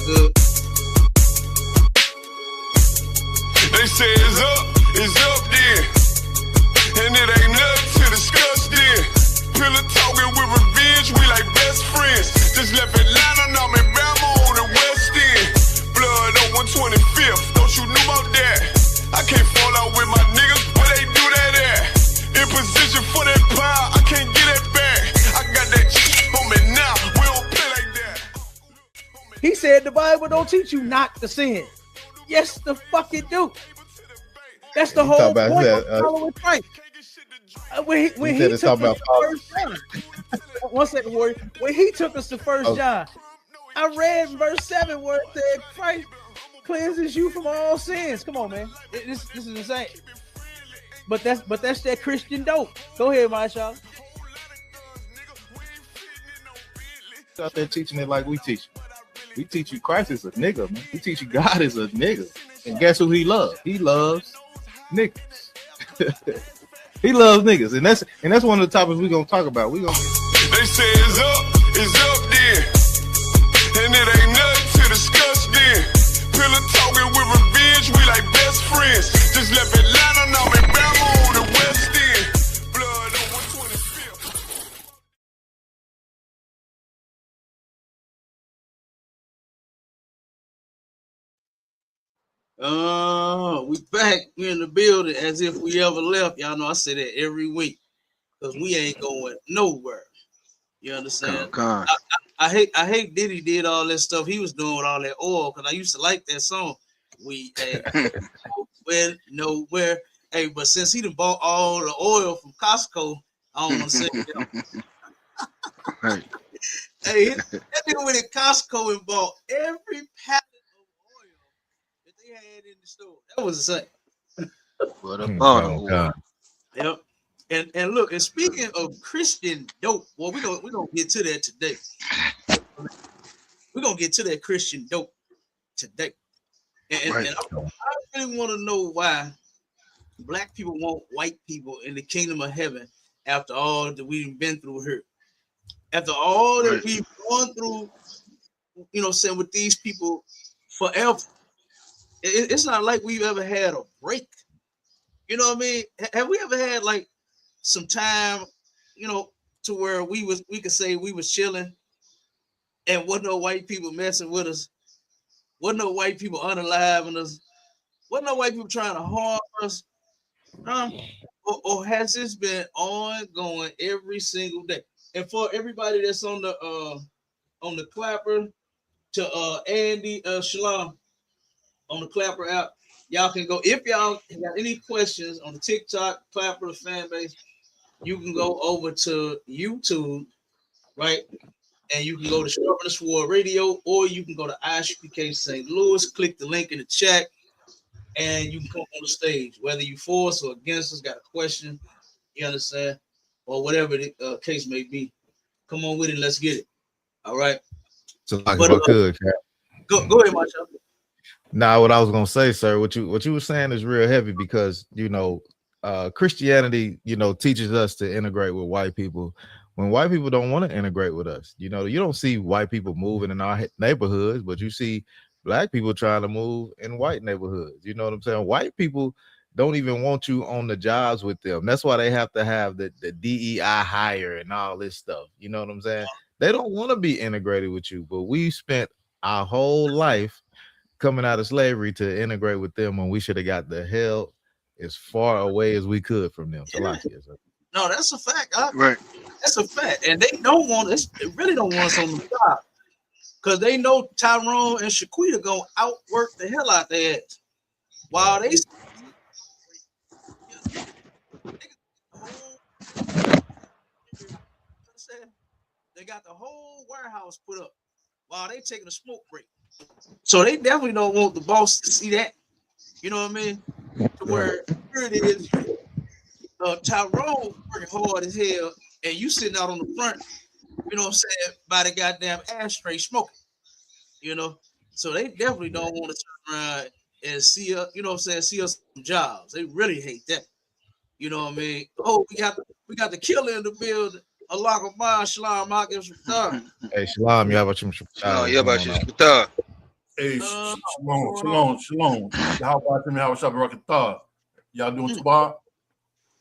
good. They say it's up then. And it ain't nothing to discuss then. Pillow talking with revenge, we like best friends. Just left Atlanta, now I'm in Bama on the West End. Blood on 125th, don't you know about that? I can't fall out with my niggas, where they do that at? In position for that power, I can't get it back. I got that shit on me now, we don't play like that. He said the Bible don't teach you not to sin. Yes, the fuck it do. That's the whole point of following Christ. When he took us to First John, 1 second, Warrior. When he took us to First John, I read verse 7 where it said Christ cleanses you from all sins. Come on, man. This is insane. But that's that Christian dope. Go ahead, Masha. Out there teaching it like we teach. We teach you Christ is a nigga, man. We teach you God is a nigga. And guess who he loves? He loves niggas. He loves niggas. And that's one of the topics we're gonna talk about. They say it's up then. And it ain't nothing to discuss then. Pillow talking with revenge, we like best friends. Just left Atlanta, now I'm in Bama on the West End. Blood on 125th. We back. We in the building as if we ever left. Y'all know I say that every week because we ain't going nowhere. You understand? I hate Diddy did all that stuff he was doing with all that oil because I used to like that song. We went nowhere. Hey, but since he done bought all the oil from Costco, I don't want to say it. Right. Hey, that nigga went to Costco and bought every pallet they had in the store. That was the same. What a bottle. Yep. And look, and speaking of Christian dope, well, we're gonna get to that today. We're gonna get to that Christian dope today. And I really want to know why black people want white people in the kingdom of heaven after all that we've been through here. After all that we've gone through, you know, saying with these people forever. It's not like we've ever had a break. You know what I mean? Have we ever had like some time, you know, to where we could say we was chilling and wasn't no white people messing with us, wasn't no white people unaliving us, wasn't no white people trying to harm us, or has this been ongoing every single day? And for everybody that's on the Clapper to Andy Shalom on the Clapper app, y'all can go. If y'all got any questions on the TikTok Clapper fan base, you can go over to YouTube, right? And you can go to Sharpen the Sword Radio, or you can go to ISPK St. Louis, click the link in the chat, and you can come on the stage. Whether you for us or against us, got a question, you understand, or whatever the case may be. Come on with it, let's get it. All right. So like if I could, go ahead, Marshall. Nah, what I was gonna say, sir, what you were saying is real heavy because you know, Christianity, you know, teaches us to integrate with white people when white people don't want to integrate with us. You know, you don't see white people moving in our neighborhoods, but you see black people trying to move in white neighborhoods. You know what I'm saying? White people don't even want you on the jobs with them. That's why they have to have the DEI hire and all this stuff. You know what I'm saying? They don't want to be integrated with you, but we spent our whole life coming out of slavery to integrate with them when we should have got the hell as far away as we could from them. So no, that's a fact. Right. That's a fact. And they don't want us, they really don't want us on the job. Because they know Tyrone and Shaquita gonna outwork the hell out their ass. While they got the whole warehouse put up while they taking a smoke break. So they definitely don't want the boss to see that. You know what I mean? To where here it is, Tyrone working hard as hell, and you sitting out on the front, you know what I'm saying, by the goddamn ashtray smoking. You know, so they definitely don't want to turn around and see us, you know what I'm saying, see us some jobs. They really hate that. You know what I mean? Oh, we got the killer in the building. Allah Akbar, Shalom, Hey, Shalom, you have a yeah, about you. Hey, shalom. Y'all watching me? How was Shabbat Rakatah? Y'all doing Tabah?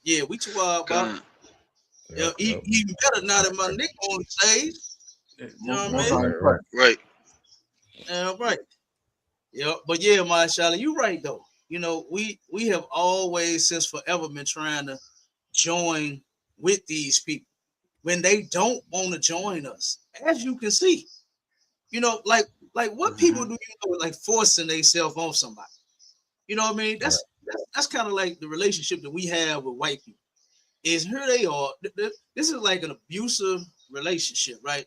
Yeah, we Tabah, bro. Even better now that my Nick on the stage. You know what I mean? Right. Yeah, right. Yeah, but yeah, Mashallah, you're right though. You know, we have always since forever been trying to join with these people when they don't want to join us. As you can see, you know, like what people do, you know, like forcing themselves on somebody. You know what I mean? That's kind of like the relationship that we have with white people. Is here they are. This is like an abusive relationship, right?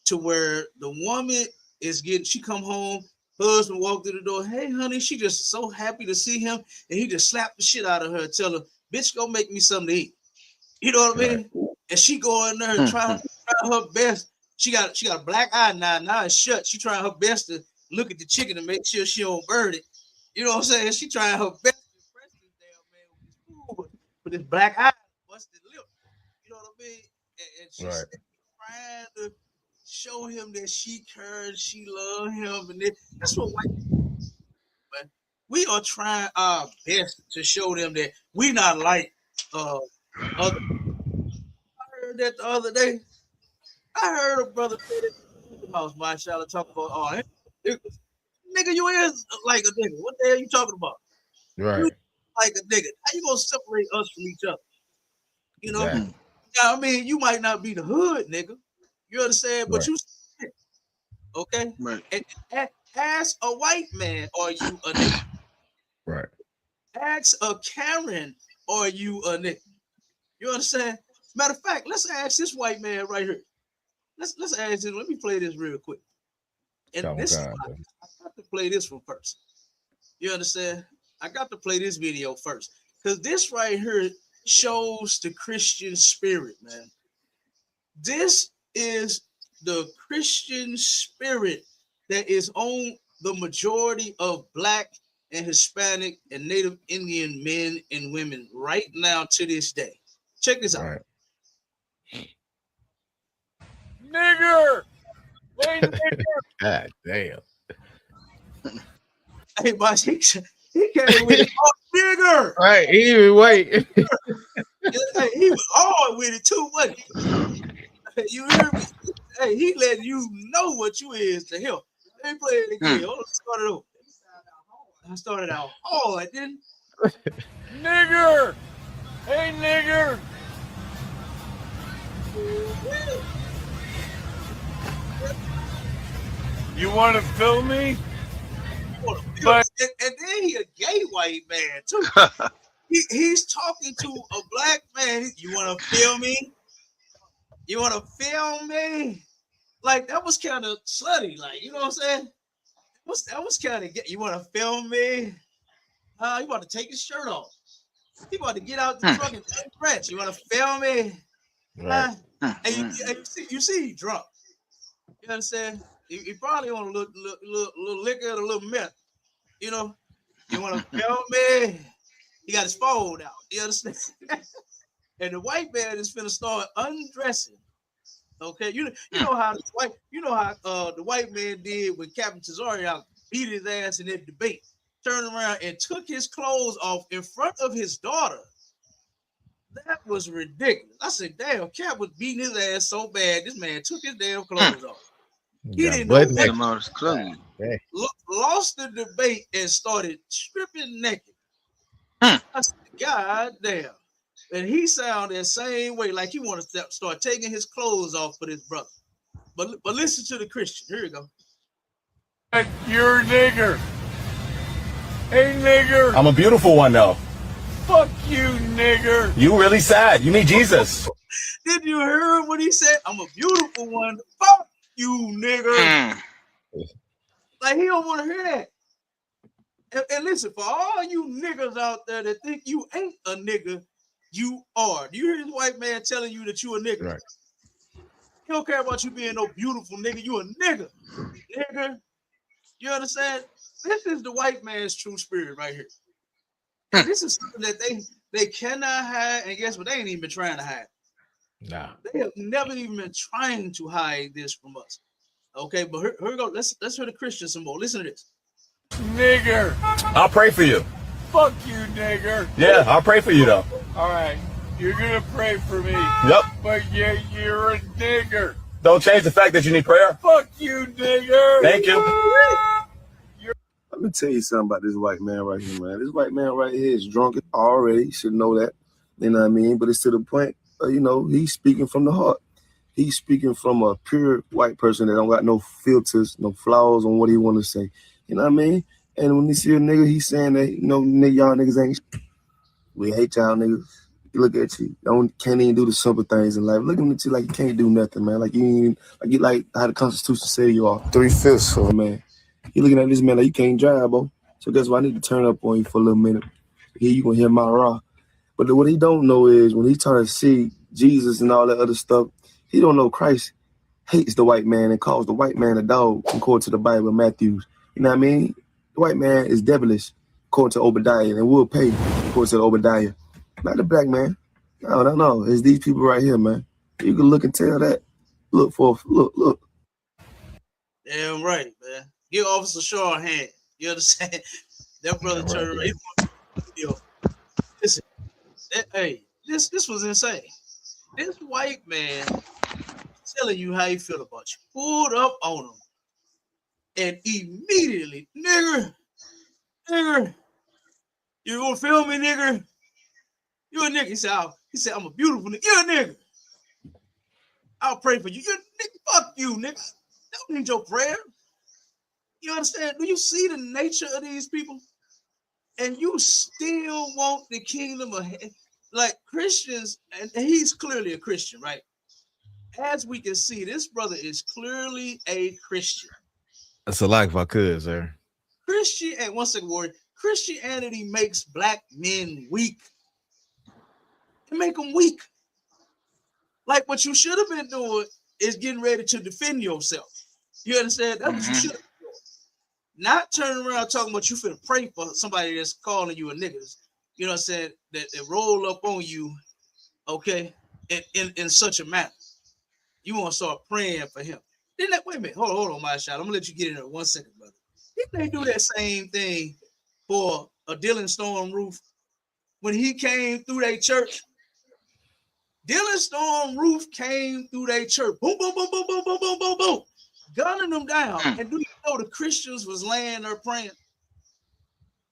To where the woman is she come home, husband walked through the door, hey honey, she just so happy to see him, and he just slapped the shit out of her and tell her, bitch, go make me something to eat. You know what I mean? And she go in there and try her best. She got a black eye now it's shut. She trying her best to look at the chicken to make sure she don't burn it. You know what I'm saying? She trying her best to impress this damn man with this food, with this black eye, busted lip. You know what I mean? And she's trying to show him that she cares, she love him, and that's what white people do, man. We are trying our best to show them that we not like other. I heard that the other day. I heard a brother say that in the house, Mashallah, talk about, nigga, you is like a nigga. What the hell you talking about? Right. You like a nigga. How you gonna separate us from each other? You know? Yeah, I mean, you might not be the hood, nigga. You understand? But you okay? Right. And ask a white man, are you a nigga? Right. Ask a Karen, are you a nigga? You understand? Matter of fact, let's ask this white man right here. Let's ask him. Let me play this real quick. And I got to play this one first. You understand? I got to play this video first. Because this right here shows the Christian spirit, man. This is the Christian spirit that is on the majority of Black and Hispanic and Native Indian men and women right now to this day. Check this out. Nigger! Hey, nigger! God damn. Hey, boss, he came with it. Oh, nigger! Right, he even wait. Hey, he was all with it too, wasn't he? You hear me? Hey, he letting you know what you is to him. Let me play it again. Hold on, start it over. I started out hard, didn't Nigger! Hey, nigger! You want to film me? But and then he a gay white man too. He's talking to a black man. You want to film me? You want to film me? Like that was kind of slutty. Like you know what I'm saying? That was kind of you want to film me? You about to take his shirt off? He about to get out the truck and stretch. You want to film me? Right. And you see he drunk. You understand? He probably want a little liquor, a little meth. You know, you want to film me? He got his phone out. You understand? And the white man is finna start undressing. Okay, you know how the white man did when Captain Tazariak beat his ass in that debate, turned around and took his clothes off in front of his daughter. That was ridiculous. I said, damn, Cap was beating his ass so bad, this man took his damn clothes off. He didn't know what, lost the debate and started stripping naked. I said, God damn. And he sounded the same way, like he want to start taking his clothes off for his brother. But listen to the Christian. Here you go. You're a nigger. Hey, nigger. I'm a beautiful one, though. Fuck you, nigger. You really sad. You need Jesus. Did you hear what he said? I'm a beautiful one. Fuck you, nigger. Like he don't want to hear that. And listen, for all you niggas out there that think you ain't a nigga, you are. Do you hear this white man telling you that you a nigga? Right. He don't care about you being no beautiful nigga. You a nigga. Nigga. You understand? This is the white man's true spirit right here. And this is something that they cannot hide. And guess what? They ain't even been trying to hide. Nah. They have never even been trying to hide this from us. Okay, but here we go. Let's hear the Christian some more. Listen to this. Nigger. I'll pray for you. Fuck you, nigger. Yeah, I'll pray for you though. All right, you're gonna pray for me. Yep. But yeah, you're a nigger. Don't change the fact that you need prayer. Fuck you, nigger. Thank you. Let me tell you something about this white man right here, man. This white man right here is drunk already. You should know that. You know what I mean? But it's to the point, he's speaking from the heart. He's speaking from a pure white person that don't got no filters, no flaws on what he want to say. You know what I mean? And when you see a nigga, he's saying that, y'all niggas ain't shit. We hate y'all niggas. Look at you. Can't even do the simple things in life. Looking at you like you can't do nothing, man. Like you like how the Constitution say you are 3/5 of a man. You looking at this man like you can't drive, bro. So guess what? I need to turn up on you for a little minute. Here you gonna hear my raw. But what he don't know is when he trying to see Jesus and all that other stuff, he don't know Christ hates the white man and calls the white man a dog, according to the Bible, Matthew. You know what I mean? The white man is devilish, according to Obadiah, and will pay, according to Obadiah. Not the black man. No. It's these people right here, man. You can look and tell that. Look. Damn right, man. Give Officer Shaw a hand. You understand? That brother turned around. Listen, this was insane. This white man telling you how he feel about you. Pulled up on him. And immediately, nigger, you gonna feel me, nigger? You a nigga. He said, I'm a beautiful nigga. You're a nigga. I'll pray for you. You're a nigga. Fuck you, nigga. Don't need your prayer. You understand? Do you see the nature of these people? And you still want the kingdom of heaven. Like Christians, and he's clearly a Christian, right? As we can see, this brother is clearly a Christian. That's a like if I could, sir. And one second word, Christianity makes black men weak. It make them weak. Like what you should have been doing is getting ready to defend yourself. You understand? That's what you should have been doing. Not turning around talking about you finna pray for somebody that's calling you a nigga. You know what I'm saying? That roll up on you, okay, in such a manner. You want to start praying for him. Didn't that, wait a minute, hold on, my shot. I'm gonna let you get in there 1 second, brother. Didn't they do that same thing for a Dylan Storm Roof when he came through their church? Dylan Storm Roof came through their church. Boom, boom, boom, boom, boom, boom, boom, boom, boom. Gunning them down. And do you know the Christians was laying there praying?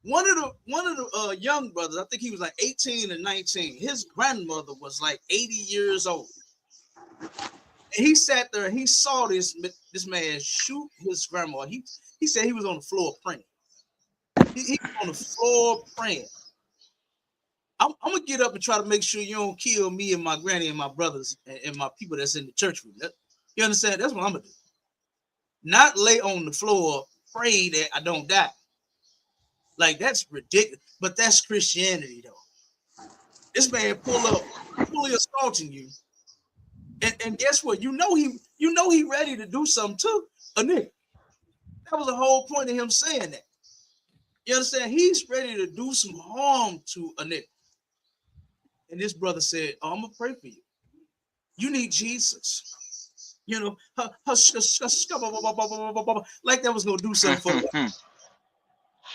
One of the young brothers, I think he was like 18 or 19. His grandmother was like 80 years old. And he sat there and he saw this man shoot his grandma. He said he was on the floor praying. He was on the floor praying. I'm gonna get up and try to make sure you don't kill me and my granny and my brothers and my people that's in the church room. You understand? That's what I'm gonna do. Not lay on the floor, pray that I don't die. Like that's ridiculous. But that's Christianity, though. This man fully assaulting you, and guess what? You know he ready to do something to a nigga. That was the whole point of him saying that. You understand? He's ready to do some harm to a nigga. And this brother said, oh, I'm gonna pray for you. You need Jesus. You know, like that was gonna do something for the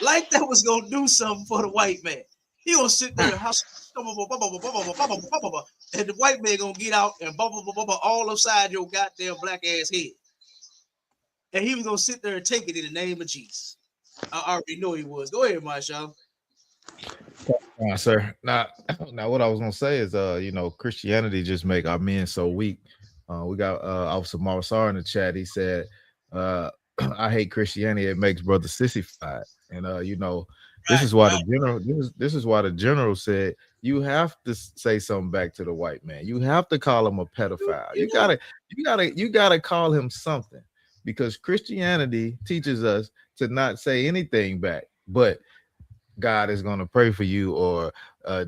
like that was gonna do something for the white man. He gonna sit there and the white man gonna get out and all upside your goddamn black ass head. And he was gonna sit there and take it in the name of Jesus. I already know he was. Go ahead, Marshall. Sir. Now, what I was gonna say is, Christianity just make our men so weak. We got Officer Marsar in the chat. He said, "I hate Christianity. It makes brother sissified." And this is why the general said you have to say something back to the white man. You have to call him a pedophile. You gotta call him something, because Christianity teaches us to not say anything back, but God is going to pray for you, or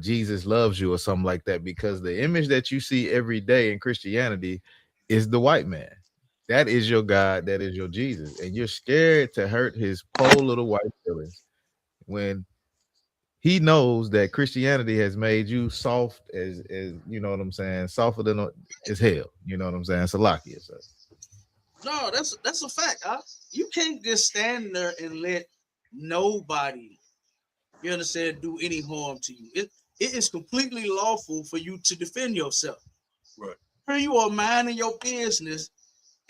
Jesus loves you, or something like that, because the image that you see every day in Christianity is the white man. That is your God. That is your Jesus. And you're scared to hurt his poor little white feelings when he knows that Christianity has made you soft as you know what I'm saying, softer than as hell. You know what I'm saying? Salakia. So. No, that's a fact. You can't just stand there and let nobody, you understand, do any harm to you. It is completely lawful for you to defend yourself. Right. Here you are minding your business.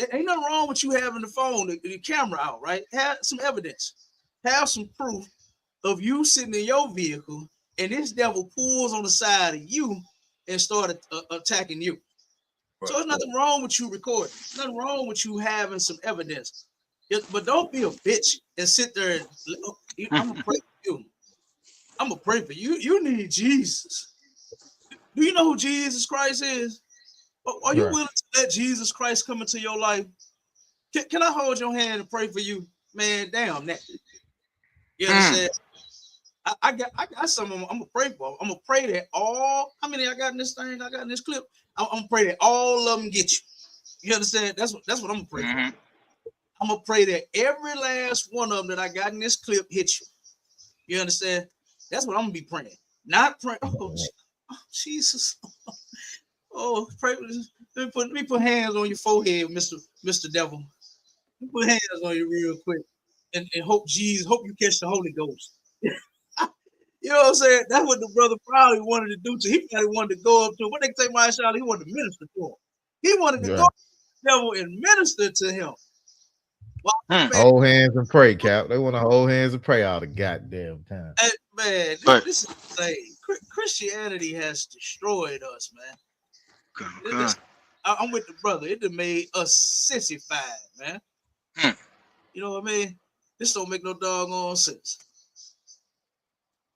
Ain't nothing wrong with you having the phone, the camera out, right? Have some evidence. Have some proof of you sitting in your vehicle and this devil pulls on the side of you and started attacking you. Right. So there's nothing wrong with you recording. Nothing wrong with you having some evidence. But don't be a bitch and sit there and I'm gonna pray for you. I'm gonna pray for you. You need Jesus. Do you know who Jesus Christ is? Are you willing to let Jesus Christ come into your life? Can I hold your hand and pray for you? Man, damn that. You understand? I got some of them I'm gonna pray for. I'm gonna pray that all, how many I got in this thing, I got in this clip. I'm gonna pray that all of them get you. You understand? That's what I'm gonna pray for. I'm gonna pray that every last one of them that I got in this clip hit you. You understand? That's what I'm gonna be praying. Not praying. Oh Jesus. Oh, pray. Let me put hands on your forehead, Mr. Devil. Let me put hands on you real quick, and hope you catch the Holy Ghost. You know what I'm saying? That's what the brother probably wanted to do. He probably wanted to go up to him. What they say, my child? He wanted to minister to him. He wanted to go to the devil and minister to him. Hold hands and pray, Cap. They want to hold hands and pray all the goddamn time. Hey, man, this is insane. Christianity has destroyed us, man. I'm with the brother. It done made us sissified, man. You know what I mean? This don't make no doggone sense.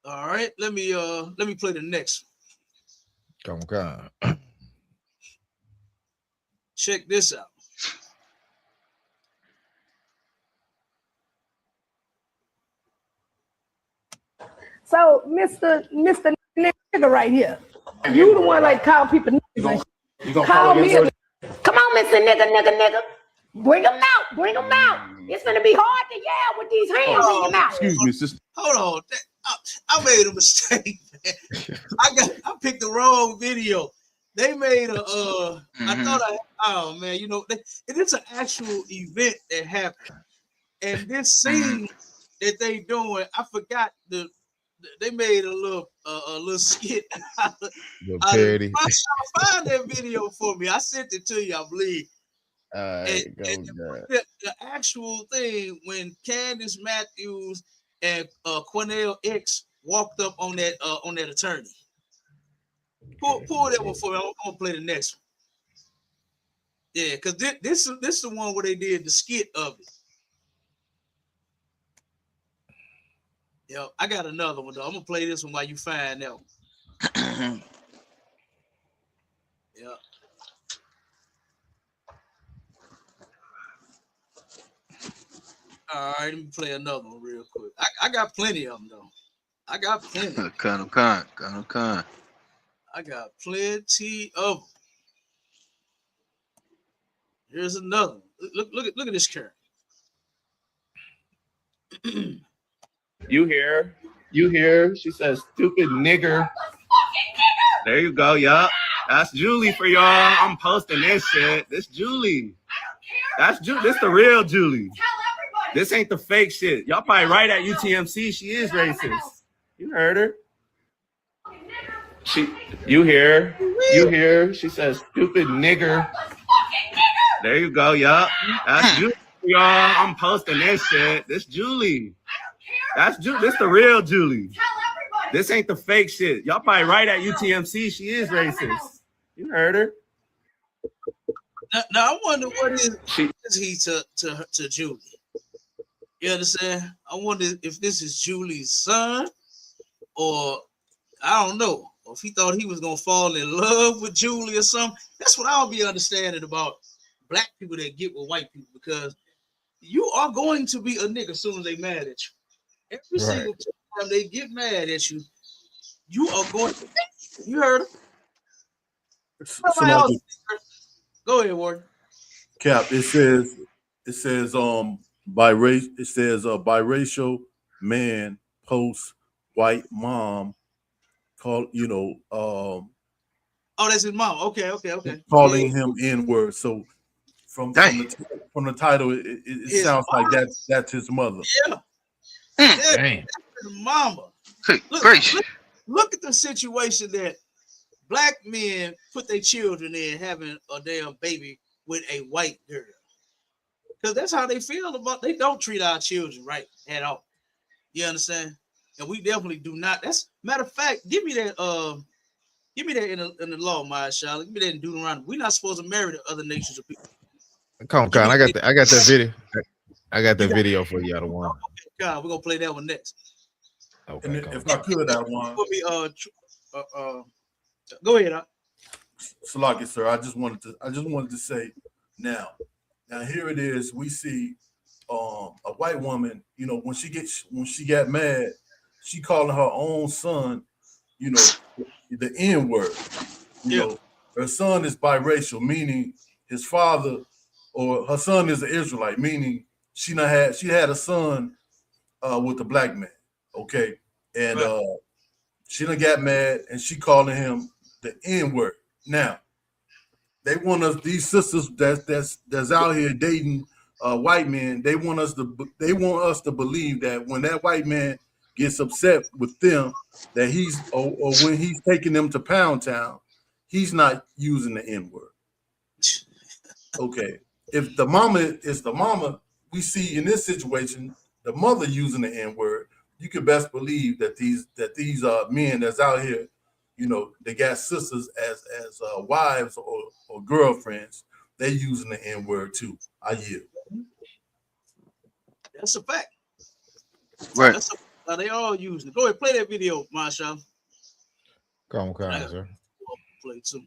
All right, let me play the next one. Come on. Check this out. So, Mr. Nigga right here, you the one like call people niggas. Call me. Come on, Mr. Nigga. Bring them out. It's gonna be hard to yell with these hands in your mouth. Excuse me, sister. Hold on. I made a mistake, man. I picked the wrong video. They made oh man, you know, it's an actual event that happened. And this scene that they doing, I forgot they made a little skit. Parody. Find that video for me. I sent it to you, I believe. The actual thing when Candace Matthews and Cornell X walked up on that attorney. Pull that one for me. I'm gonna play the next one. Yeah, because this is the one where they did the skit of it. Yo, I got another one though. I'm gonna play this one while you find that one. Yeah. All right, let me play another one real quick. I got plenty of them though. I got plenty. Kind of. I got plenty of them. Here's another one. Look at this character. You hear? She says, "Stupid nigger." There you go, yup. That's Julie for y'all. I'm posting this shit. This Julie. That's Julie. This the real Julie. This ain't the fake shit. Y'all probably right at UTMC. She is racist. You heard her. You hear? She says, "Stupid nigger." There you go, yup. That's Julie for y'all. I'm posting this shit. This Julie. That's Julie. This the real Julie. This ain't the fake shit. Y'all probably right at UTMC. She is racist. You heard her. Now I wonder what is he to Julie. You understand? I wonder if this is Julie's son, or I don't know, or if he thought he was gonna fall in love with Julie or something. That's what I'll be understanding about black people that get with white people, because you are going to be a nigga as soon as they mad at you. Every single time they get mad at you, you are going to. You heard him. Go ahead, Warren. Cap. It says biracial man posts white mom call oh, that's his mom. Okay. Calling him N-word. So from the title, it sounds like that's his mother. Yeah. Damn. Mama. Look at the situation that black men put their children in, having a damn baby with a white girl. Because that's how they feel about. They don't treat our children right at all. You understand? And we definitely do not. That's matter of fact. Give me that. Give me that in the law, my child. Give me that in Deuteronomy. We're not supposed to marry the other nations of people. Come on, I got that video. I got that video for you, other one. Okay, God, we're gonna play that one next. Okay. And if I could, that one. Go ahead. Salaki, sir. I just wanted to say now here it is. We see a white woman. You know, when she got mad, she calling her own son, you know, the N word. You know, her son is biracial, meaning his father or her son is an Israelite, meaning she had a son with a black man. Okay, and she done got mad and she calling him the N word. Now, they want us, these sisters that's out here dating white men. They want us to believe that when that white man gets upset with them, that he's or when he's taking them to Pound Town, he's not using the N word. Okay, if the mama is the mama, we see in this situation the mother using the N word. You can best believe that these men that's out here, you know, they got sisters as wives or girlfriends. They using the N word too. I yield. That's a fact. Right. They all using it. Go ahead, play that video, Marshall. Come on, sir. Play too.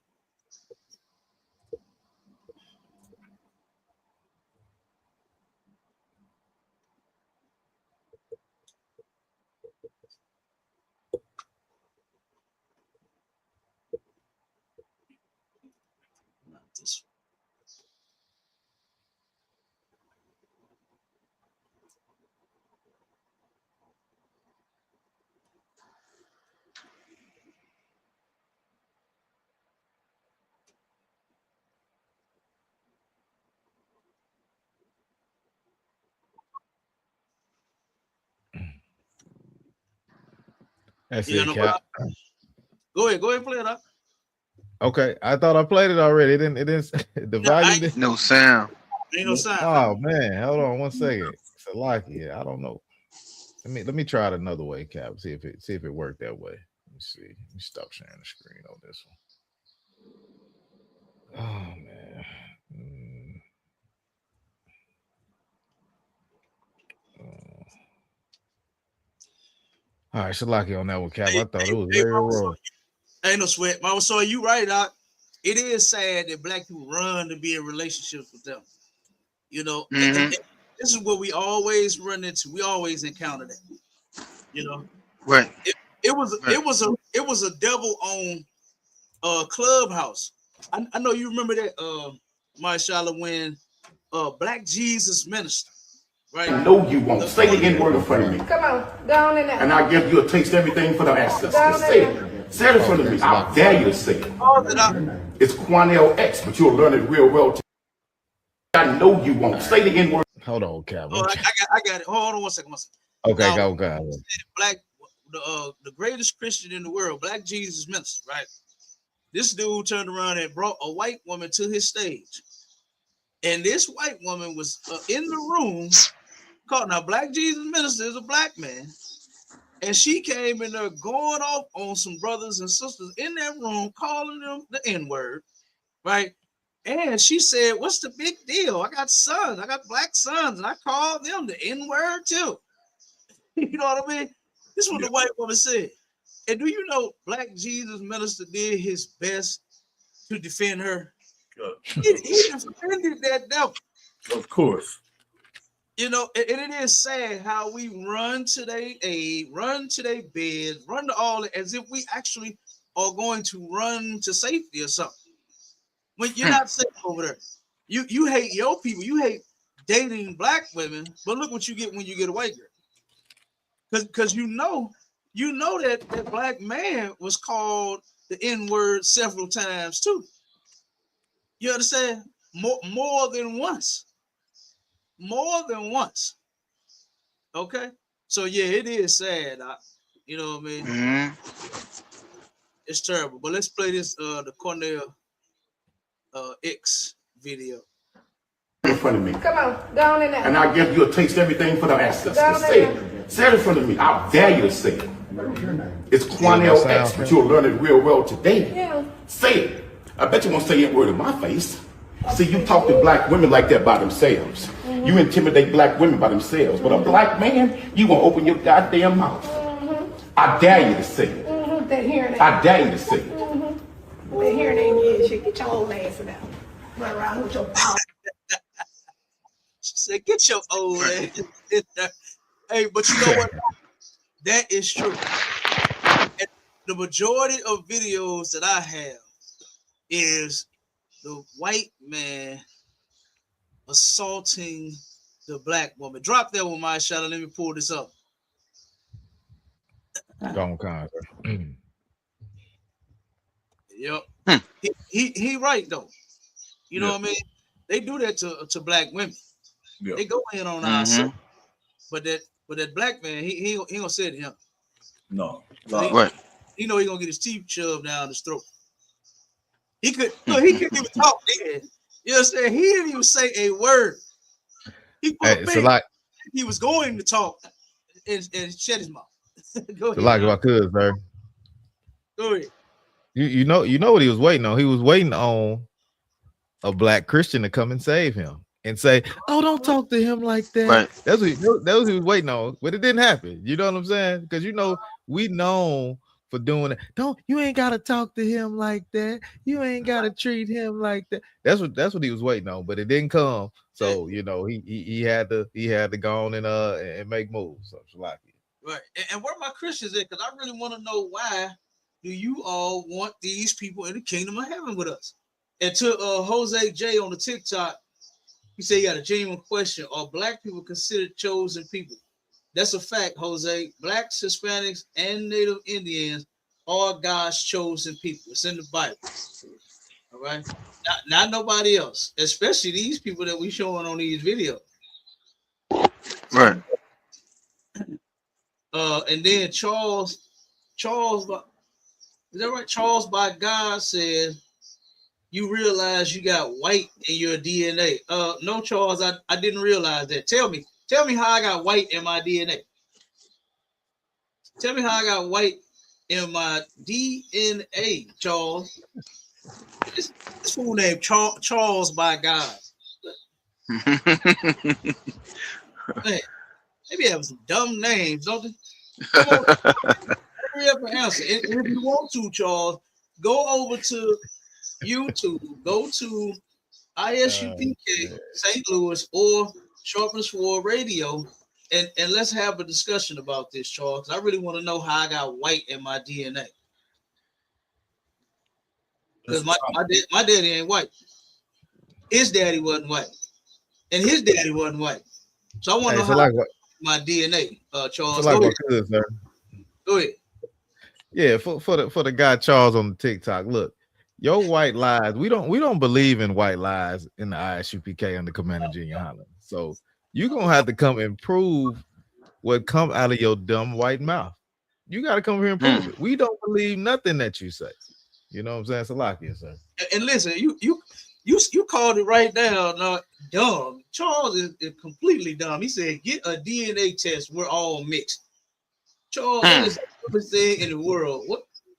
Not this. That's it, Cap. Go ahead, play it up. Okay, I thought I played it already. It didn't the volume didn't. No sound. Ain't no sound. Oh man, hold on 1 second. It's a lock here. I don't know. Let me try it another way, Cap. See if it worked that way. Let me see. Let me stop sharing the screen on this one. Oh man. All right, Shalaki on that one, Cap. I thought it was very raw. Ain't no sweat. Mama, so you right, Doc. It is sad that black people run to be in relationships with them. You know, and this is what we always run into. We always encounter that. You know, right? It was a devil on Clubhouse. I know you remember that, Marshala, when Black Jesus Minister. Right. No, you won't. Say the N word in front of me. Come on, down in there. And I'll give you a taste everything for the ancestors. Say it. Say it in front of me. I dare you to say it. It's Quanell X, but you'll learn it real well. I know you won't. Say the N word. Hold on, Cap. Oh, I got it. Hold on 1 second. Okay, now, go. The greatest Christian in the world, Black Jesus Minister, right? This dude turned around and brought a white woman to his stage. And this white woman was in the room. Now, Black Jesus Minister is a black man, and she came in there going off on some brothers and sisters in that room, calling them the N-word, right? And she said, "What's the big deal? I got sons, I got black sons, and I call them the N-word too." You know what I mean? This is what the white woman said. And do you know Black Jesus Minister did his best to defend her? He defended that devil. Of course. You know, and it is sad how we run to their aid, run to their beds, run to all it as if we actually are going to run to safety or something. When you're not safe over there. You hate your people, you hate dating black women, but look what you get when you get a white girl. Because you know that black man was called the N-word several times too. You understand? more than once. More than once. Okay. So yeah, it is sad. You know what I mean? It's terrible. But let's play this the Cornell X video. In front of me. Come on, go on in there. And I guess you'll taste everything for the ancestors. Say it. Say it in front of me. I dare you to say it. It's Quanell X, but you'll learn it real well today. Yeah. Say it. I bet you won't say a word in my face. See, you talk to black women like that by themselves. You intimidate black women by themselves. But a black man, you won't open your goddamn mouth. I dare you to say it. That hearing aid. I dare you to say it. That hearing aid, yeah, shit. Get your old ass down. Run around with your power. She said, "Get your old ass in there." Hey, but you know what? That is true. And the majority of videos that I have is the white man assaulting the black woman. Drop that one, my shadow. Let me pull this up. Gone kind. Yep. He right though. You know what I mean? They do that to black women. Yeah. They go in on us. But that black man, he gonna say it to him. No. Right. He know he gonna get his teeth shoved down his throat. He couldn't even talk then. You understand? He didn't even say a word. He he was going to talk and shut his mouth. Go ahead. Like if I could, sir. Go ahead. You know what he was waiting on. He was waiting on a black Christian to come and save him and say, "Oh, don't talk to him like that." Right. That was what he was waiting on, but it didn't happen. You know what I'm saying? Because we know for doing it. You ain't gotta talk to him like that. You ain't gotta treat him like that. That's what he was waiting on, but it didn't come. So he had to go on and make moves. So like it. Right. And where my Christians at? Because I really want to know, why do you all want these people in the kingdom of heaven with us? And to Jose J on the TikTok, he said he got a genuine question. Are black people considered chosen people? That's a fact, Jose. Blacks, Hispanics, and Native Indians are God's chosen people. It's in the Bible. All right. Not nobody else, especially these people that we showing on these videos. Right. And then Charles, is that right? Charles by God says, you realize you got white in your DNA. No, Charles, I didn't realize that. Tell me how I got white in my DNA. Tell me how I got white in my DNA, Charles. This fool named Charles by God. Man, maybe have some dumb names, don't they? Come on, hurry up and answer. And if you want to, Charles, go over to YouTube, go to ISUPK St. Louis or Sharpness for Radio, and let's have a discussion about this, Charles. I really want to know how I got white in my DNA. Because my daddy ain't white. His daddy wasn't white. And his daddy wasn't white. So I want to know how my DNA, Charles. Go ahead. Go ahead. Yeah, for the guy Charles on the TikTok. Look, your white lies. We don't believe in white lies in the ISUPK under Commander Junior Holland. So you're gonna have to come and prove what come out of your dumb white mouth. You got to come here and prove it. We don't believe nothing that you say. You know what I'm saying? Salakia, sir. And listen, you called it right now. Not dumb. Charles is completely dumb. He said, "Get a DNA test. We're all mixed." Charles, that is the stupidest thing in the world.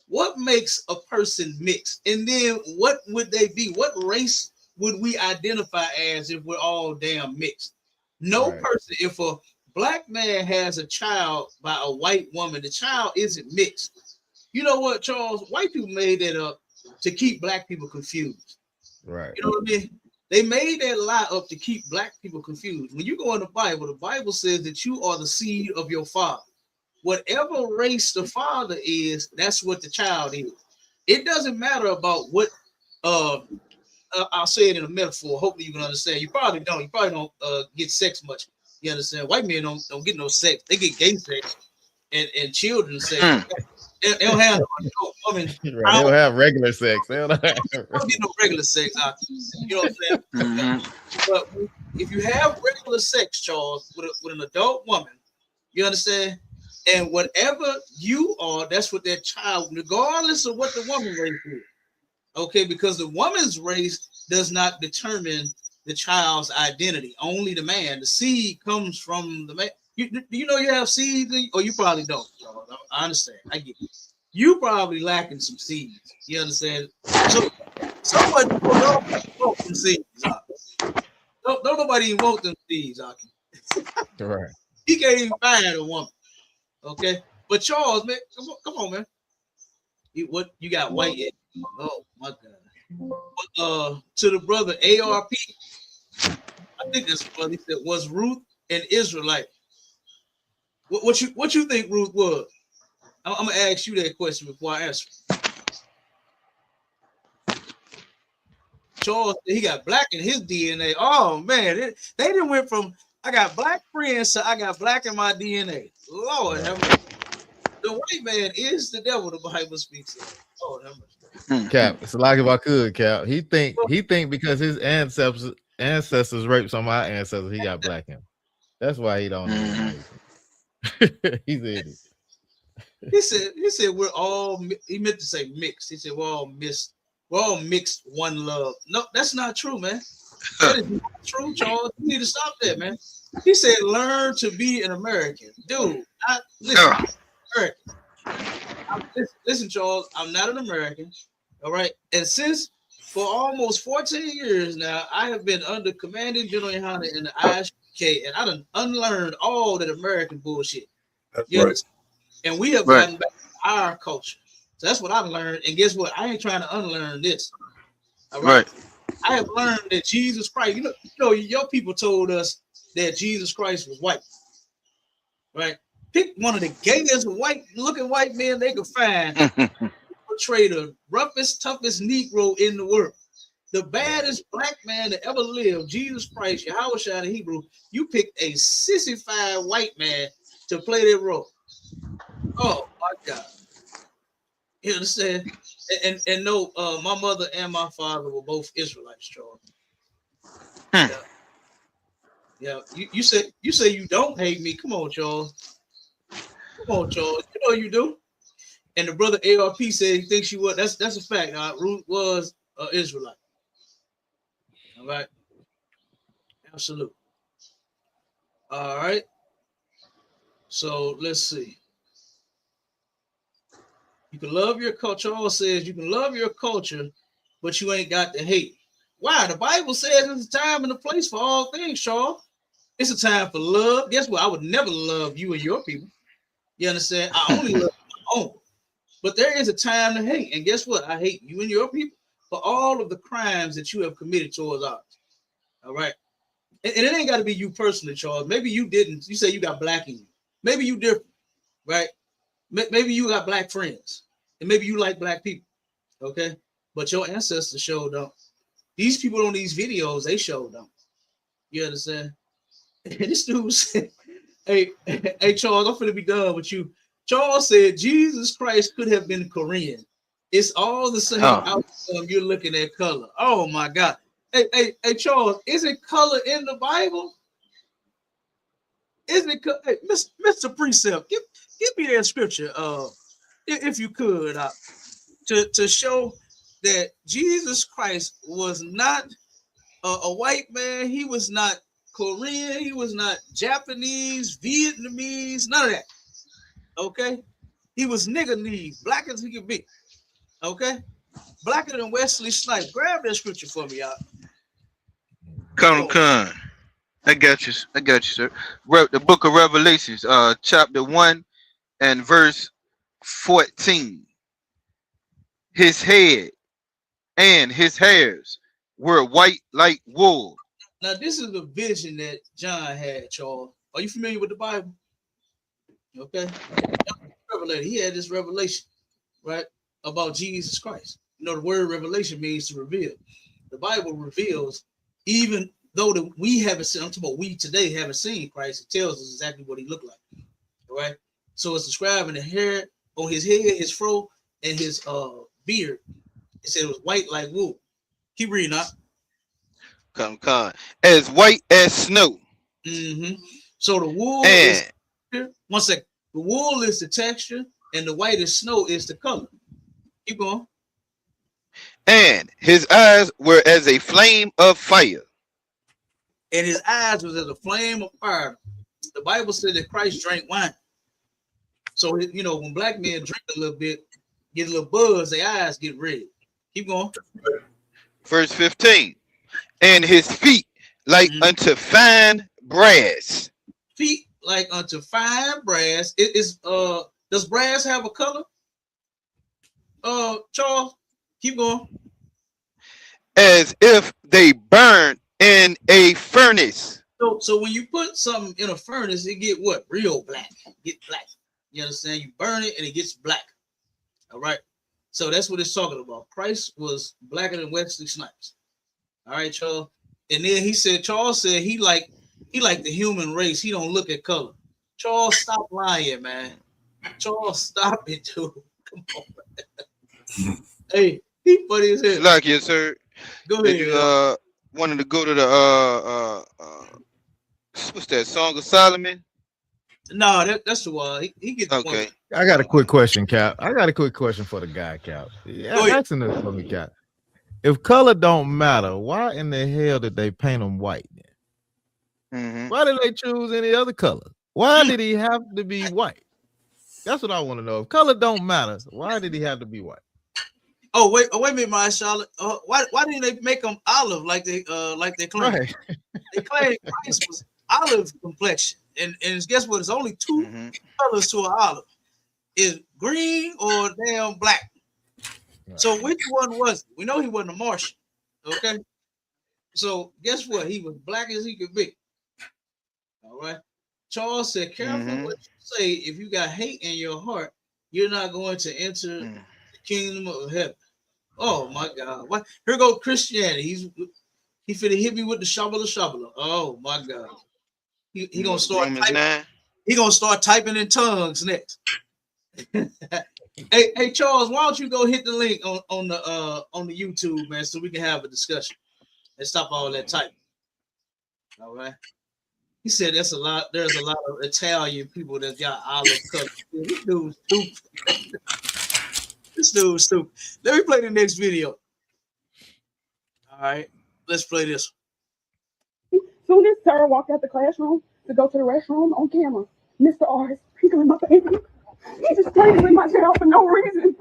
What makes a person mixed? And then what would they be? What race would we identify as if we're all damn mixed? No person. If a black man has a child by a white woman, the child isn't mixed. You know what, Charles? White people made that up to keep black people confused. Right. You know what I mean? They made that lie up to keep black people confused. When you go in the Bible says that you are the seed of your father. Whatever race the father is, that's what the child is. It doesn't matter about what I'll say it in a metaphor. Hopefully you can understand. You probably don't get sex much. You understand? White men don't get no sex. They get gay sex and children sex. They don't have no woman. Right. They don't have regular sex. They don't get no regular sex out there. You know what I'm saying? But if you have regular sex, Charles, with an adult woman, you understand? And whatever you are, that's what that child, regardless of what the woman race is. Okay, because the woman's race does not determine the child's identity. Only the man. The seed comes from the man. Do you know you have seeds? Or you probably don't, Charles. I understand. I get it. You probably lacking some seeds. You understand? So someone want some seeds. Don't nobody even want them seeds, right. He can't even find a woman. Okay, but Charles, man, come on, man. You got white? Oh my God. To the brother ARP, I think that's what he said. Was Ruth an Israelite? What you think Ruth was? I'm gonna ask you that question before I answer. Charles, he got black in his DNA. Oh man, they didn't went from I got black friends to I got black in my DNA. Lord have mercy. The white man is the devil. The Bible speaks of. Lord have mercy. Cap, it's like if I could, Cap. He think because his ancestors raped some of my ancestors, he got black in him. That's why he don't know. He's idiot. He said we're all. He meant to say mixed. He said we're all mixed one love. No, that's not true, man. That is not true, Charles. You need to stop that, man. He said learn to be an American, dude. Listen, American. Listen, Charles. I'm not an American. All right, and since for almost 14 years now, I have been under Commanding General Yohana in the ISK, and I done unlearned all that American bullshit. That's right. And we have gotten back to our culture. So that's what I've learned. And guess what? I ain't trying to unlearn this. All right. I have learned that Jesus Christ, you know, your people told us that Jesus Christ was white. Right? Pick one of the gayest looking white men they could find. Portray the roughest, toughest Negro in the world. The baddest black man that ever lived, Jesus Christ, Yahweh the Hebrew. You picked a sissified white man to play that role. Oh my God. You understand? And no, my mother and my father were both Israelites, Charles. Yeah. You say you don't hate me. Come on, Charles. Come on, Charles. You know you do. And the brother ARP said he thinks she was. That's a fact. Ruth was an Israelite. All right. Absolutely. All right. So let's see. You can love your culture. Charles says you can love your culture, but you ain't got to hate. Why? The Bible says there's a time and a place for all things, Charles. It's a time for love. Guess what? I would never love you and your people. You understand? I only love my own. But there is a time to hate. And guess what? I hate you and your people for all of the crimes that you have committed towards ours. All right. And it ain't got to be you personally, Charles. Maybe you didn't. You say you got black in you. Maybe you different, right? Maybe you got black friends. And maybe you like black people. Okay. But your ancestors showed don't. These people on these videos, they showed don't. You understand? And this dude said, hey, Charles, I'm finna be done with you. Charles said Jesus Christ could have been Korean. It's all the same outcome. You're looking at color. Oh my God. Hey, Charles, is it color in the Bible? Is it hey, Mr. Precept? Give me that scripture, if you could, to show that Jesus Christ was not a white man. He was not Korean. He was not Japanese, Vietnamese, none of that. Okay, he was nigger-knees, black as he could be. Okay, blacker than Wesley Snipes. Grab that scripture for me, y'all. Con. I got you, sir. The book of Revelations, chapter 1 and verse 14. His head and his hairs were white like wool. Now, this is a vision that John had, Charles. Are you familiar with the Bible? Okay. He had this revelation, right, about Jesus Christ. You know, the word revelation means to reveal. The Bible reveals, even though we haven't seen, I'm talking about we today haven't seen Christ, it tells us exactly what he looked like. All right. So it's describing the hair on his head, his fro, and his beard. It said it was white like wool. Keep reading up. Come. As white as snow. So the wool is one second. The wool is the texture, and the white as snow is the color. Keep going. And his eyes were as a flame of fire. And his eyes was as a flame of fire. The Bible said that Christ drank wine. So, you know, when black men drink a little bit, get a little buzz, their eyes get red. Keep going. Verse 15. And his feet like unto fine brass. Feet like unto fine brass. It is does brass have a color? Charles, keep going. As if they burn in a furnace. So when you put something in a furnace, it get what? Real black. Get black. You understand? You burn it and it gets black. All right. So that's what it's talking about. Christ was blacker than Wesley Snipes. All right, Charles. And then Charles said he like the human race. He don't look at color. Charles, stop lying, man. Charles, stop it, dude. Come on, man. Hey, he funny as hell. Like you, sir. Go ahead. You wanted to go to the what's that, Song of Solomon? No, that's the one. He gets okay. I got a quick question, Cap. I got a quick question for the guy, Cap. Yeah, asking this for me, Cap. If color don't matter, why in the hell did they paint him white then? Why did they choose any other color? Why did he have to be white? That's what I want to know. If color don't matter, why did he have to be white? Oh wait a minute, my Charlotte. Why didn't they make them olive like they claim? Right. They claim Christ was olive complexion, and guess what? It's only two colors to an olive: is green or damn black. Right. So which one was it? We know he wasn't a Martian. Okay. So guess what? He was black as he could be. All right. Charles said, "Careful what you say. If you got hate in your heart, you're not going to enter the kingdom of heaven." Oh my God! What? Here go Christianity. He finna hit me with the shabala. Oh my God! He gonna start typing. He gonna start typing in tongues next. hey Charles, why don't you go hit the link on the YouTube, man, so we can have a discussion and stop all that typing. All right. He said there's a lot of Italian people that got olive color. This dude's stupid. This dude's stupid. Let me play the next video. All right, let's play this. Soon as Sarah walked out the classroom to go to the restroom on camera, Mr. R is tickling my baby. He's just strangling my child for no reason.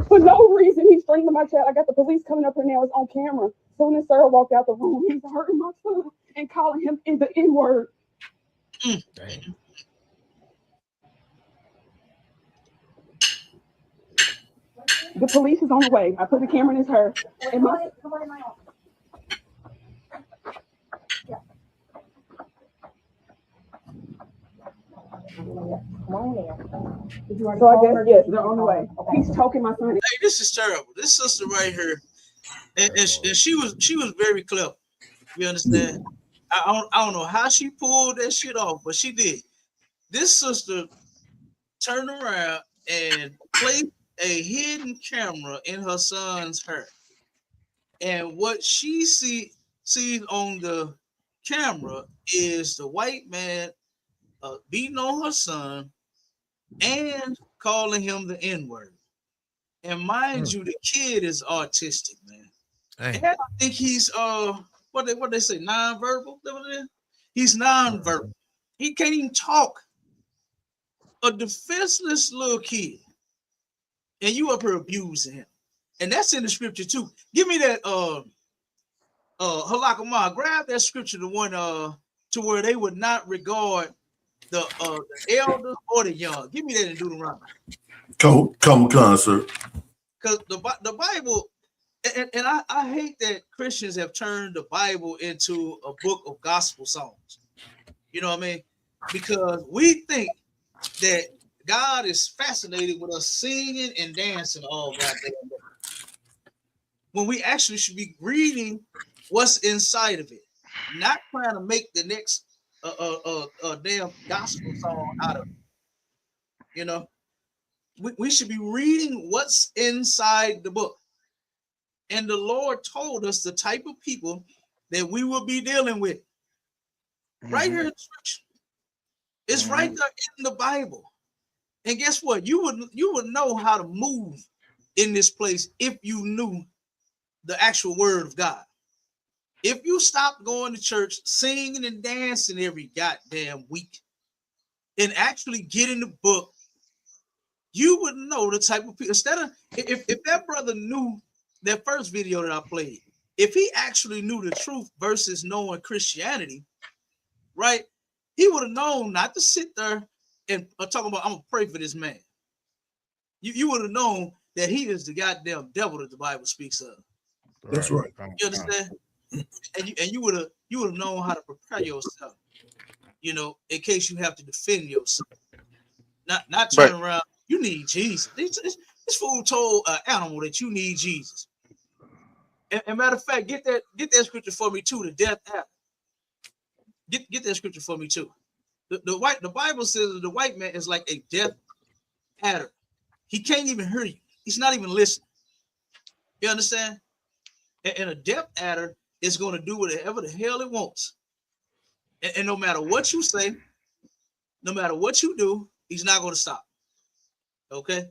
For no reason, he's strangling my child. I got the police coming up here now. It's on camera. Soon as Sarah walked out the room, he's hurting my son and calling him in the N-word. Dang. The police is on the way. I put the camera in his hair. And my So I guess yes, they're on the way. He's choking my son. Hey, this is terrible. This sister right here, and she was very clever. You understand? I don't know how she pulled that shit off, but she did. This sister turned around and placed a hidden camera in her son's hair, and what she sees on the camera is the white man beating on her son and calling him the N-word. And mind you, the kid is autistic, man. And I think he's what they say, nonverbal. He's nonverbal. He can't even talk. A defenseless little kid, and you up here abusing him, and that's in the scripture too. Give me that Halakamah. Grab that scripture, the one to where they would not regard the elders or the young. Give me that in Deuteronomy. Come, sir. Because the Bible, and I hate that Christians have turned the Bible into a book of gospel songs. You know what I mean? Because we think that God is fascinated with us singing and dancing all goddamn day, when we actually should be reading what's inside of it, not trying to make the next damn gospel song out of it. You know, we should be reading what's inside the book. And the Lord told us the type of people that we will be dealing with. Right here in the scripture. It's right there in the Bible. And guess what? You would know how to move in this place if you knew the actual word of God. If you stopped going to church, singing and dancing every goddamn week, and actually get in the book, you would know the type of people. Instead of if that brother knew that first video that I played, if he actually knew the truth versus knowing Christianity, right? He would have known not to sit there and talk about, I'm gonna pray for this man. You would have known that he is the goddamn devil that the Bible speaks of. That's right. You understand? And you would have known how to prepare yourself, you know, in case you have to defend yourself. Not turn around. You need Jesus. This fool told an animal that you need Jesus. And matter of fact, get that scripture for me too. The death adder. Get that scripture for me too. The Bible says that the white man is like a death adder. He can't even hear you. He's not even listening. You understand? And a death adder is going to do whatever the hell it wants. And no matter what you say, no matter what you do, he's not going to stop. Okay?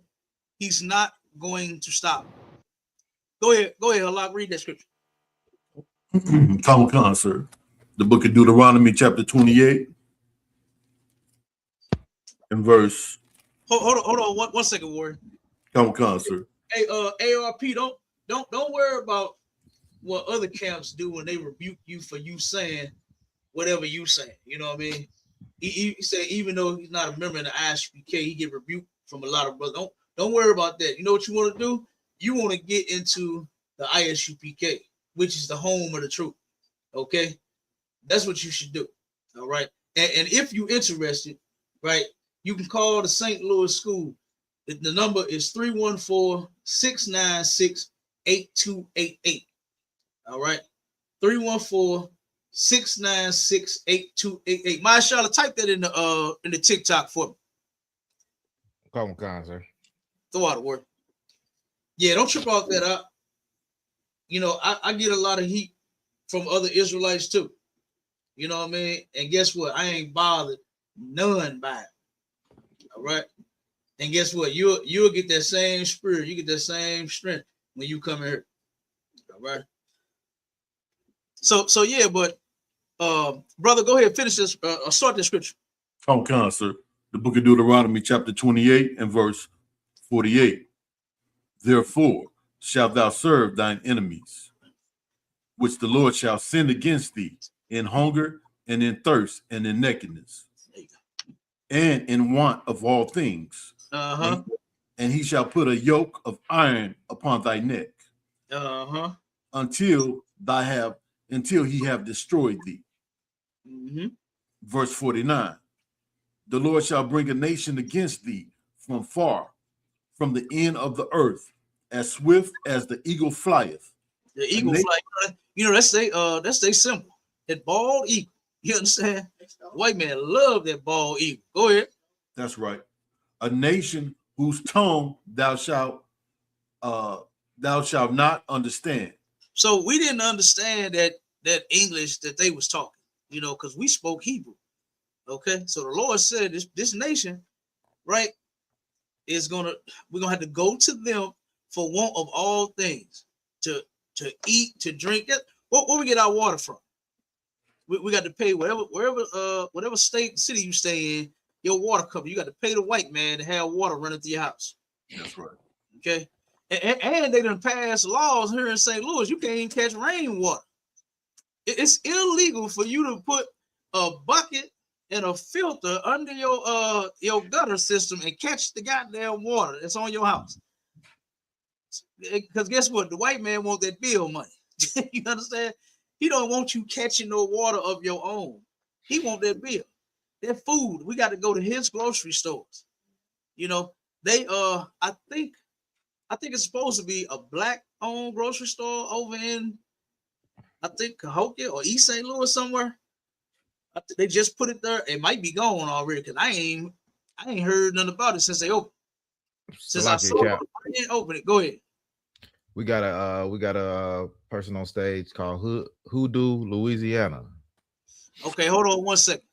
He's not going to stop. Go ahead, Halak, read that scripture. Come, sir. The book of Deuteronomy, chapter 28, and verse. Hold on, one second, Warren. Come, sir. Hey, ARP, don't worry about what other camps do when they rebuke you for you saying whatever you say. You know what I mean? He said even though he's not a member of the ISPK, he get rebuked from a lot of brothers. Don't worry about that. You know what you want to do? You want to get into the ISUPK, which is the home of the truth. Okay, that's what you should do. All right, and if you're interested, right, you can call the St. Louis School. The number is 314-696-8288. All right, 314-696-8288. Mashallah, type that in the TikTok for me. Come, sir. Throw out a word. Yeah, don't trip off that up. You know, I get a lot of heat from other Israelites too. You know what I mean? And guess what? I ain't bothered none by it. All right. And guess what? You'll get that same spirit. You get that same strength when you come here. All right. So yeah, but brother, go ahead, finish this. Start the scripture. Come, sir. The book of Deuteronomy, chapter 28, and verse 48. Therefore shalt thou serve thine enemies, which the Lord shall send against thee in hunger and in thirst and in nakedness and in want of all things. And he shall put a yoke of iron upon thy neck until he have destroyed thee. Verse 49. The Lord shall bring a nation against thee from far, from the end of the earth, as swift as the eagle flieth. The eagle flight, you know, that's they symbol. That bald eagle. You understand? White man love that bald eagle. Go ahead. That's right. A nation whose tongue thou shalt not understand. So we didn't understand that English that they was talking, you know, because we spoke Hebrew. Okay, so the Lord said this nation, right, we're gonna have to go to them for want of all things, to eat, to drink. Where we get our water from? We got to pay whatever state, city you stay in, your water company. You got to pay the white man to have water running through your house. That's right. Okay, and they done pass laws here in St. Louis. You can't even catch rainwater. It's illegal for you to put a bucket and a filter under your gutter system and catch the goddamn water that's on your house. Because guess what? The white man want that bill money. You understand? He don't want you catching no water of your own. He want that bill. That food. We got to go to his grocery stores. You know, they I think it's supposed to be a black-owned grocery store over in, I think, Cahokia or East St. Louis somewhere. They just put it there. It might be gone already because I ain't heard nothing about it since they opened. Since I saw it, I didn't open it. Go ahead. We got a person on stage called Hoodoo, Louisiana. Okay, hold on 1 second.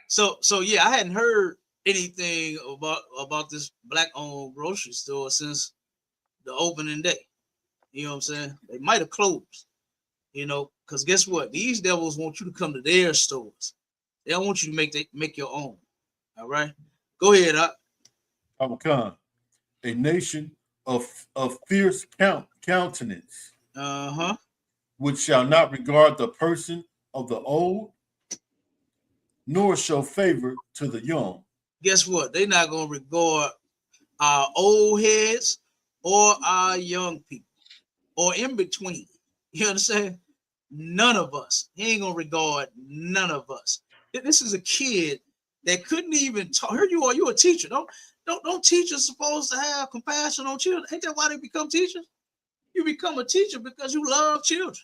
So yeah, I hadn't heard anything about this black-owned grocery store since the opening day. You know what I'm saying? They might have closed. You know, because guess what? These devils want you to come to their stores. They don't want you to make your own. All right, go ahead. Khan, a nation of fierce countenance, which shall not regard the person of the old, nor show favor to the young. Guess what? They're not gonna regard our old heads or our young people or in between. You understand? None of us. He ain't gonna regard none of us. This is a kid that couldn't even talk. Here you are. You're a teacher. Don't teachers supposed to have compassion on children? Ain't that why they become teachers? You become a teacher because you love children.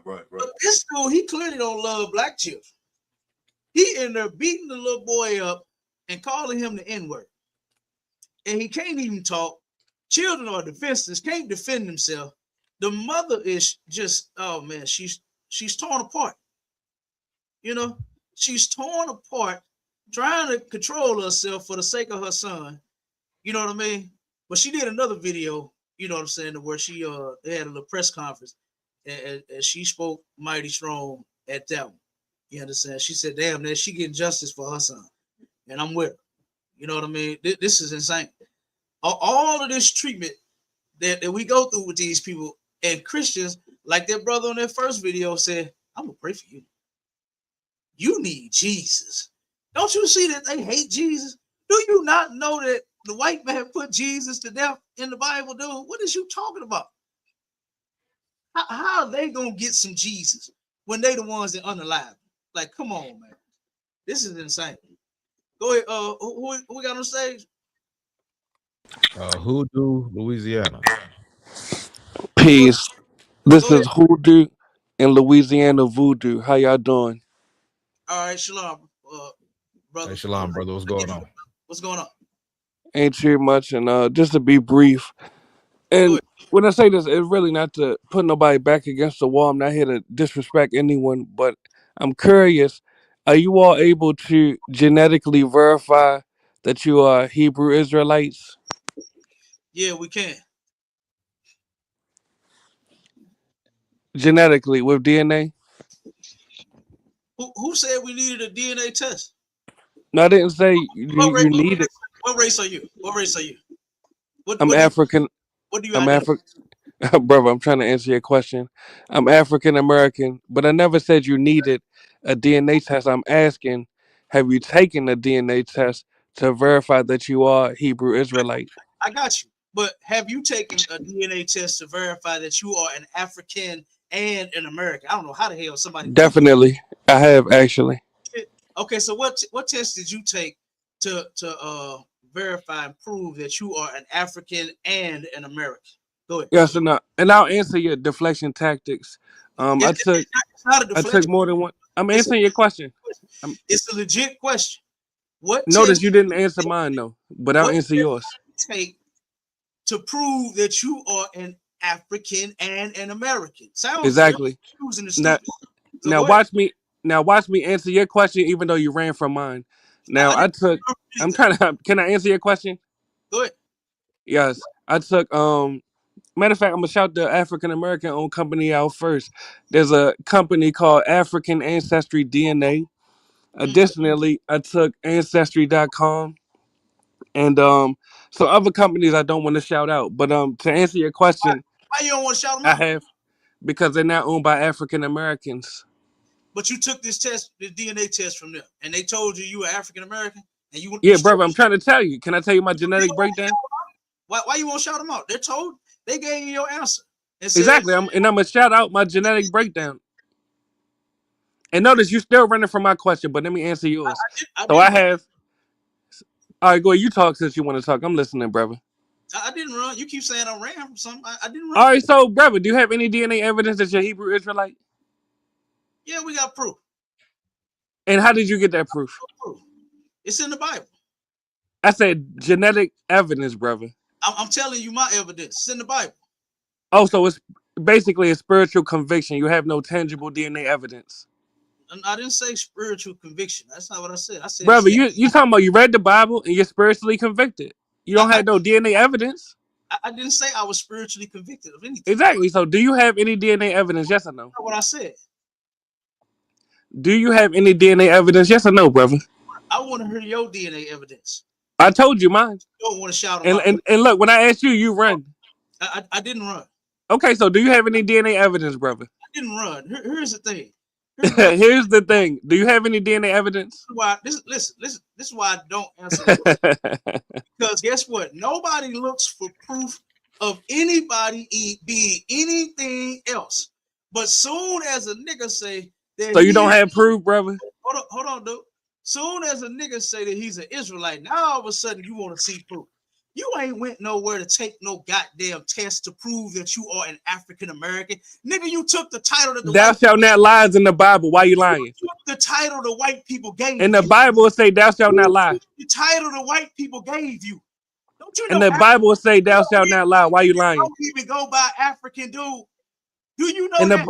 Right. But this dude, he clearly don't love black children. He in there beating the little boy up and calling him the N-word. And he can't even talk. Children are defenseless, can't defend themselves. The mother is just, oh man, she's torn apart. You know, she's torn apart, trying to control herself for the sake of her son. You know what I mean? But she did another video, you know what I'm saying, where she they had a little press conference and she spoke mighty strong at that one. You understand? She said, damn, that she getting justice for her son. And I'm with her. You know what I mean? This is insane. All of this treatment that we go through with these people and Christians, like that brother on that first video said, I'm gonna pray for you. You need Jesus. Don't you see that they hate Jesus? Do you not know that the white man put Jesus to death in the Bible, dude? What is you talking about? How are they gonna get some Jesus when they the ones that unalive? Like, come on, man. This is insane. Go ahead. Who we got on stage? Hoodoo, Louisiana. Peace. This is Hoodoo in Louisiana Voodoo. How y'all doing? All right, shalom, brother. Hey, shalom, brother. What's going on? What's going on? Ain't too much, and just to be brief, and when I say this, it's really not to put nobody back against the wall. I'm not here to disrespect anyone, but I'm curious, are you all able to genetically verify that you are Hebrew Israelites? Yeah, we can. Genetically, with DNA? Who said we needed a DNA test? No, I didn't say you need it. What race are you? What race are you? I'm African. What do you I'm identify? Brother, I'm trying to answer your question. I'm African American, but I never said you needed a DNA test. I'm asking, have you taken a DNA test to verify that you are Hebrew Israelite? I got you. But have you taken a DNA test to verify that you are an African and an American? I don't know how the hell somebody. Definitely, I have actually. Okay, so what test did you take to verify and prove that you are an African and an American? Go ahead. Yes, and I'll answer your deflection tactics. It's not a deflection. I took more than one. I'm answering your question. It's a legit question. Notice you didn't answer mine though, but I'll answer yours. Take to prove that you are an African and an American. Sounds exactly. Now watch me. Now watch me answer your question, even though you ran from mine. Now I'm trying to. Can I answer your question? Go ahead. Yes, I took. Matter of fact, I'm gonna shout the African American owned company out first. There's a company called African Ancestry DNA. Additionally, I took Ancestry.com and some other companies I don't want to shout out. But to answer your question, why you don't want to shout them I out? have because they're not owned by African Americans. But you took this DNA test from them, and they told you were African American, and you. Yeah, brother, I'm trying to tell you. Can I tell you my genetic breakdown? Why you won't shout them out? They're told. They gave you your answer. Exactly. I'm gonna shout out my genetic breakdown. And notice you still running from my question, but let me answer yours. I have. All right, go ahead. You talk since you want to talk. I'm listening, brother. I didn't run. You keep saying I ran from something. I didn't run. All right, so brother, do you have any DNA evidence that you're Hebrew Israelite? Yeah, we got proof. And how did you get that proof? It's in the Bible. I said genetic evidence, brother. I'm telling you my evidence. It's in the Bible. Oh, so it's basically a spiritual conviction. You have no tangible DNA evidence. I didn't say spiritual conviction. That's not what I said. I said, brother, you talking about you read the Bible and you're spiritually convicted. You don't have no DNA evidence. I didn't say I was spiritually convicted of anything. Exactly. So do you have any DNA evidence? Yes or no? That's what I said. Do you have any DNA evidence? Yes or no, brother? I want to hear your DNA evidence. I told you mine. You don't want to shout and look, when I asked you, you run. I didn't run. Okay, so do you have any DNA evidence, brother? I didn't run. Here's the thing. Here's the thing. Do you have any DNA evidence? This is why I don't answer. Because guess what? Nobody looks for proof of anybody being anything else. But soon as a nigga say that, so you don't have proof, brother. Hold on, dude. Soon as a nigga say that he's an Israelite, now all of a sudden you want to see proof. You ain't went nowhere to take no goddamn test to prove that you are an African American. Nigga, you took the title that the thou shalt not lie in the Bible. Why you lying? You took the title the white people gave you. And the Bible will say thou shalt not lie. The title the white people gave you. Don't you know? And the Bible will say thou shalt not lie. Why you lying? Don't even go by African, dude. Do you know that?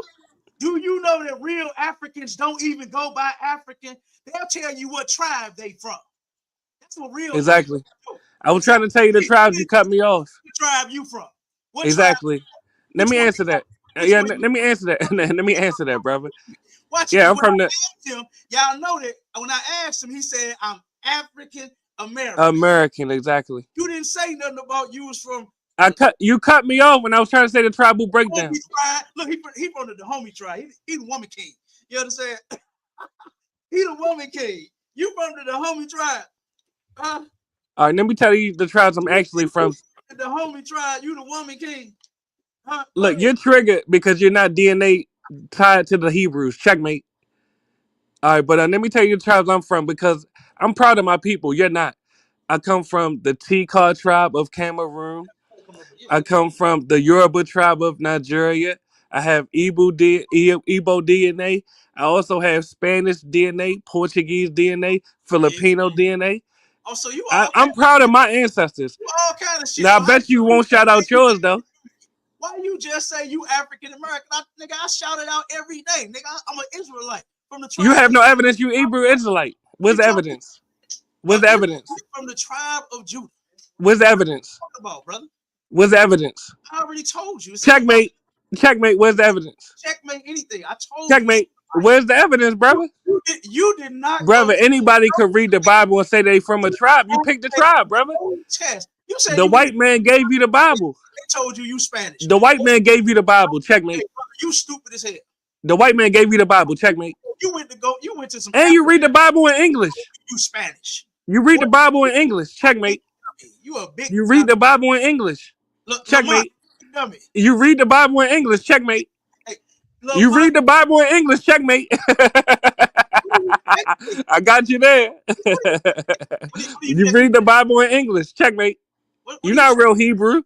Do you know that real Africans don't even go by African? They'll tell you what tribe they from. That's what real. Exactly. I was trying to tell you the tribes. You cut me off. What tribe you from? What exactly. Tribe? Let me answer that. Yeah, let me answer that. Let me answer that, brother. Yeah, I'm from the. Y'all know that when I asked him, he said I'm African American. American, exactly. You didn't say nothing about you was from. You cut me off when I was trying to say the tribal breakdown. Look, he from the Dahomey tribe. He the woman king. You understand? He the woman king. You from the Dahomey tribe. All right, let me tell you the tribes I'm actually from. The Dahomey tribe. You the woman king. Look, you're triggered because you're not DNA tied to the Hebrews. Checkmate. All right, but let me tell you the tribes I'm from because I'm proud of my people. You're not. I come from the Tikar tribe of Cameroon. I come from the Yoruba tribe of Nigeria. I have Igbo DNA. I also have Spanish DNA, Portuguese DNA, Filipino DNA. Oh, so you I'm proud of my ancestors. All kind of shit. Now, I bet you won't shout out yours, though. Why you just say you African American? Nigga, I shout it out every day. Nigga, I'm an Israelite from the tribe. You have no evidence you Hebrew Israelite. Where's the evidence? Where's the evidence? From the tribe of Judah. Where's the evidence? What about, brother? Where's the evidence? I already told you. Checkmate. Checkmate. Where's the evidence? Checkmate anything. I told Checkmate. you. Where's the evidence, brother? You did not. Brother, anybody could read the Bible and say they from a tribe. You pick the tribe, brother. You said the white man gave you the Bible. They told you Spanish. The white man gave you the Bible. Checkmate. You stupid as hell. The white man gave you the Bible. Checkmate. You went to some. And you read the Bible in English. You Spanish. You read the Bible in English. Checkmate. You read the Bible in English. Look, checkmate. Lamar, you read the Bible in English. Checkmate. Hey, you read the Bible in English. Checkmate. I got you there. You read the Bible in English. Checkmate. You're not real Hebrew.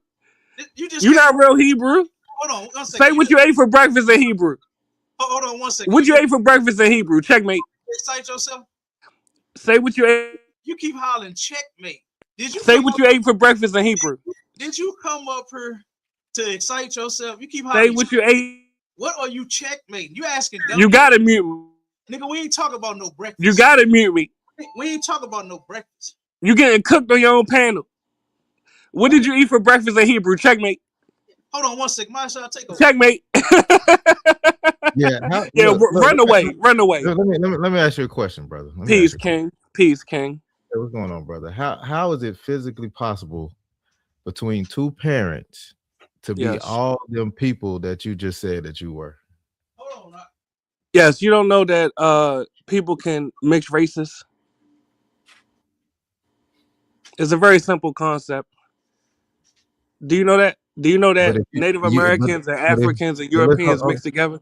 You're not real Hebrew. Hold on 1 second. Say what you ate for breakfast in Hebrew. Hold on 1 second. What you ate for breakfast in Hebrew? Checkmate. Excite yourself. Say what you ate. You keep hollering checkmate. Did you say what you ate for breakfast in Hebrew? Did you come up here to excite yourself? You keep hollering. Say what you ate. What are you checkmating? You asking? You gotta mute me. Nigga, we ain't talking about no breakfast. You gotta mute me. We ain't talking about no breakfast. You getting cooked on your own panel. What did you eat for breakfast in Hebrew? Checkmate. Hold on 1 second. I'll take over. Checkmate. Yeah. Run away. Run away. Let me ask you a question, brother. Peace, King. Peace, King. Hey, what's going on, brother? How is it physically possible between two parents to be all them people that you just said that you were? Hold on. Yes, you don't know that people can mix races. It's a very simple concept. Do you know that? Do you know that Native Americans and Africans and Europeans mix together?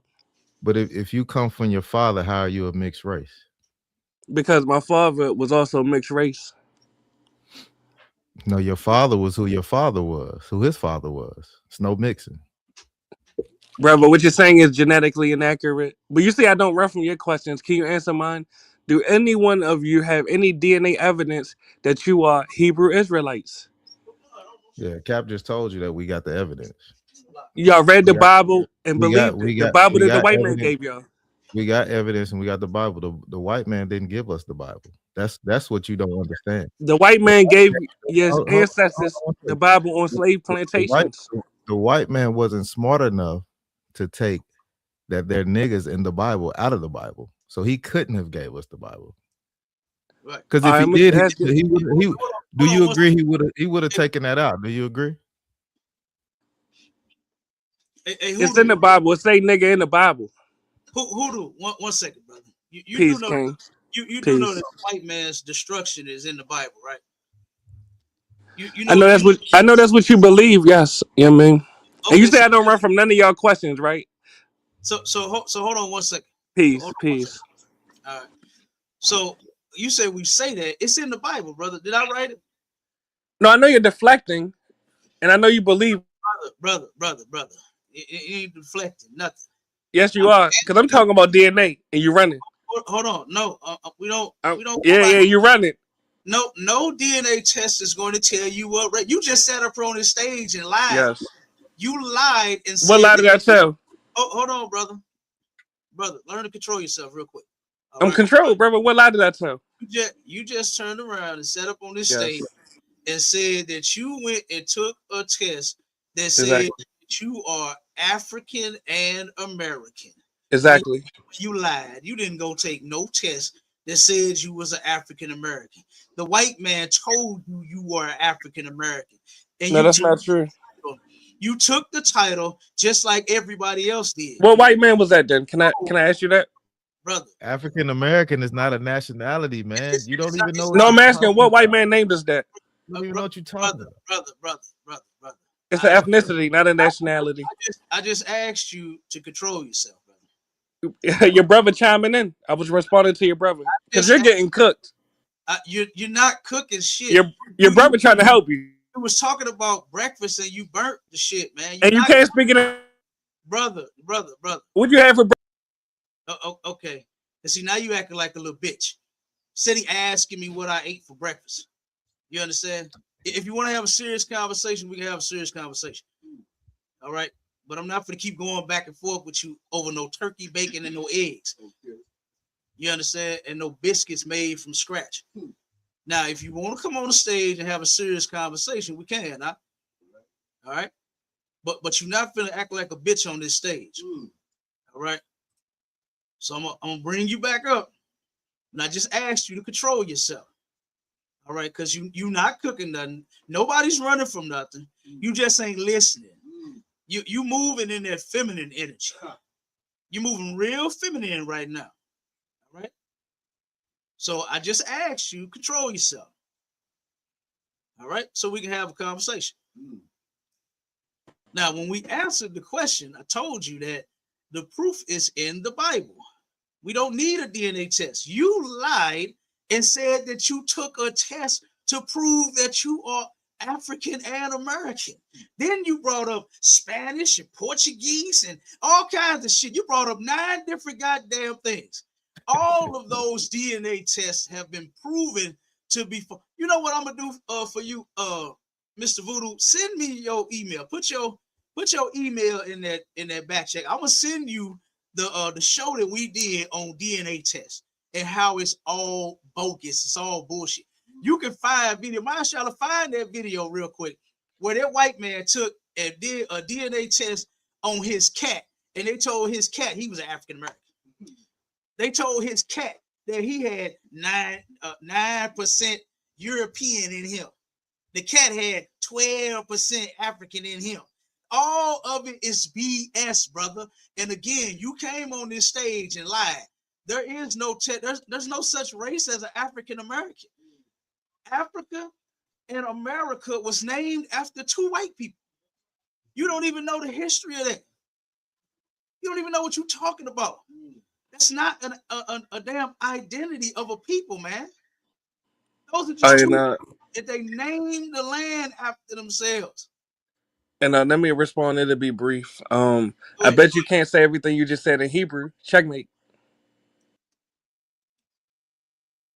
But if you come from your father, how are you a mixed race? Because my father was also mixed race. No, your father was who your father was, who his father was. It's no mixing. Brother, what you're saying is genetically inaccurate. But you see, I don't run from your questions. Can you answer mine? Do any one of you have any DNA evidence that you are Hebrew Israelites? Yeah, Cap just told you that we got the evidence. Y'all read We the got, Bible and we got, believed we it. The got, Bible we that the got white man evidence. gave y'all. We got evidence, and we got the Bible. The white man didn't give us the Bible. That's what you don't understand. The white man gave his ancestors Hold the on. Bible on slave The plantations. white man wasn't smart enough to take that they're niggas in the Bible out of the Bible, so he couldn't have gave us the Bible. Right. Because if he did, he would. Do hold you on, agree? He would have taken that out. Do you agree? Hey, It's in the Bible. It say nigga in the Bible. Hoodoo, one second, brother. You Peace, do know King. you do Peace. know that white man's destruction is in the Bible, right? You I know that's what you believe. Yes, you know what I mean. Okay, And you say I don't run from none of y'all questions, right? So hold on 1 second. Peace, peace. All right. So you say we say that it's in the Bible, brother. Did I write it? No, I know you're deflecting, and I know you believe. Brother. It ain't deflecting nothing. Yes, you are, because I'm talking about DNA, and you running. Hold on, no, we don't. Yeah, you running. No DNA test is going to tell you what. You just sat up on the stage and lied. Yes. You lied and said. What lie did I tell? Oh, hold on, brother. Learn to control yourself real quick. I'm controlled, brother. What lie did I tell? You just turned around and sat up on this stage and said that you went and took a test that said that you are African and American. Exactly. You lied. You didn't go take no test that said you was an African American. The white man told you you were an African American. No, that's not true. You took the title just like everybody else did. What white man was that then? Can I ask you that? Brother. African American is not a nationality, man. You don't even know. No, I'm asking what white man named us that? You don't even know what you're talking about. Brother. It's an ethnicity, not a nationality. I just asked you to control yourself, brother. Your brother chiming in. I was responding to your brother because you're getting cooked. You're not cooking shit. Your brother trying to help you. You was talking about breakfast and you burnt the shit, man. And you can't speak it. Brother. What you have for breakfast? Okay. And see, now you acting like a little bitch. Said he asking me what I ate for breakfast. You understand? If you want to have a serious conversation, we can have a serious conversation. All right? But I'm not going to keep going back and forth with you over no turkey, bacon, and no eggs. You understand? And no biscuits made from scratch. Now, if you want to come on the stage and have a serious conversation, we can, huh? All right? But you're not going to act like a bitch on this stage. All right? So I'm going to bring you back up. And I just asked you to control yourself. All right? Because you're not cooking nothing. Nobody's running from nothing. You just ain't listening. You moving in that feminine energy. You're moving real feminine right now. All right? So I just asked you, control yourself. All right? So we can have a conversation. Now, when we answered the question, I told you that the proof is in the Bible. We don't need a DNA test. You lied and said that you took a test to prove that you are African and American. Then you brought up Spanish and Portuguese and all kinds of shit. You brought up 9 different goddamn things. All of those DNA tests have been proven to be for. You know what I'm gonna do for you, Mr. Voodoo? Send me your email. Put your email in that back check. I'm gonna send you the show that we did on DNA tests and how it's all bogus. It's all bullshit. You can find video. Marshall, find that video real quick where that white man took and did a DNA test on his cat, and they told his cat he was an African American. They told his cat that he had 9% European in him. The cat had 12% African in him. All of it is BS, brother. And again, you came on this stage and lied. There is no there's no such race as an African American. Africa and America was named after 2 white people. You don't even know the history of that. You don't even know what you're talking about. That's not a damn identity of a people, man. Those are just 2 if they named the land after themselves. And let me respond. It'll be brief. I bet you can't say everything you just said in Hebrew. Checkmate.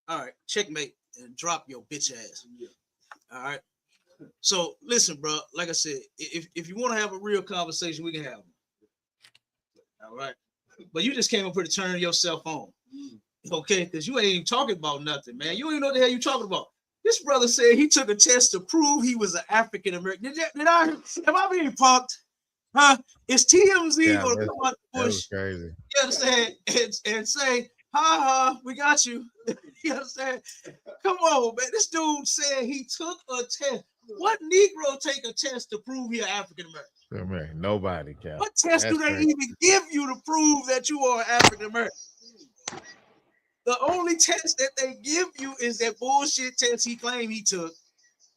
All right, checkmate and drop your bitch ass. All right. So listen, bro. Like I said, if you want to have a real conversation, we can have one. All right. But you just came up here to turn yourself on. Okay, because you ain't even talking about nothing, man. You don't even know what the hell you talking about. This brother said he took a test to prove he was an African American. Am I being punked? Huh? Is TMZ gonna come out the bush? Crazy. You understand? And say, ha, we got you. You understand? Come on, man. This dude said he took a test. What Negro take a test to prove you're African American? Man, nobody can. What test do they even give you to prove that you are African American? The only test that they give you is that bullshit test he claimed he took,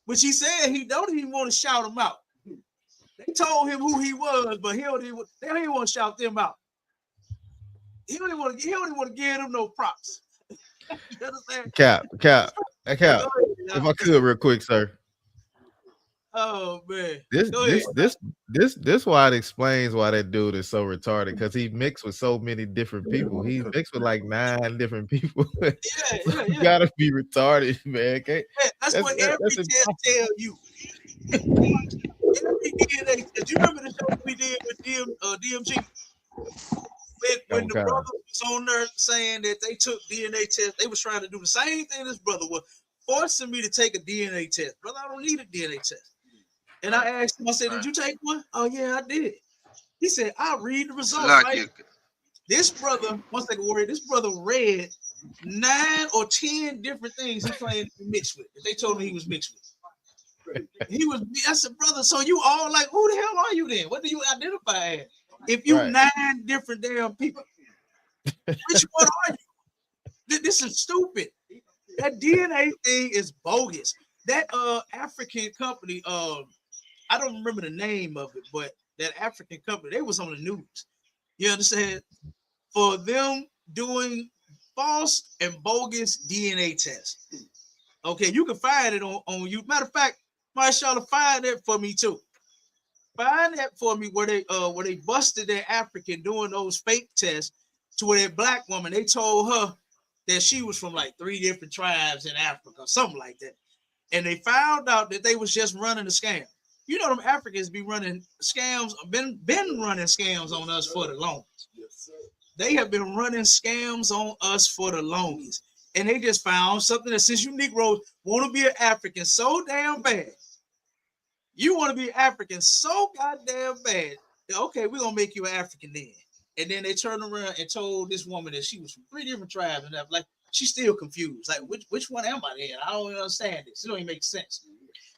which he said he don't even want to shout him out. They told him who he was, but they don't even want to shout them out. He don't even want to give them no props. You understand? Cap. If I could, real quick, sir. Oh man. This why it explains why that dude is so retarded, because he mixed with so many different people. He mixed with like 9 different people. You gotta be retarded, man. Okay? That's what every test tell you. Every DNA test. You remember the show we did with DMG? When the brother was on there saying that they took DNA tests, they was trying to do the same thing this brother was, forcing me to take a DNA test. Brother, I don't need a DNA test. And I asked him, I said, did you take one? Oh, yeah, I did. He said, I'll read the results. Right? This brother, one second, Warrior, this brother read 9 or 10 different things he claimed to be mixed with. They told him he was mixed with. I said, brother, so you all like, who the hell are you then? What do you identify as? If you 9 different damn people, which one are you? This is stupid. That DNA thing is bogus. That African company, I don't remember the name of it, but that African company, they was on the news. You understand? For them doing false and bogus DNA tests. Okay, you can find it on you. Matter of fact, Marshall, find that for me too. Find that for me where they busted that African doing those fake tests to where that black woman, they told her that she was from like 3 different tribes in Africa, something like that. And they found out that they was just running a scam. You know, them Africans be running scams, been running scams on us for the longest. They have been running scams on us for the longest. And they just found something that since you Negroes want to be an African so damn bad, you want to be African so goddamn bad, okay, we're going to make you an African then. And then they turned around and told this woman that she was from 3 different tribes, and like she's still confused. Like, which one am I then? I don't understand this. It don't even make sense.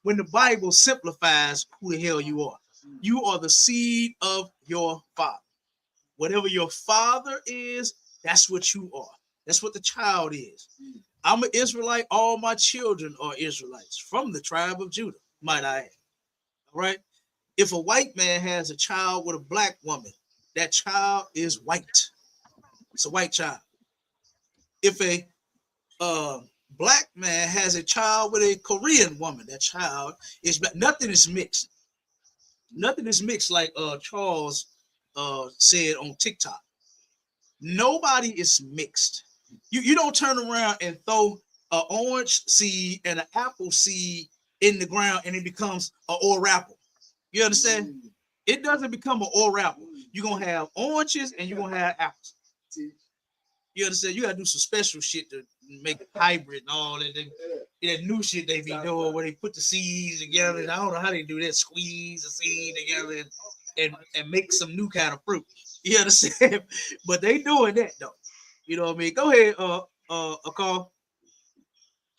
When the Bible simplifies who the hell you are. You are the seed of your father. Whatever your father is, that's what you are. That's what the child is. I'm an Israelite. All my children are Israelites from the tribe of Judah, might I add. All right. If a white man has a child with a black woman, that child is white. It's a white child. If a black man has a child with a Korean woman, that child is black. Nothing is mixed. Nothing is mixed like Charles said on TikTok. Nobody is mixed. You don't turn around and throw an orange seed and an apple seed in the ground and it becomes an or apple. You understand? It doesn't become an or apple. You're gonna have oranges and you're gonna have apples. You understand? You gotta do some special shit to make it hybrid and all that. That new shit they be doing where they put the seeds together. And I don't know how they do that. Squeeze the seed together and make some new kind of fruit. You understand? But they doing that though. You know what I mean? Go ahead, Akal.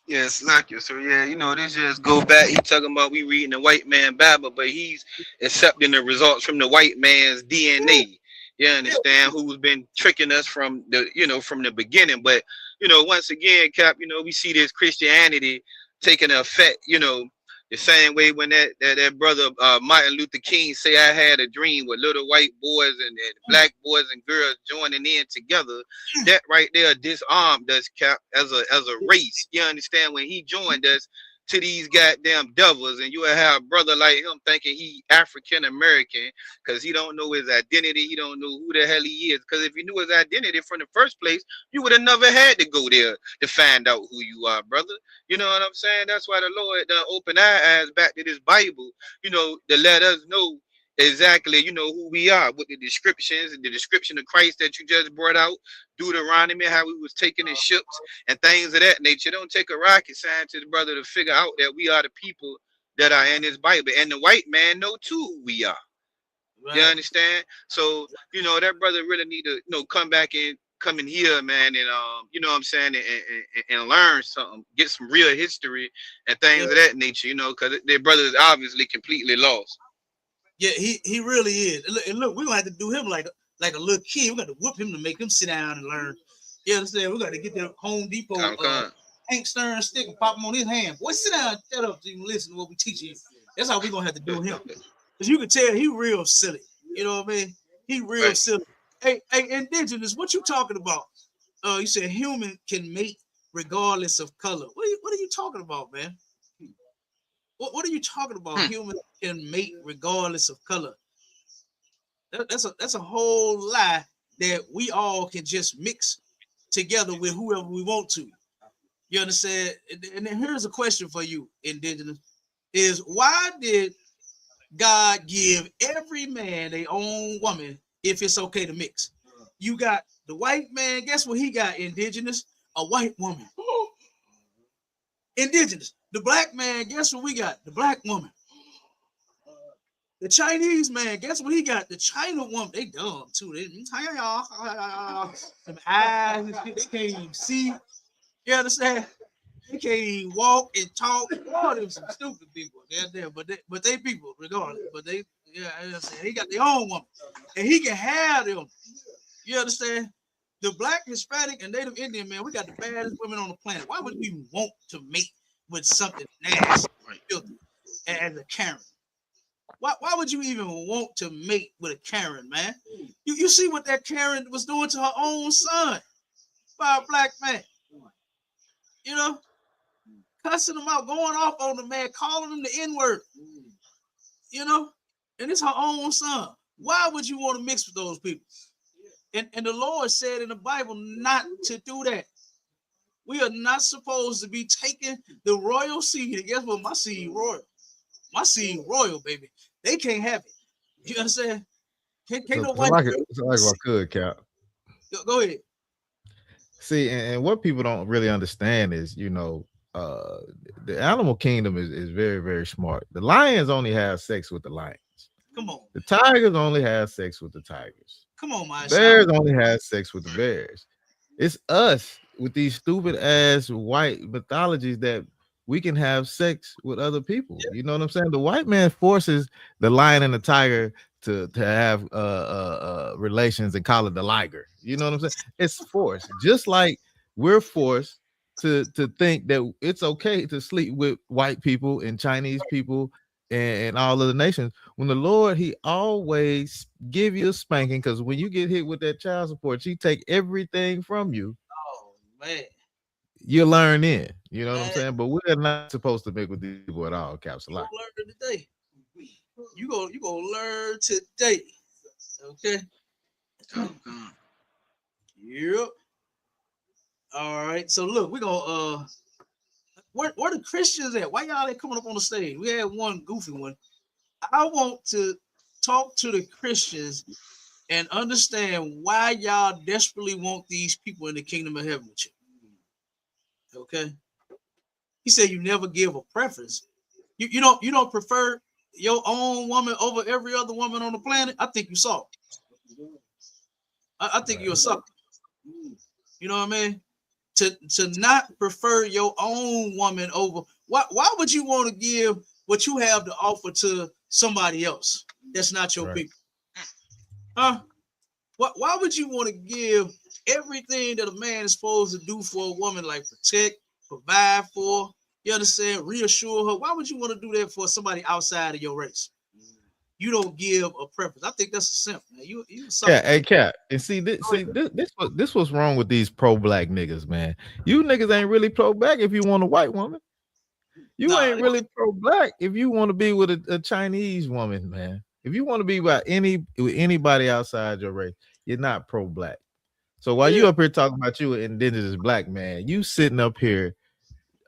Yes, like you. So yeah, you know, this just go back. He talking about we reading the white man Bible, but he's accepting the results from the white man's DNA. You understand? Who's been tricking us from the beginning. But once again, Cap, we see this Christianity taking effect, the same way when that brother Martin Luther King say I had a dream with little white boys and black boys and girls joining in together. That right there disarmed us, Cap, as a race. You understand? When he joined us to these goddamn devils, and you will have a brother like him thinking he African American because he don't know his identity, he don't know who the hell he is. Because if you knew his identity from the first place, you would have never had to go there to find out who you are, brother. You know what I'm saying? That's why the Lord opened our eyes back to this Bible, you know, to let us know exactly, you know, who we are with the descriptions and the description of Christ that you just brought out, Deuteronomy, how we was taking the ships and things of that nature. Don't take a rocket scientist, brother, to figure out that we are the people that are in this Bible. And the white man know too who we are. Right. You understand? So, you know, that brother really need to, you know, come in here, man, and you know what I'm saying, and learn something, get some real history and things of that nature, you know, because their brother is obviously completely lost. Yeah, he really is. And look, we're gonna have to do him like a little kid. We got to whoop him to make him sit down and learn. You understand? We got to get the Home Depot Hank Stern stick and pop him on his hand. Boy, sit down, shut up, so you can listen to what we teach you. That's how we're gonna have to do him. Because you can tell he real silly. You know what I mean? He real silly. Hey, Indigenous, what you talking about? You said human can mate regardless of color. What are you talking about, man? What are you talking about? Humans can mate regardless of color. That's a whole lie that we all can just mix together with whoever we want to. You understand? And then here's a question for you, Indigenous: is why did God give every man their own woman if it's okay to mix? You got the white man. Guess what he got? Indigenous, a white woman. Indigenous. The black man, guess what we got? The black woman. The Chinese man, guess what he got? The China woman. They dumb too. Some eyes and shit. They can't even see. You understand? They can't even walk and talk. All them some stupid people. They're there, but they people regardless. But they, he got their own woman, and he can have them. You understand? The black, Hispanic, and Native Indian man, we got the baddest women on the planet. Why would we even want to mate with something nasty, filthy, as a Karen? Why would you even want to mate with a Karen, man? You see what that Karen was doing to her own son by a black man. You know, cussing him out, going off on the man, calling him the N-word. You know, and it's her own son. Why would you want to mix with those people? And the Lord said in the Bible not to do that. We are not supposed to be taking the royal seed. And guess what? My seed royal. My seed royal, baby. They can't have it. You understand? Can't no white. Like I could, Cap. Go ahead. See, and what people don't really understand is, you know, the animal kingdom is very, very smart. The lions only have sex with the lions. Come on. The tigers only have sex with the tigers. Come on, my bears only have sex with the bears. It's us with these stupid ass white mythologies that we can have sex with other people. Yeah. You know what I'm saying? The white man forces the lion and the tiger to have relations and call it the liger. You know what I'm saying? It's forced. Just like we're forced to think that it's okay to sleep with white people and Chinese people and all of the nations, when the Lord, he always give you a spanking, because when you get hit with that child support, she take everything from you. Oh man, you learn in, you know what I'm saying? But we're not supposed to make with these people at all, Caps a lot. Learn today. You gonna learn today. Okay. Yep. All right. So look, we're gonna where the Christians at? Why y'all ain't coming up on the stage? We had one goofy one. I want to talk to the Christians and understand why y'all desperately want these people in the kingdom of heaven with you. Okay. He said you never give a preference. You don't prefer your own woman over every other woman on the planet. I think you saw. I think you're a sucker. You know what I mean? To not prefer your own woman over. Why would you want to give what you have to offer to somebody else that's not your people? Huh? Why would you want to give everything that a man is supposed to do for a woman, like protect, provide for, you understand, reassure her? Why would you want to do that for somebody outside of your race? You don't give a preference. I think that's a simp, man. You yeah, hey Cat. And see this what's wrong with these pro-black niggas, man. You niggas ain't really pro-black if you want a white woman. You ain't really pro-black if you want to be with a Chinese woman, man. If you want to be with anybody outside your race, you're not pro-black. So while you up here talking about you an indigenous black man, you sitting up here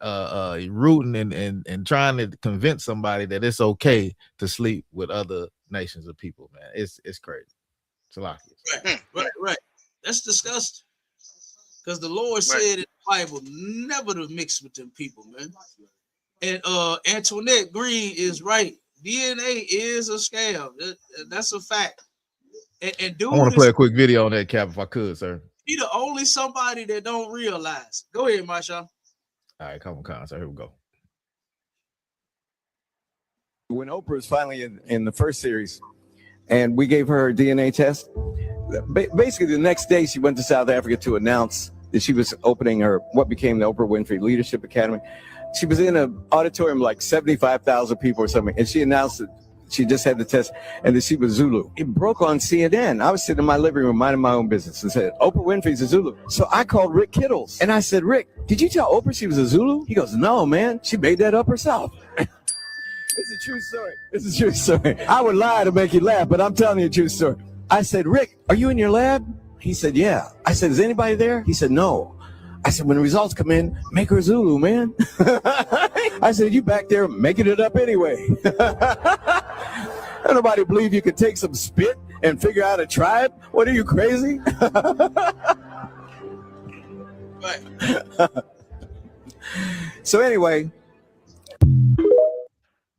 rooting and trying to convince somebody that it's okay to sleep with other nations of people, man. It's crazy. It's a lot. Right. That's disgusting. Because the Lord said in the Bible, never to mix with them people, man. And Antoinette Green is right. DNA is a scam. That's a fact. And dude, I want to play a quick video on that, Cap, if I could, sir. He the only somebody that don't realize. Go ahead, Marshawn. All right, come on, so here we go. When Oprah was finally in the first series, and we gave her a DNA test, basically the next day she went to South Africa to announce that she was opening what became the Oprah Winfrey Leadership Academy. She was in an auditorium like 75,000 people or something, and she announced that she just had the test and that she was Zulu. It broke on CNN. I was sitting in my living room minding my own business and said, Oprah Winfrey's a Zulu. So I called Rick Kittles and I said, Rick, did you tell Oprah she was a Zulu? He goes, no, man, she made that up herself. It's a true story. It's a true story. I would lie to make you laugh, but I'm telling you a true story. I said, Rick, are you in your lab? He said, yeah. I said, is anybody there? He said, no. I said, when the results come in, make her Zulu, man. I said, you back there making it up anyway. Nobody believe you could take some spit and figure out a tribe? What are you, crazy? So anyway.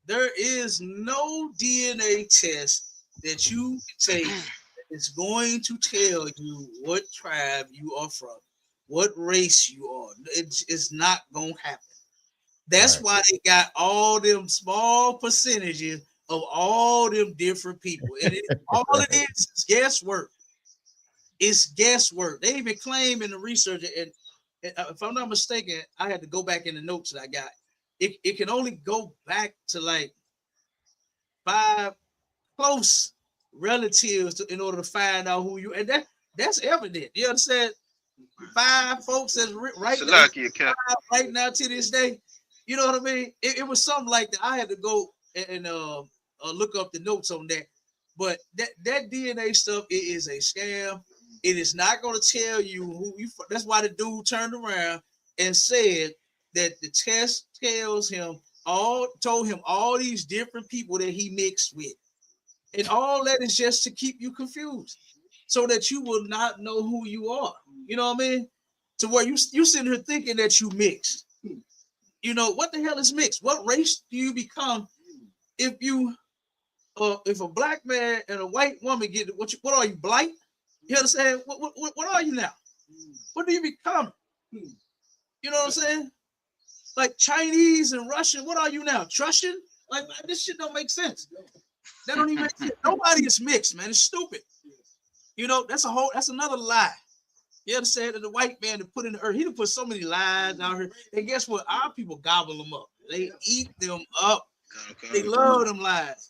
There is no DNA test that you can take that is going to tell you what tribe you are from, what race you are. It's not going to happen. That's why they got all them small percentages of all them different people. And all it is guesswork. It's guesswork. They even claim in the research, and if I'm not mistaken, I had to go back in the notes that I got. It can only go back to like 5 close relatives in order to find out who you, and that's evident. You understand? 5 folks that's right now to this day. You know what I mean? It was something like that. I had to go and look up the notes on that. But that DNA stuff, it is a scam. It is not going to tell you who you. That's why the dude turned around and said that the test told him all these different people that he mixed with. And all that is just to keep you confused so that you will not know who you are. You know what I mean? To where you sitting here thinking that you mixed. You know, what the hell is mixed? What race do you become if a black man and a white woman get what are you, blight? You understand? What are you now? What do you become? You know what I'm saying? Like Chinese and Russian, what are you now? Trussian? Like, this shit don't make sense. That don't even make sense. Nobody is mixed, man. It's stupid. You know, that's another lie. You understand? That the white man to put in the earth, he done put so many lies out here. And guess what? Our people gobble them up. They eat them up. They love them lies.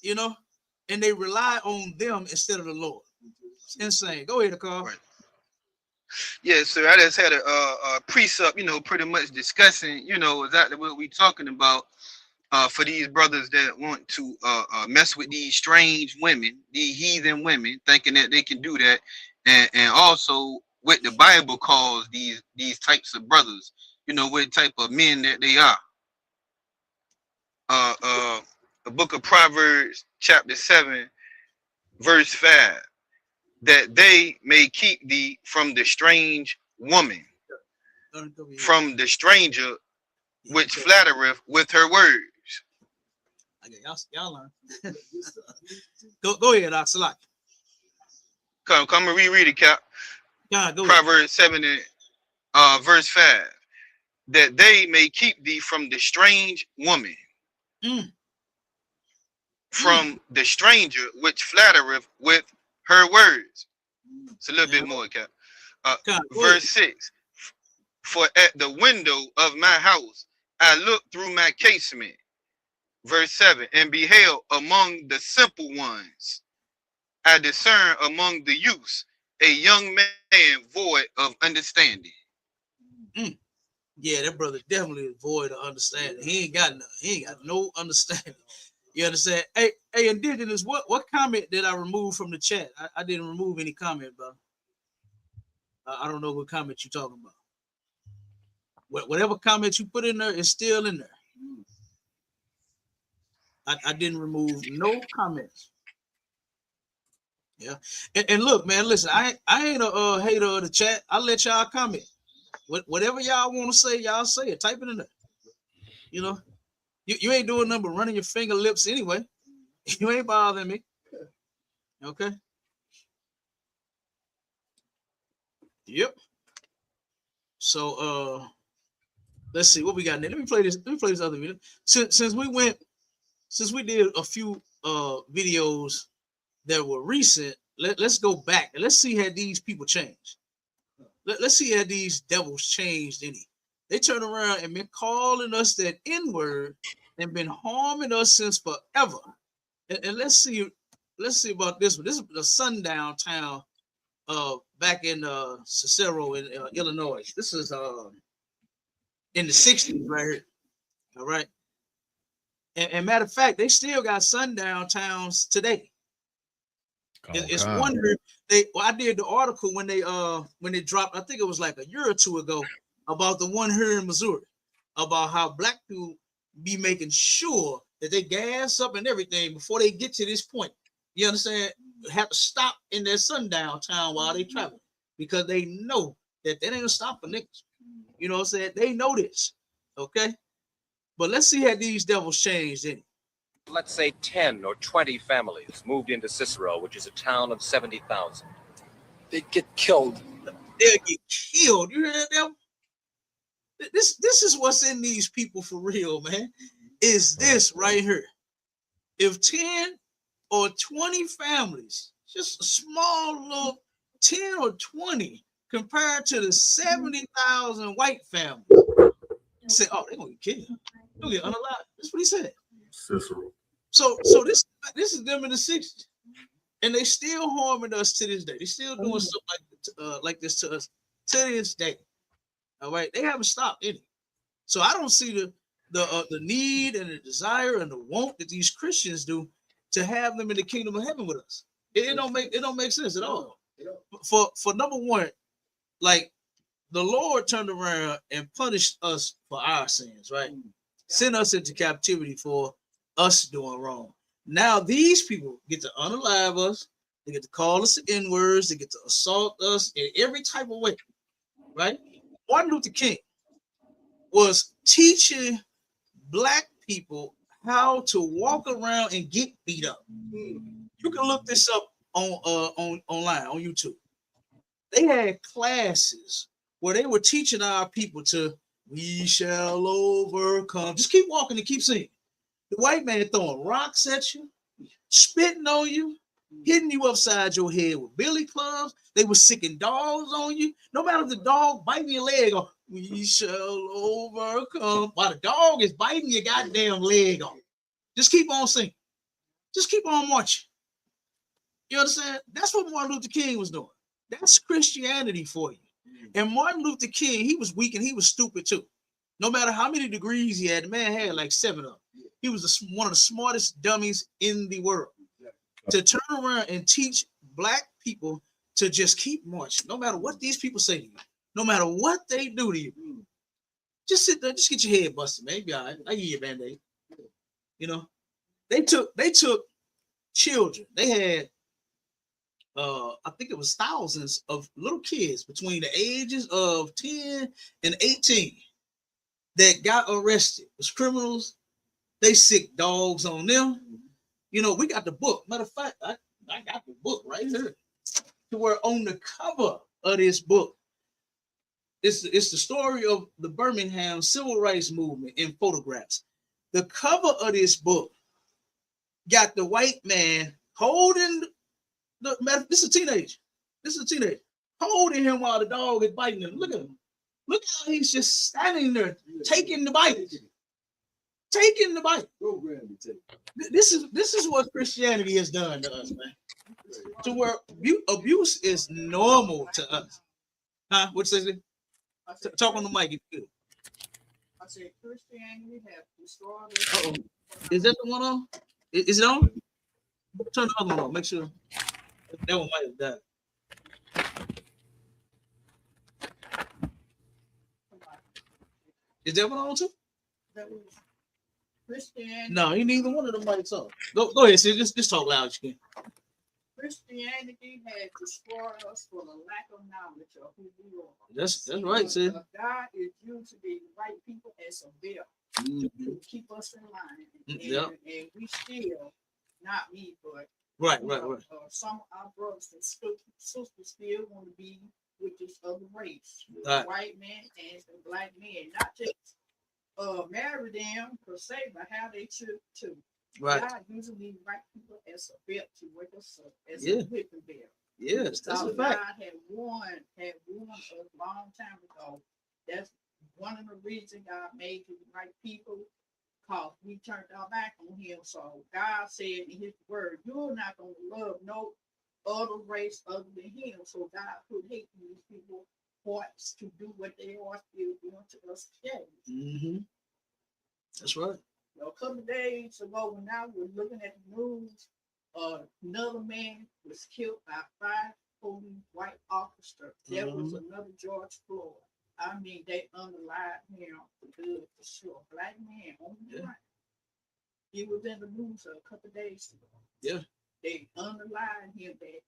You know? And they rely on them instead of the Lord. It's insane. Go ahead, Carl. Right. Yeah, sir. I just had a precept, pretty much discussing, exactly what we're talking about for these brothers that want to mess with these strange women, these heathen women, thinking that they can do that, and also what the Bible calls these types of brothers, what type of men that they are. The book of Proverbs, chapter 7, verse 5. That they may keep thee from the strange woman, from the stranger which flattereth with her words. Okay, y'all learn. go ahead, Oxalak. Come and reread it, Cap. Proverbs 7 and verse 5. That they may keep thee from the strange woman, from the stranger which flattereth with her words. It's a little bit more, Cap. Verse 6. For at the window of my house I looked through my casement. Verse 7. And beheld among the simple ones, I discern among the youths a young man void of understanding. Yeah, that brother definitely is void of understanding. He ain't got none. He ain't got no understanding. You understand? Hey, Indigenous, what comment did I remove from the chat? I didn't remove any comment, bro. I don't know what comment you're talking about. Whatever comment you put in there is still in there. I didn't remove no comments. Yeah. And look, man, listen, I ain't a hater of the chat. I'll let y'all comment. Whatever y'all want to say, y'all say it. Type it in there. You know, you ain't doing nothing but running your finger lips anyway. You ain't bothering me. Okay. Yep. So let's see what we got there. Let me play this other video. Since we did a few videos that were recent, let's go back and let's see how these people changed. Let's see how these devils changed any. They turn around and been calling us that N-word and been harming us since forever. And let's see about this one. This is the sundown town back in Cicero in Illinois. This is in the 60s right here. All right. And matter of fact, they still got sundown towns today. It's wonder I did the article when they dropped, I think it was like a year or two ago, about the one here in Missouri, about how black people be making sure that they gas up and everything before they get to this point. You understand? Have to stop in their sundown town while they travel because they know that they ain't gonna stop for niggas. You know what I'm saying? They know this. Okay. But let's see how these devils changed in it. Let's say 10 or 20 families moved into Cicero, which is a town of 70,000. They'd get killed. They'll get killed. You hear that, devil? This is what's in these people for real, man. Is this right here. If 10 or 20 families, just a small little 10 or 20 compared to the 70,000 white families, say, oh, they're gonna get killed. They'll get unalive. That's what he said. Cicero. So this is them in the 60s, and they still harming us to this day. They still doing stuff like this to us to this day. All right, they haven't stopped any. So I don't see the need and the desire and the want that these Christians do to have them in the kingdom of heaven with us. It don't make sense at all. For number one, like the Lord turned around and punished us for our sins, right? Sent us into captivity for us doing wrong. Now these people get to unalive us, they get to call us N-words, they get to assault us in every type of way, right? Martin Luther King was teaching black people how to walk around and get beat up. You can look this up on online on YouTube. They had classes where they were teaching our people to "we shall overcome." Just keep walking and keep singing. The white man throwing rocks at you, spitting on you, hitting you upside your head with billy clubs. They were sicking dogs on you. No matter if the dog biting your leg off, "we shall overcome." While the dog is biting your goddamn leg off. Just keep on singing. Just keep on marching. You understand? That's what Martin Luther King was doing. That's Christianity for you. And Martin Luther King, he was weak and he was stupid too. No matter how many degrees he had, the man had like 7 of them. He was one of the smartest dummies in the world. To turn around and teach black people to just keep marching, no matter what these people say to you, no matter what they do to you, just sit there, just get your head busted, man. Be all right. I give you a band-aid. You know, they took children. They had I think it was thousands of little kids between the ages of 10 and 18 that got arrested as criminals. They sick dogs on them. You know, we got the book. Matter of fact, I got the book right here. To where on the cover of this book, it's the story of the Birmingham Civil Rights Movement in photographs. The cover of this book got the white man holding this is a teenager. Holding him while the dog is biting him. Look at him. Look how he's just standing there taking the bite. Taking the bite. This is what Christianity has done to us, man. To where abuse is normal to us. Huh? What's this? Talk on the mic if you could. said Christianity have destroyed us. Uh-oh. Is that the one on? Is it on? Turn the other one on. Make sure. That one might have died. Is that one on too? That was Christianity. No, you neither one of them mics on. Go ahead, sis. Just talk loud as you can. Christianity had destroyed us for the lack of knowledge of who we are. That's right, sis. God is using the right people as a belt to keep us in line. And we still, not me, but right. Some of our brothers and sisters still want to be with this other race, white man and the black men, not just marry them per se, but how they should too. Right. God using these white people as a belt to wake us up, as a whipping belt. Yes, that's a fact. God had warned us a long time ago. That's one of the reasons God made the right people, because we turned our back on him. So God said in his word, you're not going to love no other race other than him. So God put hate in these people hearts to do what they are still doing to us today. Mm-hmm. That's right. A couple of days ago, when I was looking at the news, another man was killed by 5 police white officers. There was another George Floyd. I mean, they underlined him good for sure. Black man on the line. He was in the news a couple of days ago. Yeah. They underlined him. They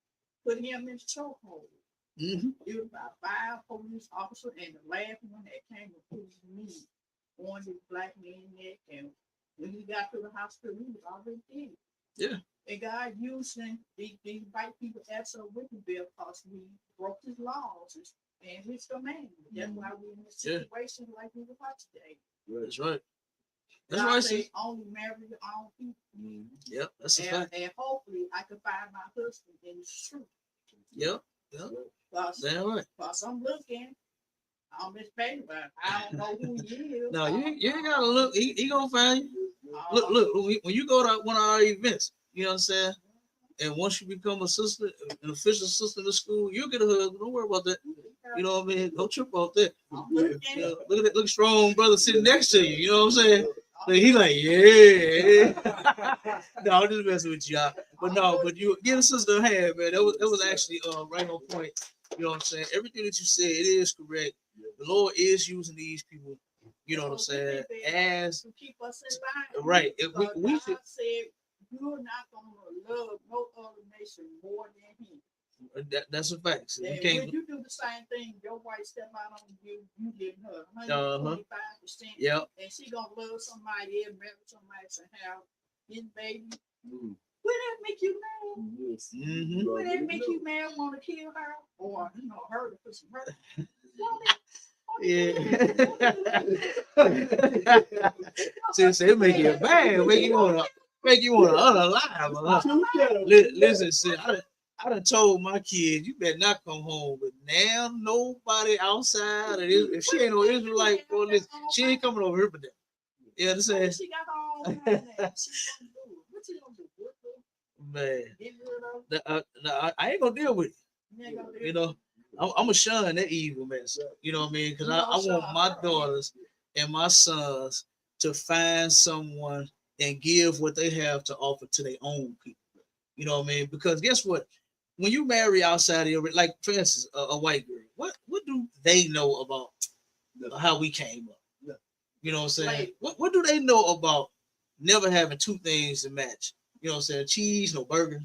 put him in the chokehold. Mm-hmm. It was about 5 police officers, and the last one that came to put his knee on his black man's neck, and when he got to the hospital, he was already dead. Yeah. And God using these white people as a whipping belt because we broke his laws and his commandments. That's why we're in a situation like we are today. That's right. That's right. Say only marry your own people. Yep, that's a fact. And hopefully I can find my husband in the truth. Yep. That's right. Because I'm looking. I'm Miss Baby, but I don't know who he is. No, you ain't gotta look. He gonna find you. Look. When you go to one of our events, you know what I'm saying. And once you become a sister, an official sister in the school, you'll get a husband. Don't worry about that. You know what I mean? Don't trip off that. Look at that. Look strong brother sitting next to you. You know what I'm saying? So he like, yeah. No, I'm just messing with y'all. But you give a sister a hand, man. That was actually right on point. You know what I'm saying? Everything that you said, it is correct. The Lord is using these people, you know what I'm saying, as to keep us in line. Right. If we said you're not gonna love no other nation more than him. That's a fact. So you can't. When you do the same thing, your wife step out on you, you give her 125%. Yep. And she gonna love somebody else, marry somebody to have his baby. Would that make you mad? Yes. Mm-hmm. Would that make you mad? Want to kill her, or her to put some hurt? Yeah. Since it make you bad, make you wanna unalive. Listen, sis, I done told my kids, you better not come home. But now nobody outside of this, if she ain't no Israelite, boy, listen, she ain't coming over here for that. You understand? She got her own time. What you gonna do? Man, I ain't gonna deal with it. You know. I'm gonna shun that evil mess. You know what I mean? Because I want my daughters and my sons to find someone and give what they have to offer to their own people. You know what I mean? Because guess what? When you marry outside of your, like for instance, a white girl, what do they know about how we came up? You know what I'm saying? What do they know about never having 2 things to match? You know what I'm saying? Cheese, no burger.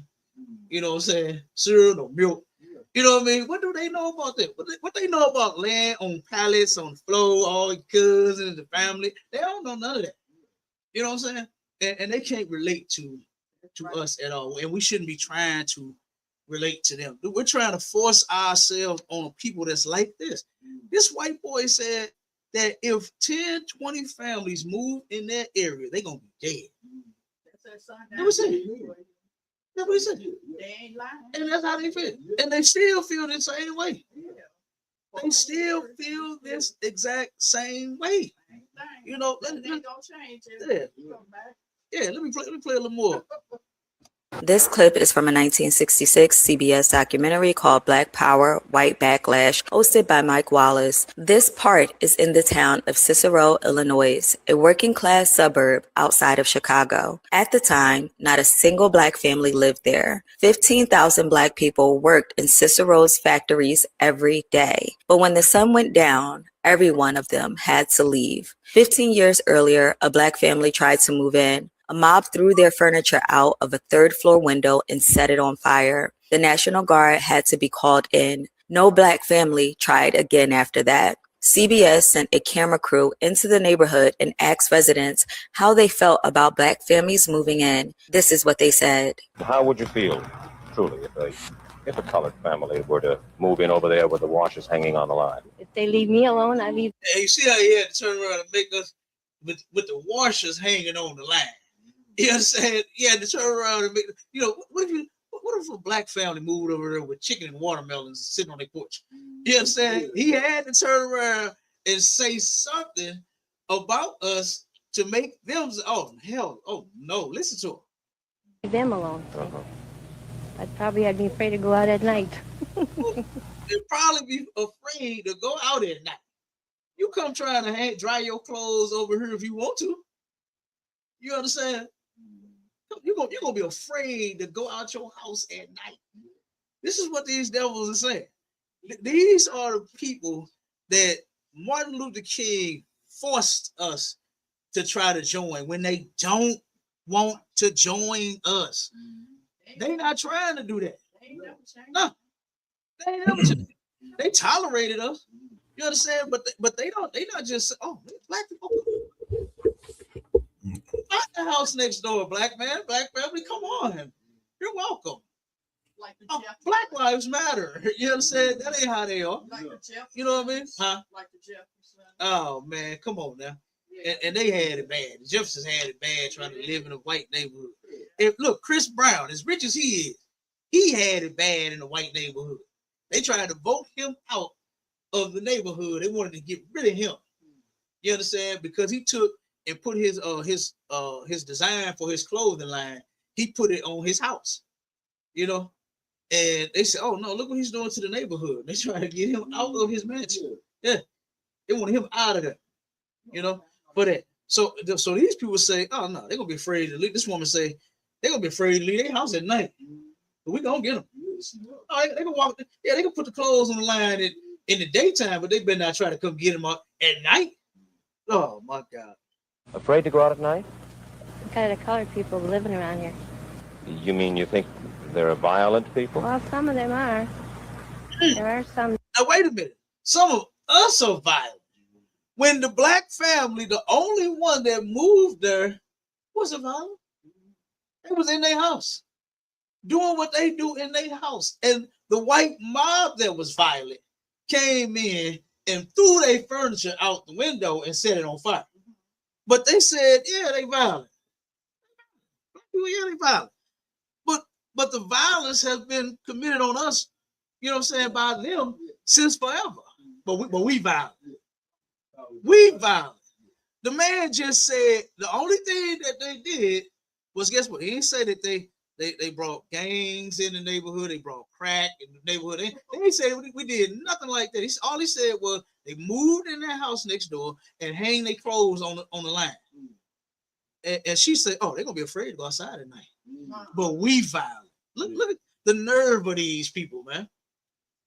You know what I'm saying? Cereal, no milk. You know what I mean? What do they know about that? What they know about land on pallets, on the floor, all the cousins, the family? They don't know none of that. You know what I'm saying? And they can't relate to us at all. And we shouldn't be trying to relate to them. We're trying to force ourselves on people that's like this. This white boy said that if 10, 20 families move in that area, they're going to be dead. That's what he said. They ain't lying. And that's how they feel. And they still feel the same way. They still feel this exact same way. You know, let me play a little more. This clip is from a 1966 CBS documentary called Black Power, White Backlash, hosted by Mike Wallace. This part is in the town of Cicero, Illinois, a working-class suburb outside of Chicago. At the time, not a single Black family lived there. 15,000 Black people worked in Cicero's factories every day. But when the sun went down, every one of them had to leave. 15 years earlier, a Black family tried to move in. A mob threw their furniture out of a third-floor window and set it on fire. The National Guard had to be called in. No Black family tried again after that. CBS sent a camera crew into the neighborhood and asked residents how they felt about Black families moving in. This is what they said. How would you feel, truly, if a colored family were to move in over there with the washers hanging on the line? If they leave me alone, I leave. Hey, you see how he had to turn around and make us with the washers hanging on the line? You understand? He had to turn around and make, what if a Black family moved over there with chicken and watermelons sitting on their porch? You understand? He had to turn around and say something about us to make them, listen to him. Leave them alone. I'd be afraid to go out at night. They'd probably be afraid to go out at night. You come trying to dry your clothes over here if you want to. You understand? You're gonna be afraid to go out your house at night. This is what these devils are saying. These are the people that Martin Luther King forced us to try to join when they don't want to join us. They not trying to do that. No, they ain't never changed. They tolerated us. You understand? But they don't. They not just Black people. Not the house next door, Black man, Black family. Come on, you're welcome. Black lives matter. You understand? That ain't how they are. You know what I mean? Huh? Oh man, come on now. And they had it bad. The Jeffersons had it bad trying to live in a white neighborhood. And look, Chris Brown, as rich as he is, he had it bad in a white neighborhood. They tried to vote him out of the neighborhood. They wanted to get rid of him. You understand? Because he took and put his design for his clothing line, he put it on his house. And they said, "Oh no, look what he's doing to the neighborhood." They try to get him out of his mansion. Yeah, they want him out of there. But so these people say, "Oh no, they're gonna be afraid to leave." This woman say, "They're gonna be afraid to leave their house at night, but we gonna get them." Oh, they can walk. Yeah, they can put the clothes on the line in the daytime, but they better not try to come get them out at night. Oh my God! Afraid to go out at night? What kind of colored people living around here? You mean you think they're violent people? Well, some of them are. There are some. Now wait a minute. Some of us are violent. When the Black family, the only one that moved there wasn't violent. They was in their house, doing what they do in their house. And the white mob that was violent came in and threw their furniture out the window and set it on fire. But they said, yeah, they violent. Yeah, they violent. But the violence has been committed on us, by them since forever. But we violent. We violent. The man just said the only thing that they did was, guess what? He didn't say that they brought gangs in the neighborhood, they brought crack in the neighborhood. They didn't say we did nothing like that. All he said was they moved in their house next door and hang their clothes on the line. And she said, "Oh, they're gonna be afraid to go outside at night." But we violent. Look at the nerve of these people, man.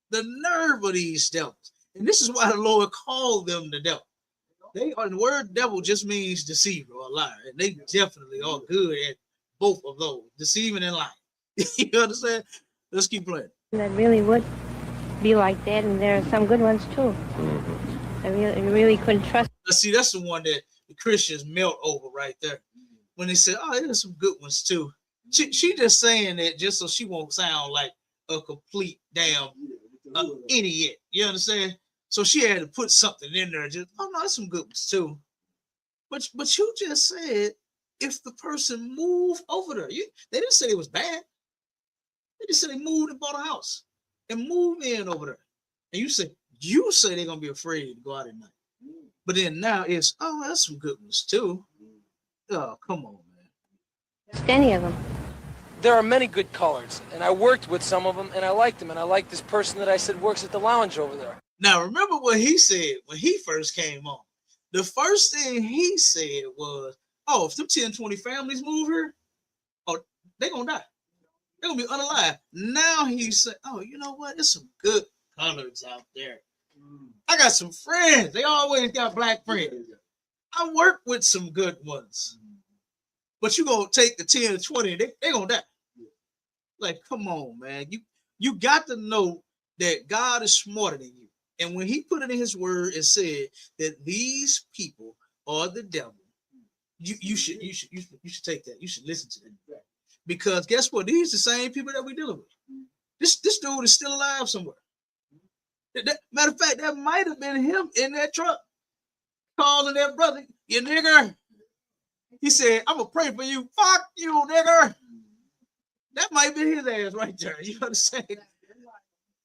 The nerve of these devils. And this is why the Lord called them the devil. The word devil just means deceiver or liar. And they definitely are good at both of those, deceiving and lying. You understand? Let's keep playing. That really would be like that, and there are some good ones too. I really couldn't trust. See, that's the one that the Christians melt over right there. When they say, "Oh, there's some good ones too." She just saying that just so she won't sound like a complete damn idiot. You understand? So she had to put something in there. Just, "Oh no, there's some good ones too." But you just said if the person moved over there, they didn't say it was bad. They just said they moved and bought a house and moved in over there. And you say they're gonna be afraid to go out at night. But then now it's, "Oh, that's some good ones too." Oh, come on, man. Any of them. there are many good colors, and I worked with some of them, and I liked them, and I liked this person that I said works at the lounge over there. Now, remember what he said when he first came on. The first thing he said was, oh, if them 10, 20 families move here, oh, they're going to die. They're going to be unalive. Now he said, oh, you know what? There's some good colors out there. I got some friends. They always got black friends. I work with some good ones. But you're going to take the 10 or 20, they're going to die. Like, come on, man. You got to know that God is smarter than you. And when he put it in his word and said that these people are the devil, you should take that. You should listen to them. Because guess what? These are the same people that we're dealing with. This dude is still alive somewhere. Matter of fact, that might have been him in that truck calling that brother, you nigger. He said, I'm going to pray for you. Fuck you, nigger. That might be his ass right there. You understand?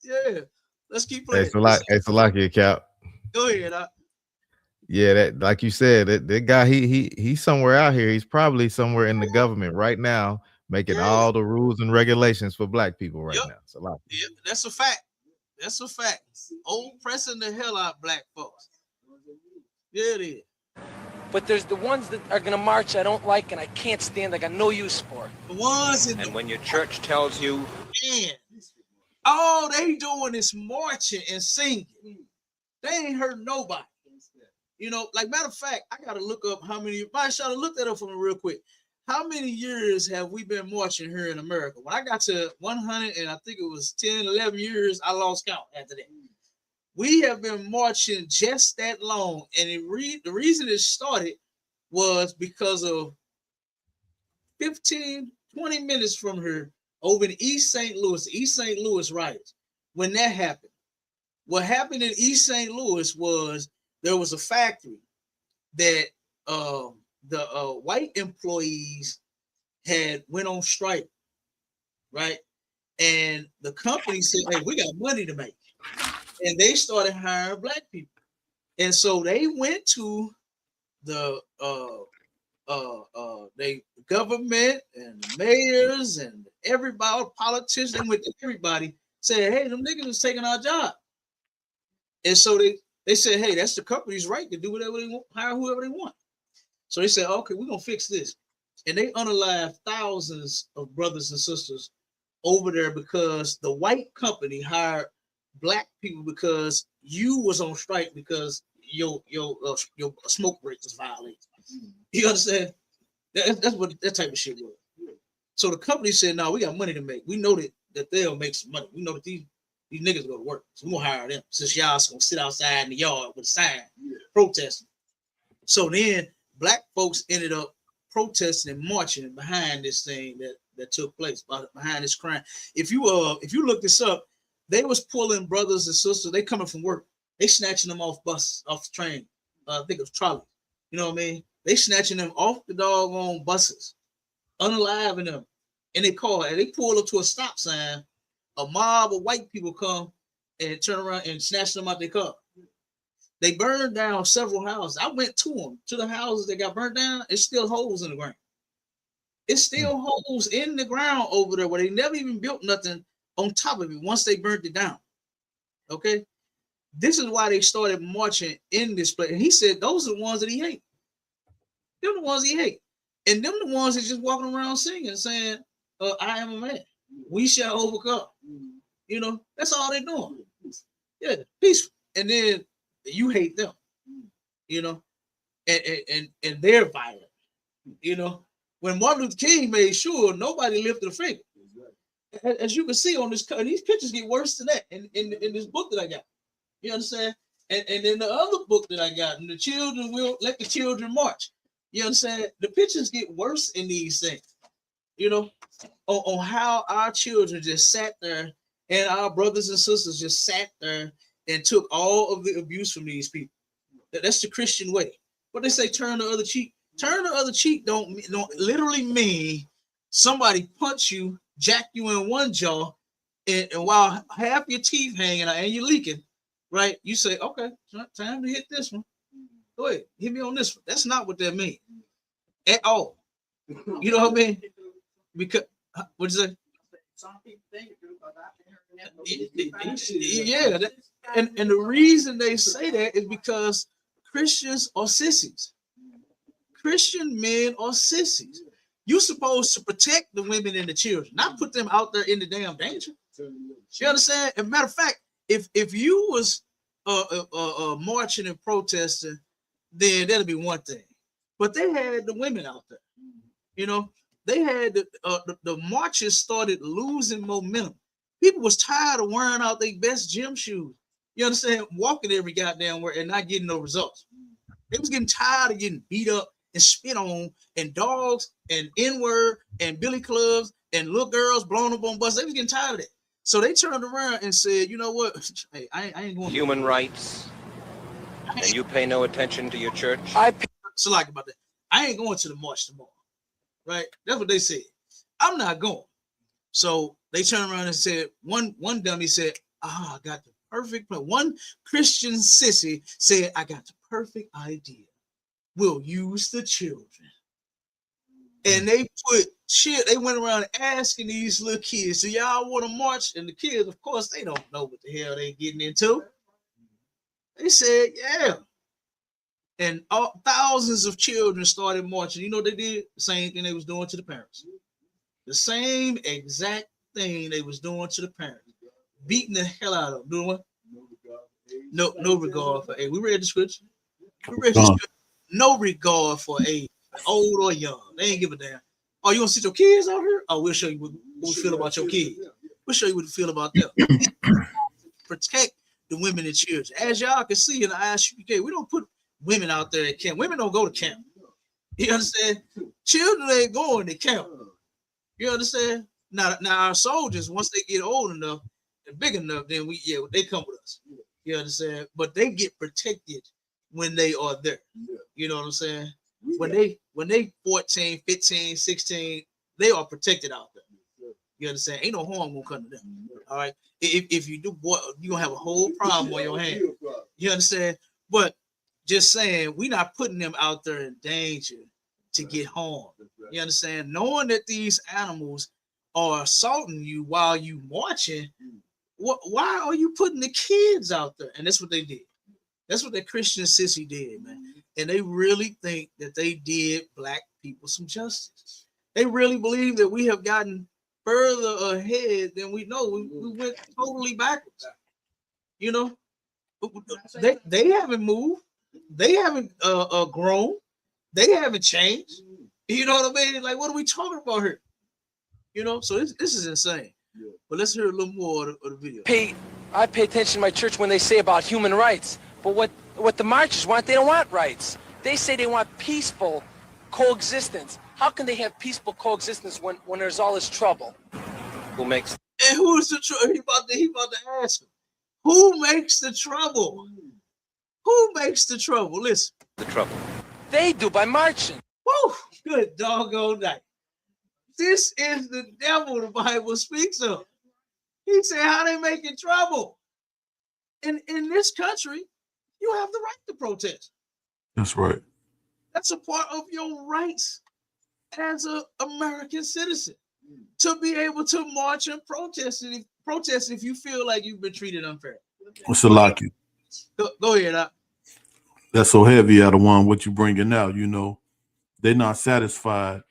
Yeah. Let's keep playing. It's a lucky Cap. Go ahead. Yeah, that like you said, that guy he's somewhere out here. He's probably somewhere in the government right now, making all the rules and regulations for black people right now. It's a lot. Yeah, that's a fact. That's a fact. Oppressing the hell out of black folks. Yeah, it is. But there's the ones that are gonna march I don't like and I can't stand. I got no use for. The ones and when your church tells you, man, all they doing is marching and singing. They ain't hurt nobody. You know, like matter of fact, I gotta look up how many. I should have looked that up for me real quick. How many years have we been marching here in America? When I got to 100 and I think it was 10, 11 years, I lost count after that. We have been marching just that long. And the reason it started was because of 15, 20 minutes from here over in East St. Louis riots. When that happened, what happened in East St. Louis was there was a factory that the white employees had went on strike, right? And the company said, hey, we got money to make. And they started hiring black people. And so they went to the government and the mayors and everybody, politicians, they went to everybody, said, hey, them niggas is taking our job. And so they said, hey, that's the company's right to do whatever they want, hire whoever they want. So they said, okay, we're gonna fix this. And they unalived thousands of brothers and sisters over there because the white company hired black people because you was on strike because your smoke break was violated. You understand? That's what that type of shit was. So the company said, no, we got money to make. We know that they'll make some money. We know that these niggas go to work. So we're gonna hire them since y'all's gonna sit outside in the yard with a sign protesting. So then black folks ended up protesting and marching behind this thing that took place, behind this crime. If you look this up, they was pulling brothers and sisters, they coming from work, they snatching them off the train. I think it was trolley. You know what I mean? They snatching them off the doggone buses, unaliving them. And they pull up to a stop sign. A mob of white people come and turn around and snatch them out their car. They burned down several houses. I went to them, to the houses that got burned down. It's still holes in the ground. It's still holes in the ground over there where they never even built nothing on top of it once they burned it down. Okay? This is why they started marching in this place. And he said those are the ones that he hate. Them the ones he hate. And them the ones that just walking around singing, saying, I am a man. We shall overcome. You know, that's all they're doing. Yeah, peaceful. And then you hate them, you know, and they're violent. You know, when Martin Luther King made sure nobody lifted a finger. As you can see on this, these pictures get worse than that in this book that I got. You understand? And then the other book that I got, and the children will let the children march. You understand? The pictures get worse in these things. You know, on how our children just sat there and our brothers and sisters just sat there and took all of the abuse from these people. That's the Christian way. What they say, turn the other cheek. Turn the other cheek don't literally mean somebody punch you, jack you in one jaw, and while half your teeth hanging out and you're leaking, right? You say, okay, time to hit this one. Go ahead, hit me on this one. That's not what that means at all. You know what I mean? Because What'd you say? Some people think Yeah, and the reason they say that is because Christians are sissies. Christian men are sissies. You're supposed to protect the women and the children, not put them out there in the damn danger. You understand? As a matter of fact, if you was marching and protesting, then that'd be one thing. But they had the women out there. You know, they had the marches started losing momentum. People was tired of wearing out their best gym shoes. You understand? Walking every goddamn where and not getting no results. They was getting tired of getting beat up and spit on and dogs and N-word and billy clubs and little girls blown up on buses. They was getting tired of that. So they turned around and said, you know what? Hey, I ain't going. Human rights. And you pay no attention to your church? So like about that. I ain't going to the march tomorrow. Right? That's what they said. I'm not going. So they turned around and said, one dummy said, I got the perfect plan. One Christian sissy said, I got the perfect idea. We'll use the children. And they put shit, they went around asking these little kids, do y'all want to march? And the kids, of course, they don't know what the hell they getting into. They said, yeah. And thousands of children started marching. You know what they did? The same thing they was doing to the parents. The same exact thing they was doing to the parents. Beating the hell out of them. Doing what? No regard for age. We read the scripture. No regard for age, old or young. They ain't give a damn. Oh, you want to see your kids out here? Oh, we'll show you what we feel about your kids. We'll show you what we feel about them. Protect the women and children. As y'all can see in the ISUPK, we don't put women out there at camp. Women don't go to camp. You understand? Children ain't going to camp. You understand? Now our soldiers, once they get old enough and big enough, then they come with us. You understand? But they get protected when they are there. You know what I'm saying? When they 14, 15, 16, they are protected out there. You understand? Ain't no harm gonna come to them. All right. If you do, boy, you're gonna have a whole problem on your hand. You understand? But just saying, we're not putting them out there in danger to get harmed. You understand? Knowing that these animals are assaulting you while you marching, why are you putting the kids out there? And that's what they did. That's what that Christian sissy did, man. And they really think that they did black people some justice. They really believe that we have gotten further ahead than we know. We went totally backwards. You know, they haven't moved. They haven't grown. They haven't changed. You know what I mean? Like, what are we talking about here? You know, so this is insane. But let's hear a little more of the video. I pay attention to my church when they say about human rights. But what the marchers want, they don't want rights. They say they want peaceful coexistence. How can they have peaceful coexistence when there's all this trouble? Who makes? And who's the trouble? He about to ask him. Who makes the trouble? Who makes the trouble? Listen. The trouble. They do by marching. Woo! Good doggone night. This is the devil the Bible speaks of. He said, how they making trouble? In this country, you have the right to protest. That's right. That's a part of your rights as an American citizen to be able to march and protest if you feel like you've been treated unfairly. What's a lock you? Go ahead. That's so heavy out of what you bringing out. You know, they're not satisfied.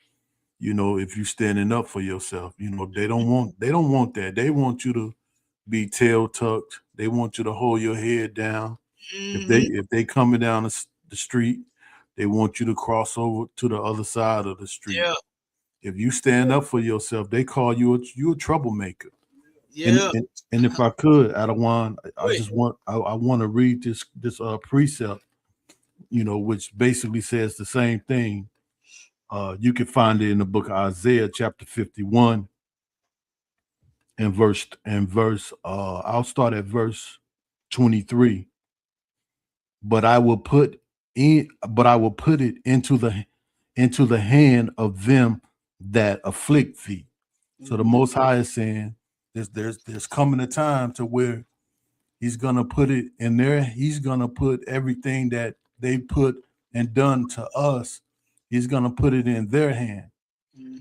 You know, if you standing up for yourself, you know, they don't want that. They want you to be tail tucked. They want you to hold your head down. If they coming down the street, they want you to cross over to the other side of the street. Yeah. If you stand up for yourself, they call you a troublemaker. Yeah. And if I could, Adawan, I want to read this precept, you know, which basically says the same thing. You can find it in the book of Isaiah, chapter 51, and verse. I'll start at verse 23. But I will put it into the hand of them that afflict thee. So the Most High is saying there's coming a time to where he's gonna put it in there. He's gonna put everything that they put and done to us. He's gonna put it in their hand.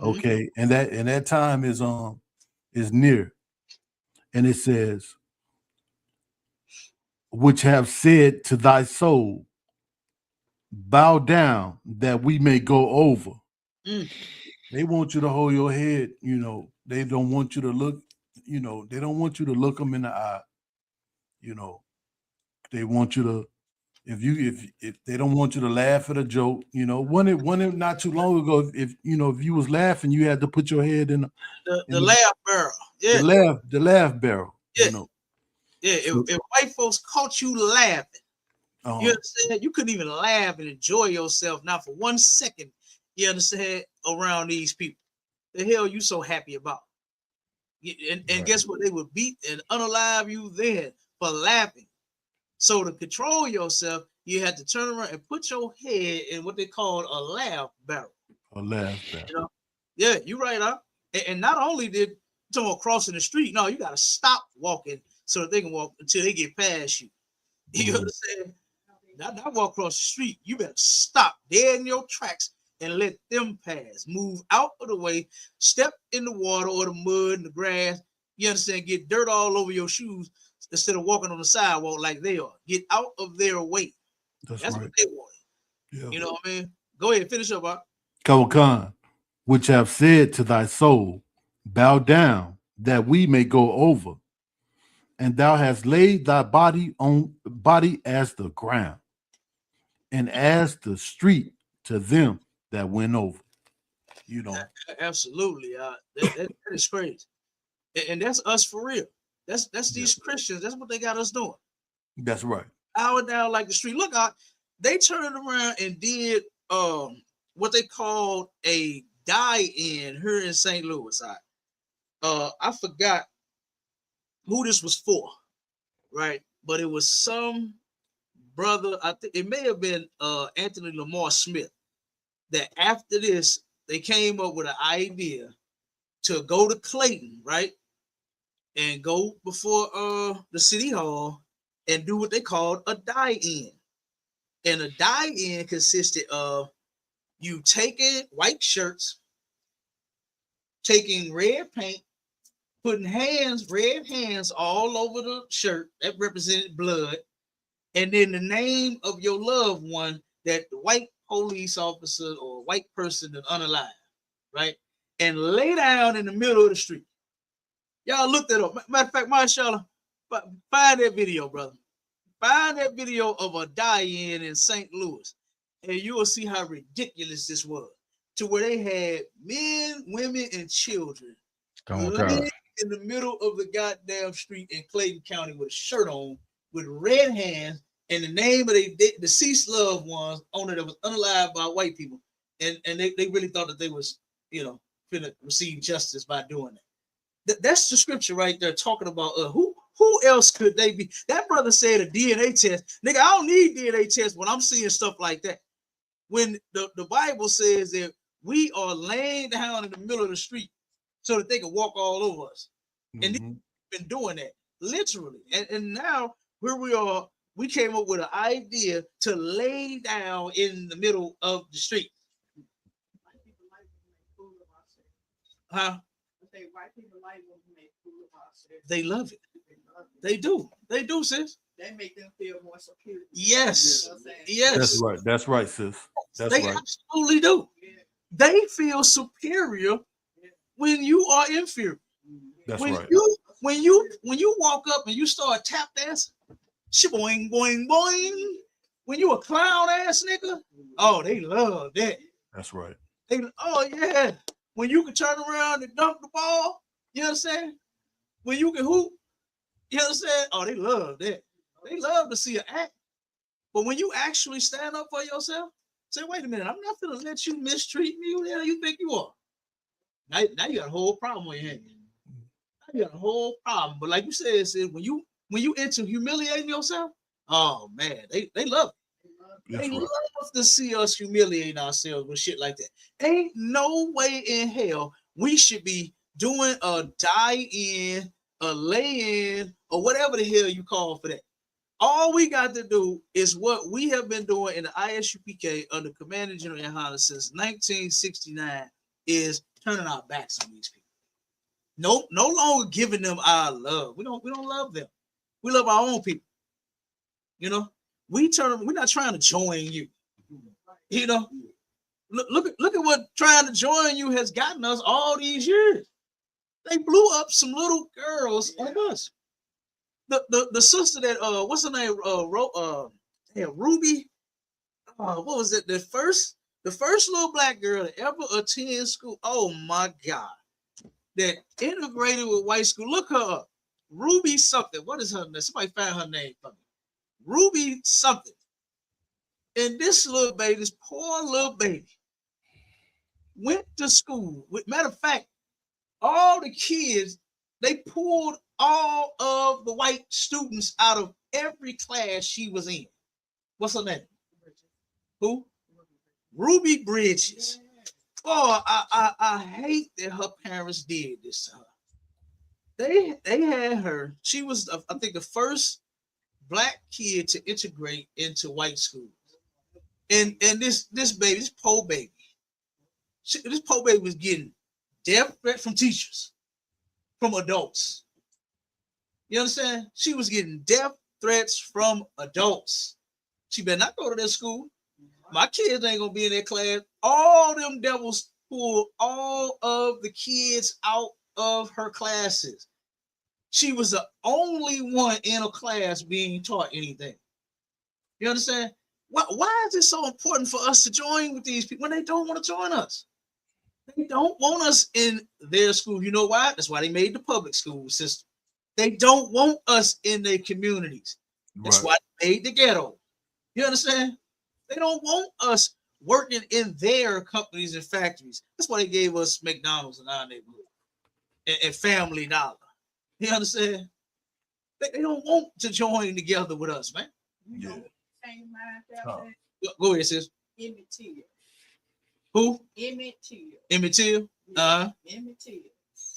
Okay, and that time is near, and it says, which have said to thy soul, bow down that we may go over. They want you to hold your head, they don't want you to look, they don't want you to look them in the eye. They want you to, if they don't want you to laugh at a joke, one it not too long ago, if you was laughing, you had to put your head in the laugh barrel. Yeah. The laugh barrel. Yeah. Yeah. If white folks caught you laughing, you understand? You couldn't even laugh and enjoy yourself, not for 1 second. You understand? Around these people, the hell you so happy about? And guess what? They would beat and unalive you then for laughing. So to control yourself, you had to turn around and put your head in what they call a laugh barrel. A laugh barrel. Yeah, you're right, huh? And not only did someone crossing the street, no, you got to stop walking so that they can walk until they get past you. You understand? Not walk across the street. You better stop dead in your tracks and let them pass. Move out of the way. Step in the water or the mud and the grass. You understand? Get dirt all over your shoes instead of walking on the sidewalk like they are. Get out of their way. That's right. What they want. Yeah. You know what I mean? Go ahead, finish up, Bob. Kawakan, which have said to thy soul, bow down that we may go over. And thou hast laid thy body as the ground, and as the street to them that went over. Absolutely. That is crazy. And that's us for real. That's these Christians. That's what they got us doing. That's right. Out down like the street. Look out, they turned around and did what they called a die-in here in St. Louis. I forgot who this was for, right? But it was some brother, I think it may have been Anthony Lamar Smith, that after this, they came up with an idea to go to Clayton, right? And go before the city hall and do what they called a die-in. And a die-in consisted of you taking white shirts, taking red paint, putting red hands all over the shirt that represented blood, and then the name of your loved one that the white police officer or white person is unalive, right? And lay down in the middle of the street. Y'all look that up. Matter of fact, Marshala, find that video, brother. Find that video of a die-in in St. Louis, and you will see how ridiculous this was. To where they had men, women, and children in the middle of the goddamn street in Clayton County with a shirt on, with red hands, and the name of the deceased loved ones on it that was unalive by white people. And they really thought that they was, finna receive justice by doing that. That's the scripture right there talking about who else could they be? That brother said a DNA test. Nigga, I don't need DNA tests when I'm seeing stuff like that. When the Bible says that we are laying down in the middle of the street so that they can walk all over us. And they've been doing that, literally. And now here we are, we came up with an idea to lay down in the middle of the street. Huh? They love it. They do. They do, sis. They make them feel more secure. Yes. Yes. That's right, sis. They absolutely do. They feel superior when you are inferior. That's when right. When you walk up and you start tap dancing, boing, boing, boing. When you a clown ass nigga, oh, they love that. That's right. Oh yeah. When you can turn around and dunk the ball, you understand? When you can hoop, you understand? Oh, they love that. They love to see an act. But when you actually stand up for yourself, say, wait a minute, I'm not gonna let you mistreat me. Who the hell you think you are? Now you got a whole problem on your hands. Now you got a whole problem. But like you said, when you into humiliating yourself, oh man, they love it. They love to see us humiliating ourselves with shit like that. Ain't no way in hell we should be doing a die-in, a lay-in, or whatever the hell you call for that. All we got to do is what we have been doing in the ISUPK under Commander General Yohana since 1969 is turning our backs on these people. No longer giving them our love. We don't love them. We love our own people. You know, we're not trying to join you. You know, look at what trying to join you has gotten us all these years. They blew up some little girls on the bus. The sister that what's her name? Ruby. What was it? The first little black girl to ever attend school. Oh my God. That integrated with white school. Look her up. Ruby something. What is her name? Somebody find her name for me. Ruby something. And this little baby, this poor little baby, went to school. Matter of fact, all the kids, they pulled all of the white students out of every class she was in. What's her name? Who? Ruby Bridges. Oh, I hate that her parents did this to her. They had her. She was, I think, the first black kid to integrate into white schools. And this baby, this poor baby, this poor baby was getting death threats from teachers, from adults. You understand? She was getting death threats from adults. She better not go to that school. My kids ain't gonna be in that class. All them devils pulled all of the kids out of her classes. She was the only one in a class being taught anything. You understand? Why is it so important for us to join with these people when they don't want to join us? They don't want us in their school. You know why? That's why they made the public school system. They don't want us in their communities. That's why they made the ghetto. You understand? They don't want us working in their companies and factories. That's why they gave us McDonald's in our neighborhood and Family Dollar. You understand? They don't want to join together with us, man. Yeah. Go ahead, sis. Emmett Till. Who? Emmett Till. Emmett Till. Emmett Till.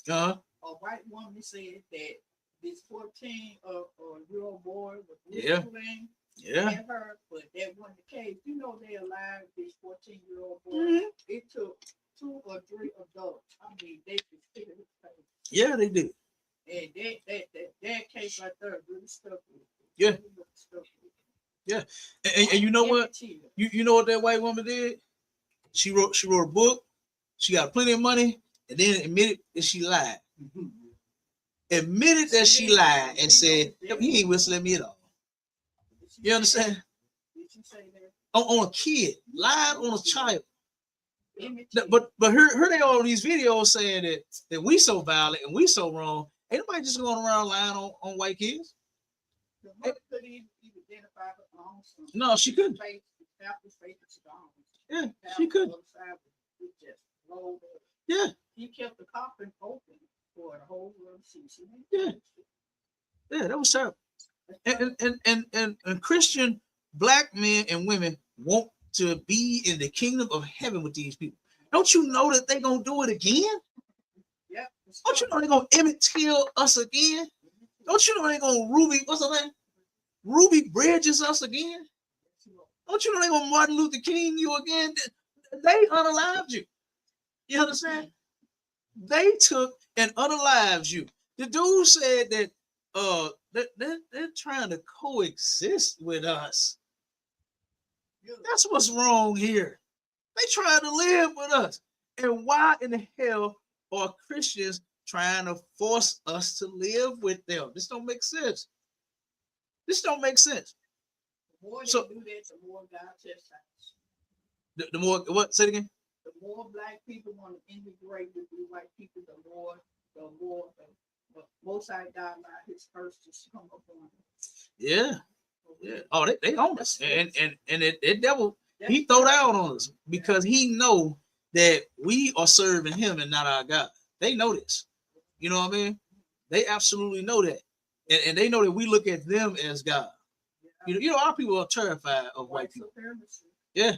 A white woman said that this 14-year-old boy was whistling at her, but that wasn't the case. You know they allowed this 14-year-old boy. Mm-hmm. It took 2 or 3 adults. I mean, they could see his face. Yeah, they did. And that case right there really stuck with me. Yeah. Yeah. And you know what? You know what that white woman did? She wrote a book. She got plenty of money, and then admitted that she lied. Mm-hmm. Admitted that she lied and said, he ain't whistling me at all. You understand? On a kid, lied on a child. But her they all these videos saying that we so violent and we so wrong. Ain't nobody just going around lying on white kids. No, she couldn't. Yeah, she couldn't. Yeah. He kept the coffin open for the whole world to see. Yeah. Yeah, that was terrible. And Christian black men and women want to be in the kingdom of heaven with these people. Don't you know that they're gonna do it again? Yeah. Don't you know they're gonna Emmett Till us again? Don't you know they're gonna what's her name? Ruby Bridges us again? Don't you know they're gonna Martin Luther King you again? They unalived you. You understand? They took and unalived you. The dude said that they're trying to coexist with us. That's what's wrong here. They trying to live with us. And why in the hell are Christians trying to force us to live with them? This don't make sense. This don't make sense. The more they do that, the more God chastises. The more what? Say it again. The more black people want to integrate with the white people, the most I God allowed his curse to come upon them. Yeah. Yeah. Oh, they own us. And it devil, he throw down on us because he know that we are serving him and not our God. They know this. You know what I mean? They absolutely know that. And they know that we look at them as God. You know, our people are terrified of white people. Yeah.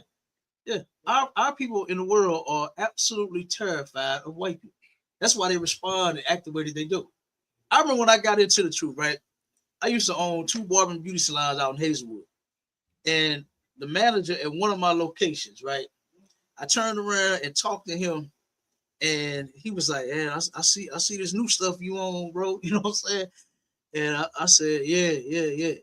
Yeah. Our people in the world are absolutely terrified of white people. That's why they respond and act the way that they do. I remember when I got into the truth, right? I used to own 2 barber and beauty salons out in Hazelwood. And the manager at one of my locations, right? I turned around and talked to him And he was like, "Yeah, I see this new stuff you on, bro." You know what I'm saying? And I said, yeah.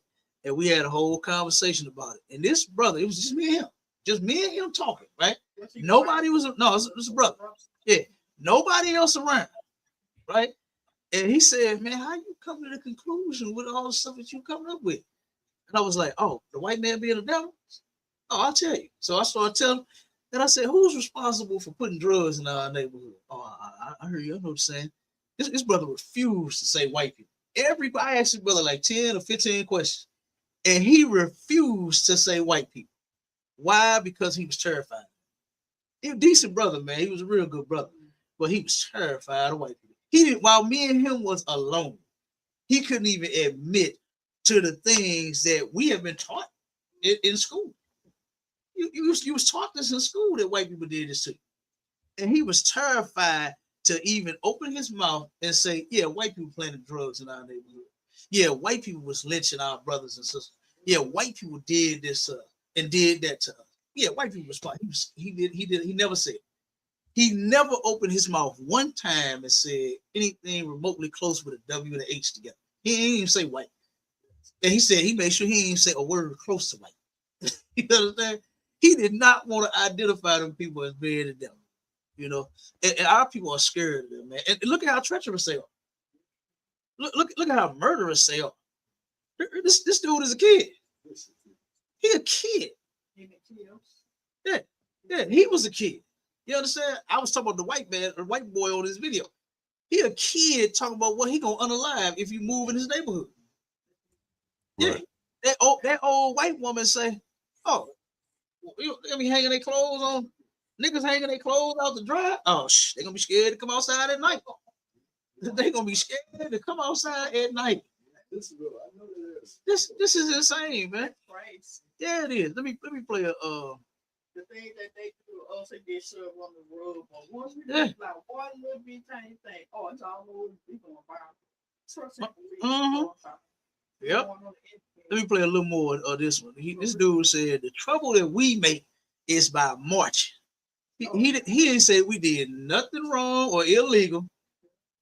And we had a whole conversation about it. And this brother, it was just me and him talking, right? Nobody was, no, it was a brother. Yeah, nobody else around, right? And he said, "Man, how you come to the conclusion with all the stuff that you coming up with?" And I was like, "Oh, the white man being the devil? Oh, I'll tell you." So I started telling him, and I said, "Who's responsible for putting drugs in our neighborhood?" "Oh, I heard you. I know what you're saying." This brother refused to say white people. Everybody, I asked his brother like 10 or 15 questions, and he refused to say white people. Why? Because he was terrified. He was a decent brother, man. He was a real good brother, but he was terrified of white people. He didn't, while me and him was alone, he couldn't even admit to the things that we have been taught in school. You was taught this in school that white people did this to you. And he was terrified to even open his mouth and say, "Yeah, white people planted drugs in our neighborhood. Yeah, white people was lynching our brothers and sisters. Yeah, white people did this and did that to us. Yeah, white people was fine." He never said it. He never opened his mouth one time and said anything remotely close with a W and an H together. He didn't even say white. And he said he made sure he didn't say a word close to white. You understand? He did not want to identify them people as being the devil. You know, and our people are scared of them, man. And look at how treacherous they are. Look at how murderous they are. This dude is a kid. He a kid. Yeah, he was a kid. You understand? I was talking about the white man, the white boy on this video. He a kid talking about what he gonna unalive if you move in his neighborhood. Right. Yeah, that old white woman say, "Oh, I mean, hanging their clothes on, niggas hanging their clothes out to dry. Oh, they gonna be scared to come outside at night. They gonna be scared to come outside at night." This is insane, man. Yeah, it is. Let me play a the thing that they do also get shoved on the rug, but once we do like one little bit tiny thing, oh, it's all over. We gonna buy. Yep. Let me play a little more of this one. This dude said the trouble that we make is by marching. He didn't say we did nothing wrong or illegal.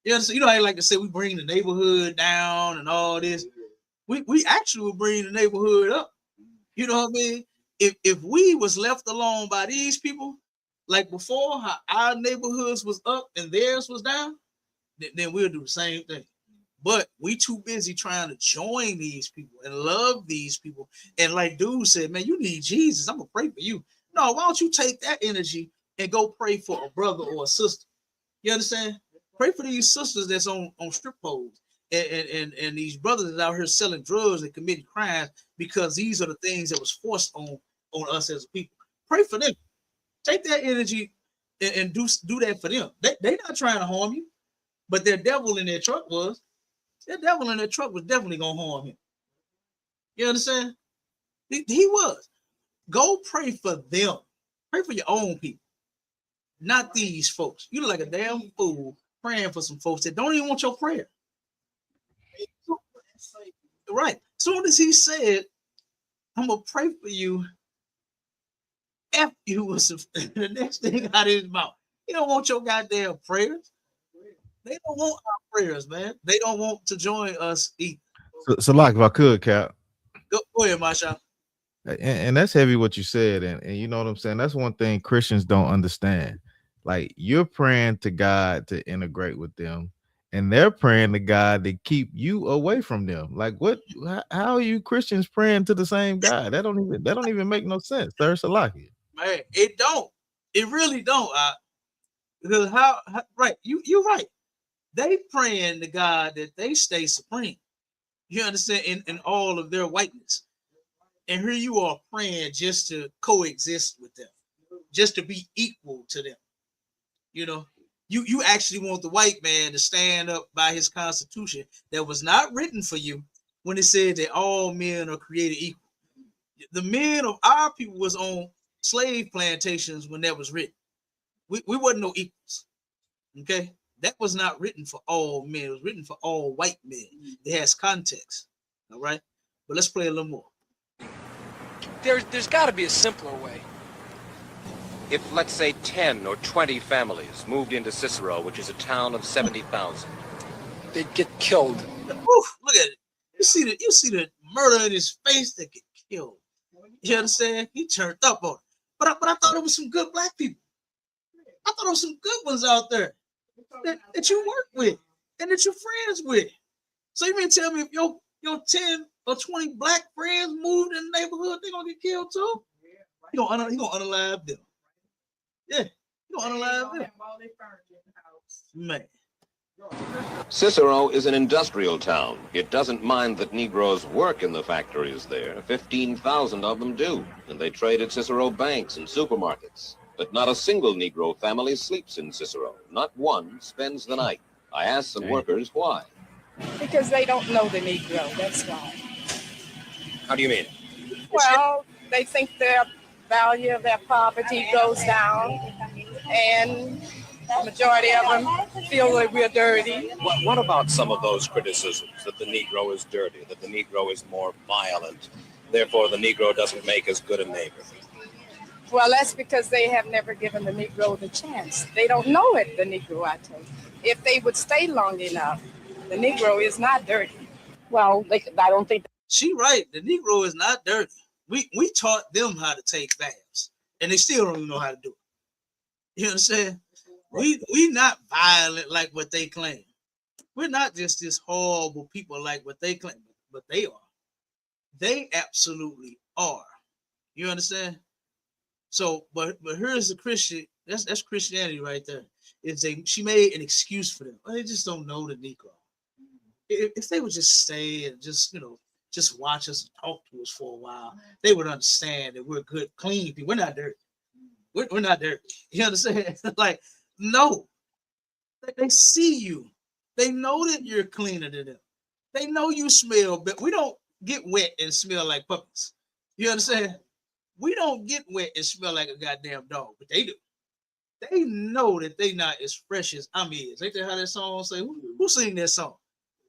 You know, I like to say we bring the neighborhood down and all this. We actually will bring the neighborhood up. You know what I mean? If we was left alone by these people, like before, how our neighborhoods was up and theirs was down, then we'll do the same thing. But we too busy trying to join these people and love these people. And like dude said, "Man, you need Jesus. I'm gonna pray for you." No, why don't you take that energy and go pray for a brother or a sister? You understand? Pray for these sisters that's on strip poles and these brothers that out here selling drugs and committing crimes, because these are the things that was forced on us as a people. Pray for them. Take that energy and do that for them. They're not trying to harm you, but their devil in their truck was. That devil in that truck was definitely gonna harm him. You understand? He was. Go pray for them. Pray for your own people, not these folks. You look like a damn fool praying for some folks that don't even want your prayer. Right. Soon as he said, "I'm gonna pray for you," F you was the next thing out of his mouth. He don't want your goddamn prayers. They don't want our prayers, man. They don't want to join us either. So like, if I could, Cap. Go ahead, Masha. And that's heavy what you said, and you know what I'm saying. That's one thing Christians don't understand. Like, you're praying to God to integrate with them, and they're praying to God to keep you away from them. Like, what? How are you Christians praying to the same God? That don't even make no sense. There's a lot here. Man, it don't. It really don't. Because how right? You're right. They praying to God that they stay supreme. You understand? In all of their whiteness. And here you are praying just to coexist with them, just to be equal to them. You know, you actually want the white man to stand up by his constitution that was not written for you when it said that all men are created equal. The men of our people was on slave plantations when that was written. We wasn't no equals. Okay, that was not written for all men. It was written for all white men. It has context. All right, but let's play a little more. There's got to be a simpler way. If, let's say, 10 or 20 families moved into Cicero, which is a town of 70,000, they'd get killed. Oof, look at it. You see the murder in his face that get killed. You understand? He turned up on it. But I thought it was some good black people. I thought there was some good ones out there that you work with and that you're friends with. So you mean tell me if your 10 or 20 black friends moved in the neighborhood, they're gonna get killed too? He gonna unalive them. Yeah, he gonna unalive them. Man. Cicero is an industrial town. It doesn't mind that Negroes work in the factories there. 15,000 of them do, and they trade at Cicero banks and supermarkets. But not a single Negro family sleeps in Cicero. Not one spends the night. I asked some workers why. Because they don't know the Negro, that's why. How do you mean? Well, they think their value of their property goes down, and the majority of them feel that we're dirty. What about some of those criticisms that the Negro is dirty, that the Negro is more violent, therefore the Negro doesn't make as good a neighbor? Well, that's because they have never given the Negro the chance. They don't know it, the Negro, I tell you. If they would stay long enough, the Negro is not dirty. Well, I don't think. She right. The Negro is not dirty. We taught them how to take baths, and they still don't even know how to do it. You understand? We not violent like what they claim. We're not just this horrible people like what they claim, but they are. They absolutely are. You understand? So, but here's the Christian. That's Christianity right there. She made an excuse for them. Well, they just don't know the Negro. If they would just stay and just watch us and talk to us for a while, they would understand that we're good, clean people. We're not dirty. We're not dirty. You understand? Like, no. They see you. They know that you're cleaner than them. They know you smell, but we don't get wet and smell like puppies. You understand? We don't get wet and smell like a goddamn dog, but they do. They know that they not as fresh as I'm is. Ain't that how that song say? Who sing that song?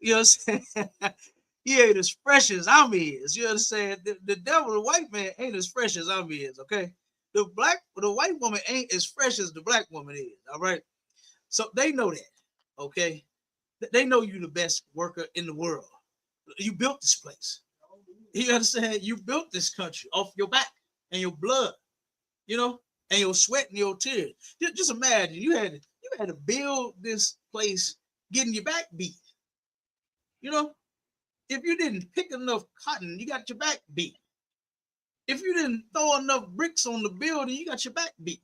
You know what I'm saying? He ain't as fresh as I'm is. You understand? The devil, the white man, ain't as fresh as I'm is, okay? The white woman ain't as fresh as the black woman is, all right? So they know that, okay? They know you the best worker in the world. You built this place. You understand? You built this country off your back and your blood, and your sweat and your tears. Just imagine you had to build this place getting your back beat. If you didn't pick enough cotton, you got your back beat. If you didn't throw enough bricks on the building, you got your back beat.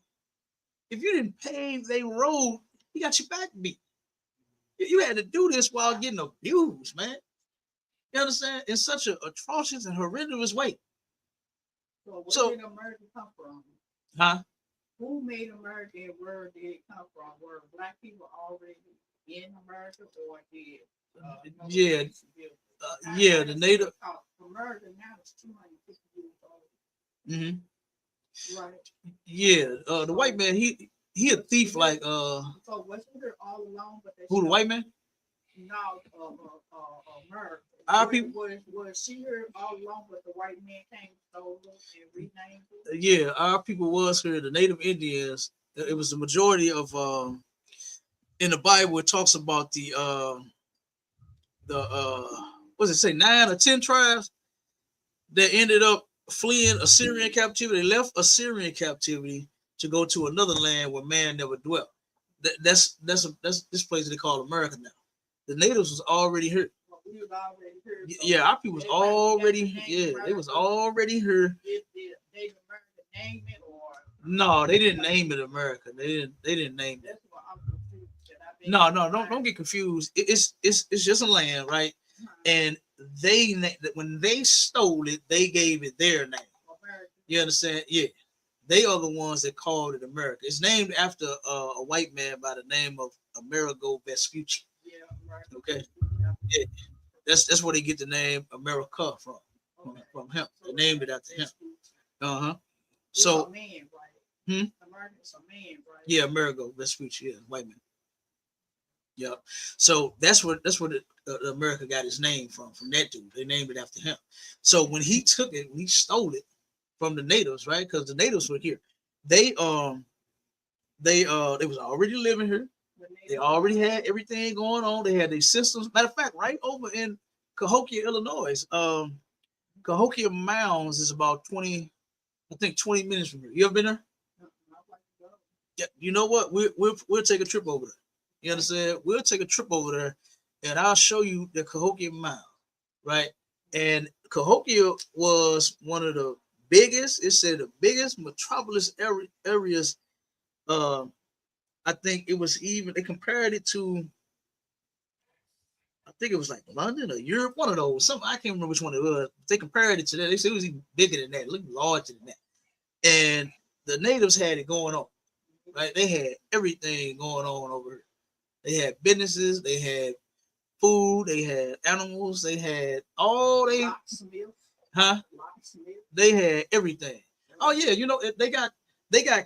If you didn't pave their road, you got your back beat. You had to do this while getting abused, man. You understand? In such an atrocious and horrendous way. So where did America come from? Huh? Who made America and where did it come from? Were black people already in America or did the native America now is 250 years old. Mm-hmm. Right. Yeah, the white man, he a thief like So wasn't here all along? But who, the white man? No, America. Our people was she here all along, but the white man came, stole them, and renamed it? Yeah, our people was here. The native Indians. It was the majority of in the Bible. It talks about the what does it say? 9 or 10 tribes that ended up fleeing Assyrian captivity. They left Assyrian captivity to go to another land where man never dwelt. That's this place they call America now. The natives was already here. We was already here. So Yeah, our people was already they was already here. Did Native America name it or? No, they didn't name it America. They didn't name it. That's what I'm confused. No, don't get confused. It's just a land, right? And when they stole it, they gave it their name. You understand? Yeah, they are the ones that called it America. It's named after a white man by the name of Amerigo Vespucci. Yeah, right. Okay. Yeah, that's where they get the name America from him. They named it after him. So, a man, right? America's a man, right? Yeah, Amerigo Vespucci, yeah, white man. Yeah. So that's where America got his name from that dude. They named it after him. So when he took it, he stole it from the natives, right? Because the natives were here. they was already living here. They already had everything going on. They had their systems. Matter of fact, right over in Cahokia, Illinois, Cahokia Mounds is about 20 minutes from here. You ever been there? Yeah, you know what? We'll take a trip over there. You understand? We'll take a trip over there, and I'll show you the Cahokia Mound, right? And Cahokia was one of the biggest. It said the biggest metropolis areas. I think it was even they compared it to. I think it was like London or Europe, one of those. Some I can't remember which one it was. They compared it to that. They said it was even bigger than that, it looked larger than that. And the natives had it going on, right? They had everything going on over here. They had businesses, they had food, they had animals, they had all they they had everything. Oh yeah, you know they got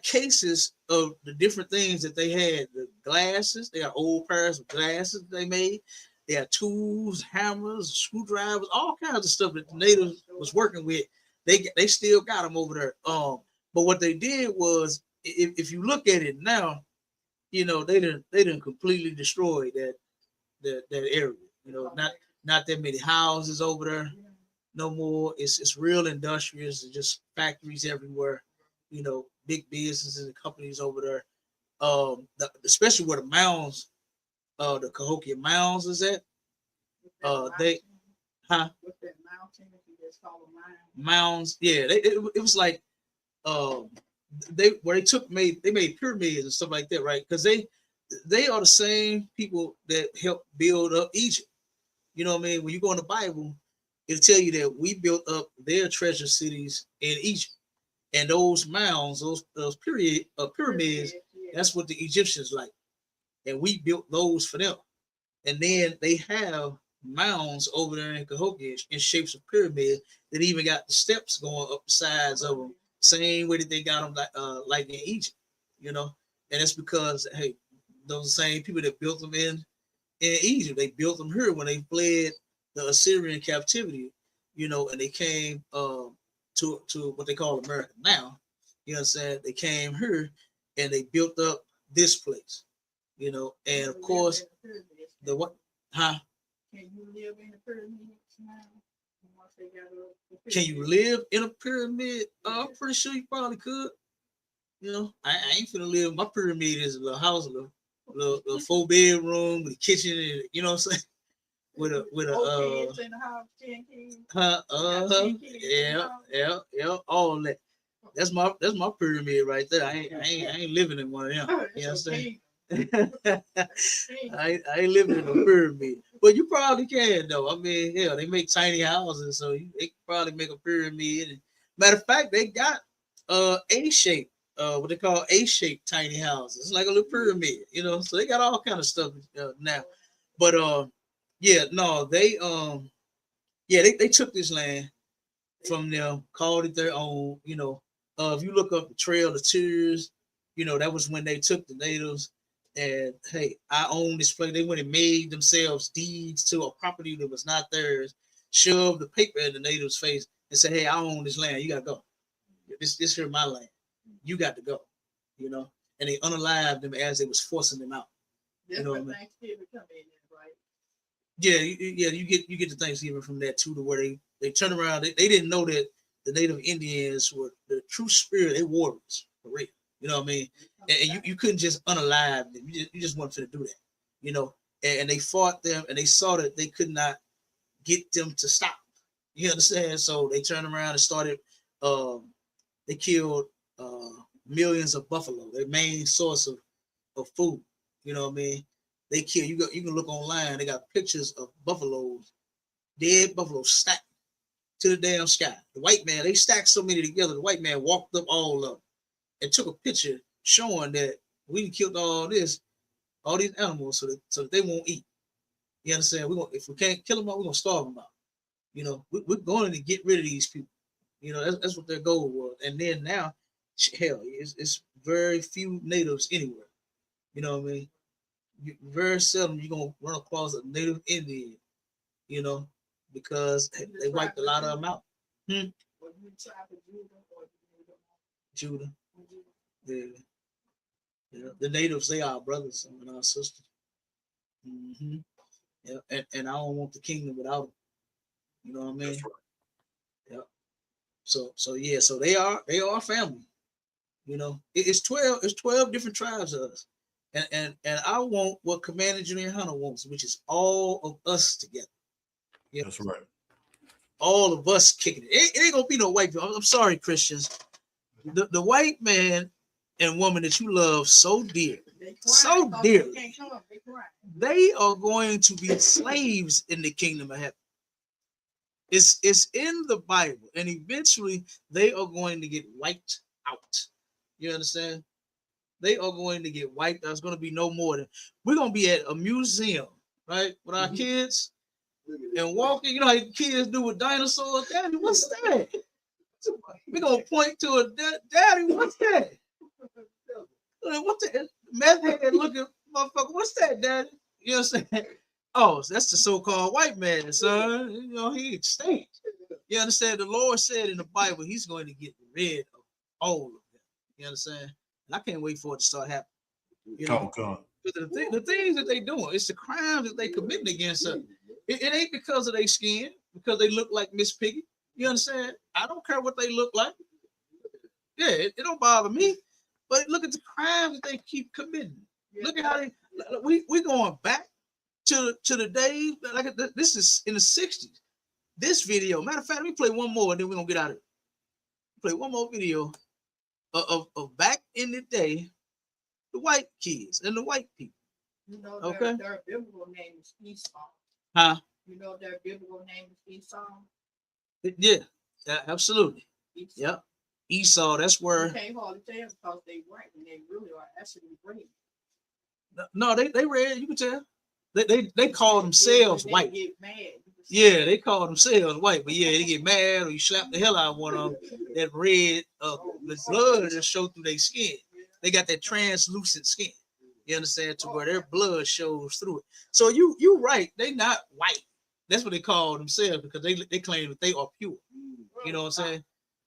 cases of the different things that they had. The glasses, they got old pairs of glasses they made. They had tools, hammers, screwdrivers, all kinds of stuff that the natives was working with. They still got them over there. But what they did was, if you look at it now, you know they didn't completely destroy that area. You know, not that many houses over there no more. It's real industrious. It's just factories everywhere. You know, big businesses and companies over there. Especially where the mounds, the Cahokia Mounds is at. They, huh? Mounds. Yeah, it was like they made pyramids and stuff like that, right? Because they are the same people that helped build up Egypt. You know what I mean? When you go in the Bible, it'll tell you that we built up their treasure cities in Egypt, and those mounds, those pyramids, that's what the Egyptians like, and we built those for them. And then they have mounds over there in Cahokia in shapes of pyramid that even got the steps going up the sides of them, same way that they got them like in Egypt, you know. And it's because hey, those same people that built them in Egypt, they built them here when they fled the Assyrian captivity, you know, and they came to what they call America now. You know what I'm saying? They came here and they built up this place, you know, and of course the what huh? Can you live in the pyramids now? Can you live in a pyramid? I'm pretty sure you probably could. You know, I ain't finna live. My pyramid is a little house, a little 4-bedroom with a kitchen, and you know what I'm saying? With a kids in the house, 10 kids. Yeah, all that. That's my pyramid right there. I ain't living in one of them. You know what I'm saying? I ain't living in a pyramid, but you probably can though. I mean, hell, they make tiny houses, so they can probably make a pyramid. And matter of fact, they got A shape, what they call A shaped tiny houses. It's like a little pyramid, you know. So they got all kind of stuff now. But yeah, no, they they took this land from them, called it their own. You know, if you look up the Trail of Tears, you know that was when they took the natives. And hey, I own this place. They went and made themselves deeds to a property that was not theirs, shoved the paper in the natives' face, and said, "Hey, I own this land. You gotta go. This here my land. You got to go." You know, and they unalived them as they was forcing them out. That's you know where what I mean? Thanksgiving come in, right? Yeah, you get the Thanksgiving from that too, to where they turn around. They didn't know that the Native Indians were the true spirit. They warriors for real. You know what I mean? And you couldn't just unalive them. You just wanted to do that. You know, and they fought them, and they saw that they could not get them to stop. You understand? So they turned around and started. They killed millions of buffalo. Their main source of food. You know what I mean? They kill you. You can look online. They got pictures of buffaloes, dead buffaloes stacked to the damn sky. The white man, they stacked so many together. The white man walked up all of them and took a picture showing that we killed all these animals so that they won't eat. You understand? If we can't kill them all, we're gonna starve them out. You know, we're going to get rid of these people. You know, that's what their goal was. And then now, hell, it's very few natives anywhere. You know what I mean? Very seldom you're gonna run across a native Indian, you know, because they wiped a lot of them out. Judah. Yeah. Yeah. The natives, they are our brothers and our sisters. Yeah. And I don't want the kingdom without them. You know what I mean? That's right. Yeah. So yeah, so they are family. You know, it's 12 different tribes of us. And I want what Commander Junior Hunter wants, which is all of us together. Yeah. That's right. All of us kicking it. It ain't gonna be no white people. I'm sorry, Christians. The white man and woman that you love so dear, so dearly, they are going to be slaves in the kingdom of heaven. It's in the Bible, and eventually they are going to get wiped out. You understand? They are going to get wiped. There's going to be no more. We're going to be at a museum, right, with our kids and walking. You know how kids do with dinosaurs. Daddy, what's that? We're going to point to it. Daddy, what's that? What's that? Meth head looking motherfucker. What's that, Daddy? You know what I'm saying? Oh, that's the so-called white man, son. You know, he extinct. You understand? The Lord said in the Bible, he's going to get rid of all of them. You understand? And I can't wait for it to start happening. You know, the things that they doing, it's the crimes that they committing against us. It ain't because of their skin, because they look like Miss Piggy. You understand? I don't care what they look like. Yeah, it don't bother me. But look at the crimes that they keep committing. Look at how we going back to the days like this is in the 60s. This video, matter of fact, let me play one more and then we're gonna get out of it. Play one more video of back in the day, the white kids and the white people. You know, okay, their biblical name is Esau. Huh? You know their biblical name is Esau. Yeah, absolutely. Esau. Yep. Esau, that's where you can't hardly tell because they white and they really are actually red. No, they red, you can tell. They call themselves white. Get mad. Yeah, they call themselves white, but yeah, they get mad or you slap the hell out of one of them. That red, the blood just show through their skin. They got that translucent skin. You understand? To where their blood shows through it. So you right, they not white. That's what they call themselves because they claim that they are pure. You know what I'm saying?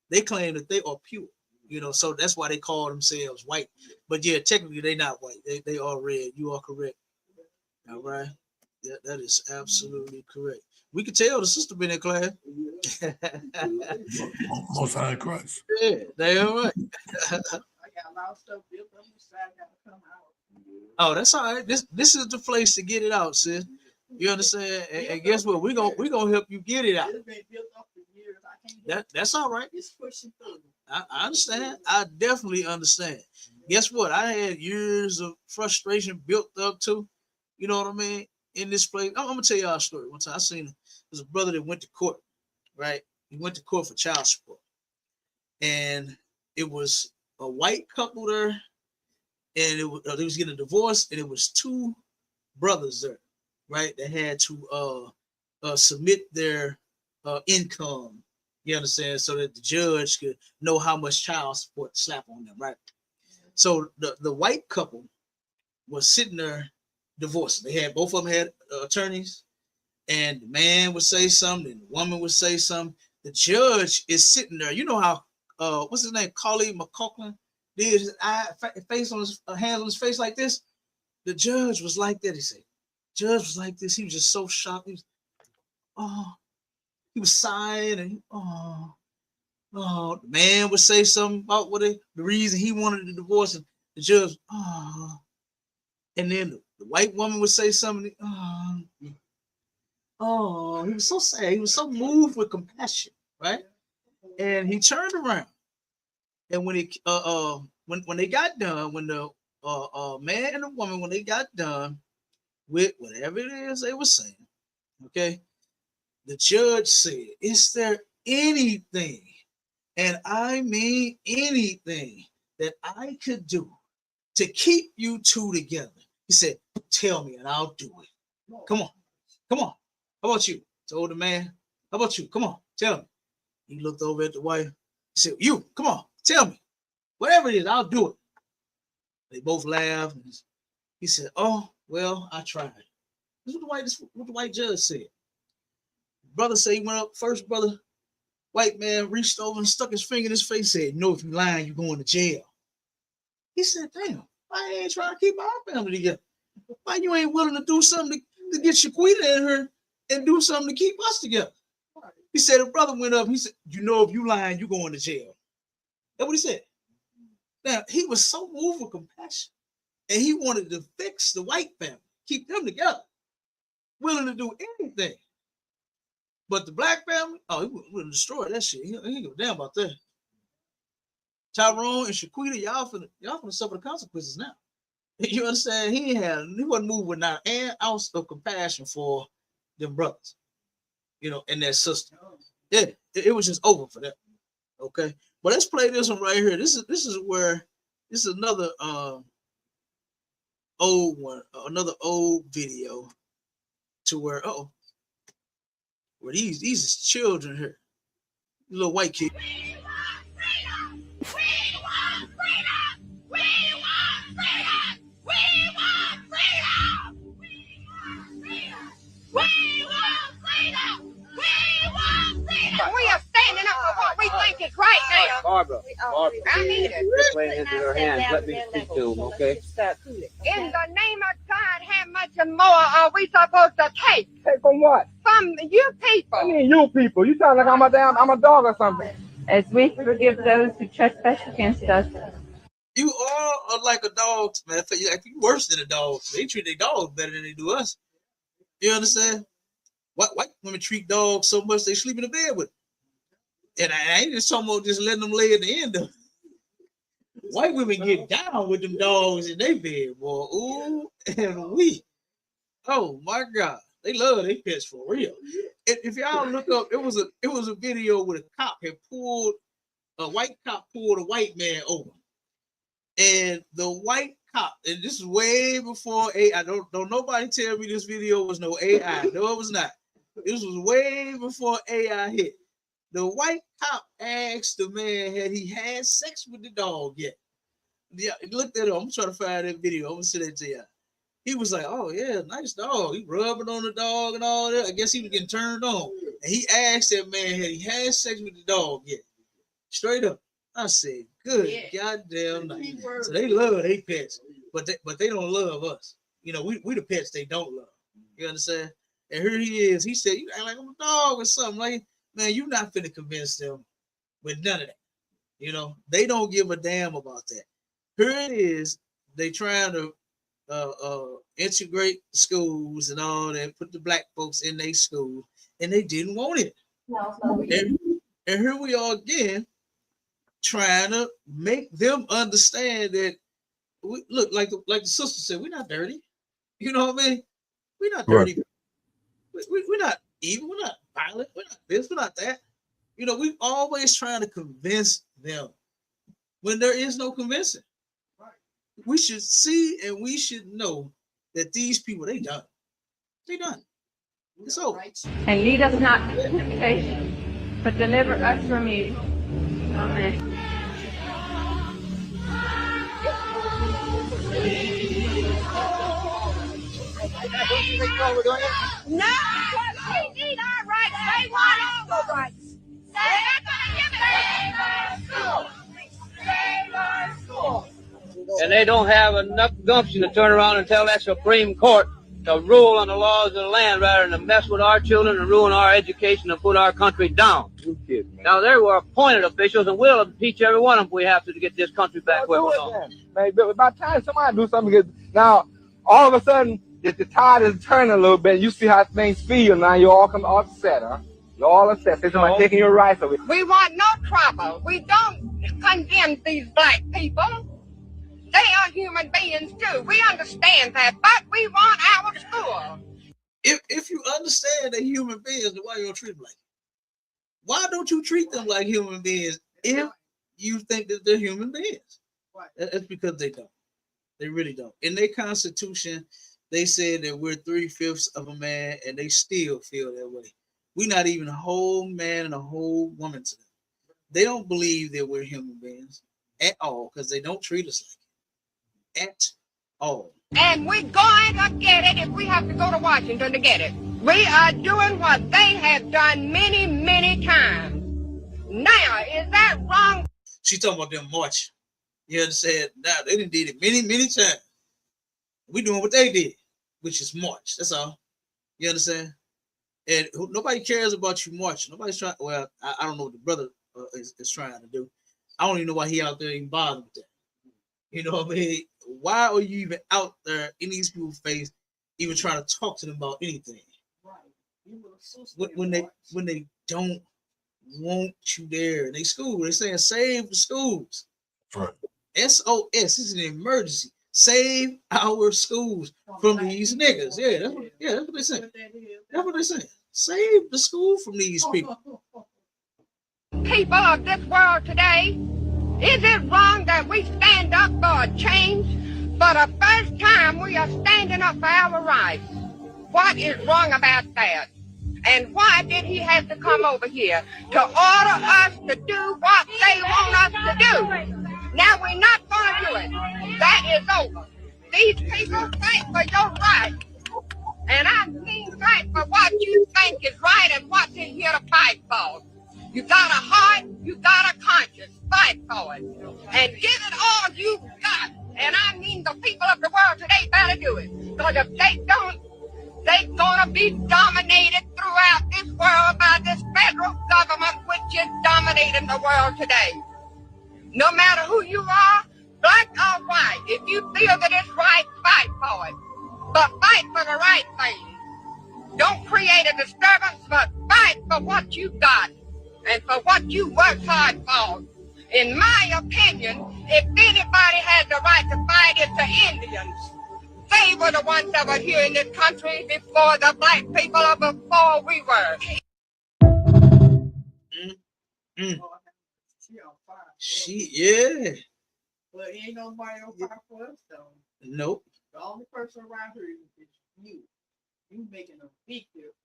They claim that they are pure. You know, so that's why they call themselves white. But yeah, technically they not white. They are red. You are correct. All right. Yeah, that is absolutely correct. We could tell the sister been in class. Most High in Christ. Yeah, damn right. I got a lot of stuff built up inside. Gotta come out. Oh, that's all right. This is the place to get it out, sis. You understand? And guess what? We're gonna help you get it out. It's been built up for years. I can't That's all right. It's pushing through. I understand. I definitely understand. Guess what? I had years of frustration built up too. You know what I mean? In this place. I'm gonna tell y'all a story. One time I seen there's a brother that went to court, right? He went to court for child support. And it was a white couple there, and they was getting a divorce, and it was two brothers there, right? That had to submit their income. You understand? So that the judge could know how much child support to slap on them, right? So the white couple was sitting there divorced. They had both of them had attorneys, and the man would say something, and the woman would say something. The judge is sitting there. You know how what's his name? Collie McCoughlin did his face on his hands on his face like this. The judge was like that. He said, judge was like this. He was just so shocked. He was sighing and the man would say something about the reason he wanted the divorce, and the judge, and then the white woman would say something, he was so sad. He was so moved with compassion, right? And he turned around, and when when they got done, when the man and the woman, when they got done with whatever it is they were saying, okay, the judge said, is there anything, and I mean anything, that I could do to keep you two together? He said, tell me and I'll do it. Come on. How about you? Told the man, how about you? Come on, tell me. He looked over at the wife. He said, you, come on, tell me. Whatever it is, I'll do it. They both laughed. He said, oh, well, I tried. This is what the white judge said. Brother said he went up first, brother. White man reached over and stuck his finger in his face, said, no, if you lying, you're going to jail. He said, damn, why ain't trying to keep our family together? Why you ain't willing to do something to get Shaquita in her and do something to keep us together? He said, the brother went up. He said, you know, if you lying, you going to jail. That's what he said. Now, he was so moved with compassion, and he wanted to fix the white family, keep them together, willing to do anything. But the black family, oh, he would destroy that shit. He ain't give a damn about that. Tyrone and Shaquita, y'all finna suffer the consequences now. You understand? He wasn't moved with not an ounce of compassion for them brothers, you know, and their sister. Yeah, it was just over for them. Okay, but let's play this one right here. This is another old one, another old video to where where these is children here, little white kid. We are standing up for what we think is right now. Barbara, I need it. just lay into her hands. Let me speak to him, okay? In the name of God, how much more are we supposed to take? Take from what? From you people. I mean, you people. You sound like I'm a dog or something. As we forgive those who trespass against us. You all are like a dog, man. Like you worse than a dog. They treat their dogs better than they do us. You understand? White women treat dogs so much they sleep in the bed with them. And I ain't just talking about just letting them lay at the end of it. White women get down with them dogs in their bed, boy. Ooh, and we. Oh my God. They love their pets for real. If y'all look up, it was a video where a white cop pulled a white man over. And the white cop, and this is way before AI. Don't nobody tell me this video was no AI. No, it was not. This was way before AI hit. The white cop asked the man, had he had sex with the dog yet? Yeah, look at it. I'm trying to find that video. I'm gonna send it to you. He was like, oh yeah, nice dog. He rubbing on the dog and all that. I guess he was getting turned on. And he asked that man, had he had sex with the dog yet? Straight up. I said, good goddamn night. So they love their pets, but they don't love us. You know, we the pets they don't love. You understand? And here he is. He said, you act like I'm a dog or something. Like, man, you're not finna convince them with none of that. You know, they don't give a damn about that. Here it is. They trying to integrate schools and all that, put the black folks in their school, and they didn't want it. And here we are again, trying to make them understand that we look like the sister said, we're not dirty. You know what I mean? We're not dirty. Right. We're not evil. We're not violent. We're not this. We're not that. You know, we're always trying to convince them when there is no convincing. We should see and we should know that these people, they done. They done. It's over. And lead us not into temptation, but deliver us from evil. Amen. No, we need our rights. They want our rights. They're not going to give it. Save our school. And they don't have enough gumption to turn around and tell that Supreme Court to rule on the laws of the land rather than to mess with our children and ruin our education and put our country down. Now, they were appointed officials, and we'll impeach every one of them if we have to get this country back where it belongs. By the time somebody do something, because now all of a sudden the tide is turning a little bit. You see how things feel now. You all come upset, huh? You're all upset. Say somebody taking your rights away. We want no trouble. We don't condemn these black people. They are human beings too. We understand that, but we want our school. If you understand they're human beings, then why you don't treat them like it? Why don't you treat them like human beings if you think that they're human beings? That's because they don't. They really don't. In their Constitution, they said that we're 3/5 of a man, and they still feel that way. We're not even a whole man and a whole woman to them. They don't believe that we're human beings at all because they don't treat us like it. At all. And we're going to get it if we have to go to Washington to get it. We are doing what they have done many, many times. Now, is that wrong? She's talking about them marching. You understand? Now they done did it many, many times. We doing what they did, which is march. That's all. You understand? And nobody cares about you marching. Nobody's trying. Well, I don't know what the brother is trying to do. I don't even know why he out there even bothered with that. You know what I mean? Why are you even out there in these people's face, even trying to talk to them about anything? When they don't want you there in they school, they're saying save the schools. Right. SOS, this is an emergency. Save our schools from these niggas. Yeah, that's what they saying. That's what they saying. Save the school from these people. People of this world today, is it wrong that we stand up for a change? For the first time, we are standing up for our rights. What is wrong about that? And why did he have to come over here? To order us to do what they want us to do. Now we're not going to do it. That is over. These people fight for your right. And I mean fight for what you think is right and what you're here to fight for. You got a heart, you got a conscience. Fight for it. And give it all you got. And I mean the people of the world today better do it. Because if they don't, they're going to be dominated throughout this world by this federal government, which is dominating the world today. No matter who you are, black or white, if you feel that it's right, fight for it. But fight for the right thing. Don't create a disturbance, but fight for what you got and for what you worked hard for. In my opinion, if anybody has the right to fight, it's the Indians. They were the ones that were here in this country before the black people or before we were. Yeah. But ain't nobody on fire for us though. Nope. The only person around here is you. You making a big difference.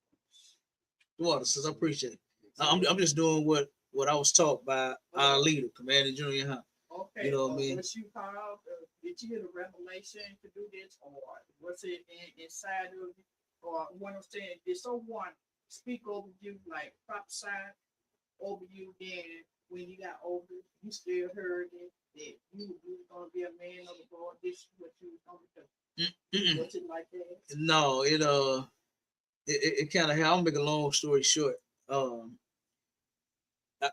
Well, I appreciate it. I'm just doing what I was taught by our leader, Commander Junior Hunt. Okay. You know what I mean? What you called, did you get a revelation to do this, or was it inside of you? Or what I'm saying, did someone speak over you, like prophesy over you? Then when you got older, you still heard it, that you were gonna be a man of the Lord. This is what you was gonna do. Was it like that? No, it kind of. I'll make a long story short.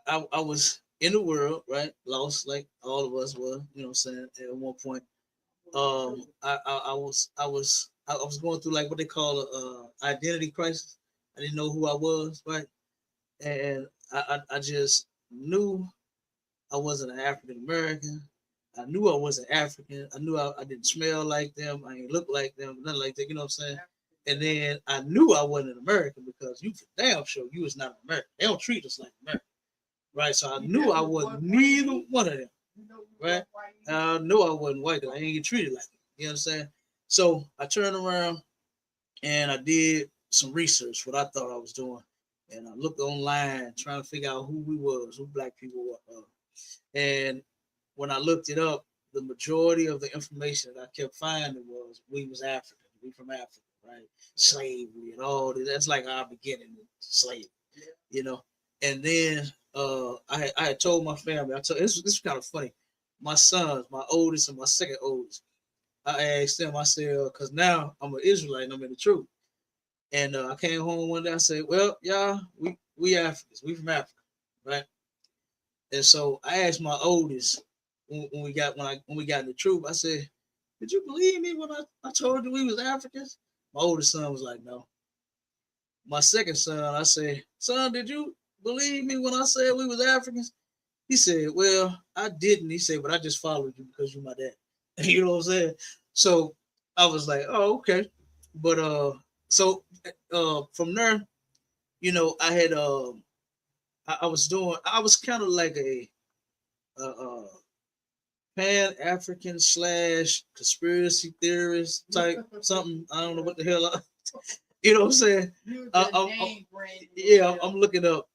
I was in the world, right? Lost like all of us were, you know what I'm saying, at one point. I was going through like what they call a identity crisis. I didn't know who I was, right? And I just knew I wasn't an African American. I knew I wasn't African. I knew I didn't smell like them. I didn't look like them, nothing like that, you know what I'm saying? And then I knew I wasn't an American because you for damn sure you was not an American. They don't treat us like American. Right, so I knew I wasn't neither one of them. Right, I knew I wasn't white. I ain't get treated like it. You know what I'm saying? So I turned around and I did some research, what I thought I was doing, and I looked online trying to figure out who we was, who black people were. And when I looked it up, the majority of the information that I kept finding was we was African. We from Africa, right? Slavery and all that. That's like our beginning of slavery, you know. And then I had told my family, this is kind of funny. My sons, my oldest and my second oldest, I asked them, I said, because now I'm an Israelite and I'm in the truth. And I came home one day, I said, well, y'all, we Africans, we from Africa, right? And so I asked my oldest when we got in the truth, I said, did you believe me when I told you we was Africans? My oldest son was like, no. My second son, I said, son, did you believe me when I said we was Africans? He said, well, I didn't. He said, but I just followed you because you're my dad. You know what I'm saying? So I was like, oh, okay. But so from there, you know, I had I was kind of like a Pan-African / conspiracy theorist type something. I don't know what the hell you know what I'm saying? I'm looking up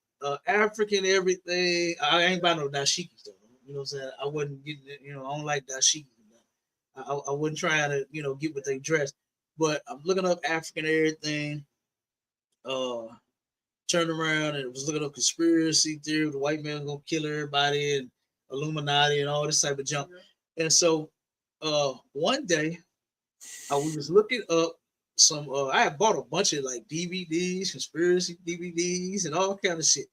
African everything. I ain't buy no dashikis though. You know what I'm saying? I wasn't getting it, you know, I don't like dashikis. I wasn't trying to, you know, get what they dress. But I'm looking up African everything. Turned around and was looking up conspiracy theory. The white man gonna kill everybody and Illuminati and all this type of junk. And so one day I was just looking up some I had bought a bunch of like DVDs, conspiracy DVDs and all kind of shit.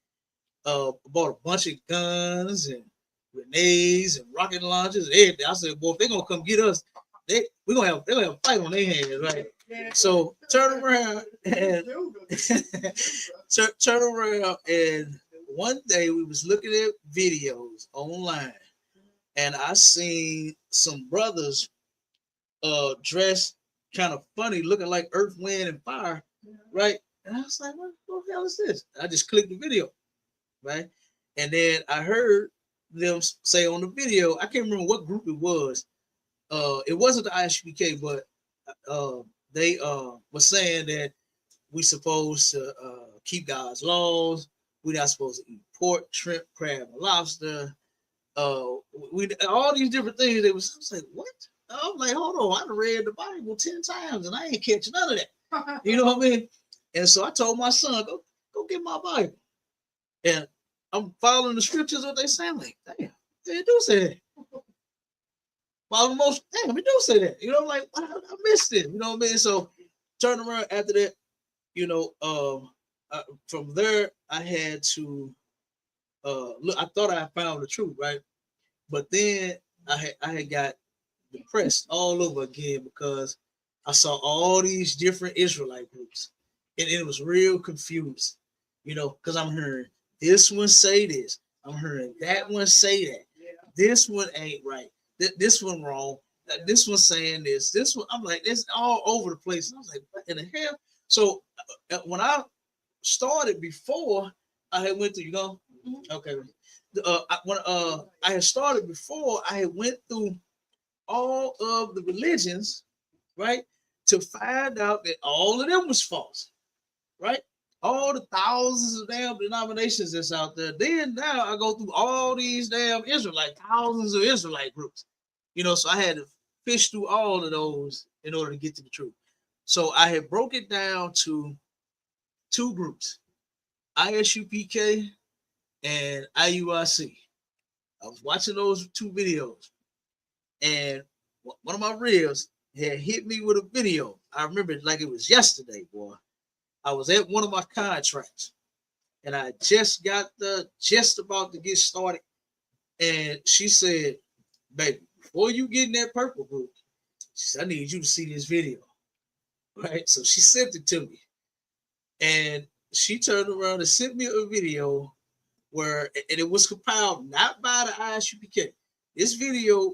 Bought a bunch of guns and grenades and rocket launchers and everything. I said, boy, if they're gonna come get us, they're gonna have a fight on their hands, right? So turn around and turn around, and one day we was looking at videos online, and I seen some brothers dressed kind of funny, looking like Earth, Wind, and Fire, right? And I was like, what the hell is this? I just clicked the video, right? And then I heard them say on the video, I can't remember what group it was. It wasn't the ISUPK, but they were saying that we supposed to keep God's laws. We're not supposed to eat pork, shrimp, crab, and lobster. We all these different things. I was like, what? I'm like, hold on, I done read the Bible 10 times and I ain't catching none of that. You know what I mean? And so I told my son, go get my Bible. And I'm following the scriptures, what they say. I'm like, damn, they do say that. Follow most, damn, we do say that. You know, like, I missed it. You know what I mean? So turn around after that, you know, from there, I had to look, I thought I found the truth, right? But then I had got depressed all over again because I saw all these different Israelite groups, and it was real confused, you know, because I'm hearing this one say this, I'm hearing that one say that, this one ain't right, this one wrong, this one saying this one, I'm like, it's all over the place. And I was like, what in the hell? So when I started before, I had went through, you know, okay, when I had started before, I had went through all of the religions, right, to find out that all of them was false, right? All the thousands of damn denominations that's out there. Then now I go through all these damn thousands of Israelite groups, you know. So I had to fish through all of those in order to get to the truth. So I had broke it down to two groups, ISUPK and IUIC. I was watching those two videos, and one of my ribs had hit me with a video. I remember it like it was yesterday, boy. I was at one of my contracts, and I just about to get started. And she said, baby, before you get in that purple group, she said, I need you to see this video. Right? So she sent it to me. And she turned around and sent me a video where, and it was compiled not by the ISUPK. This video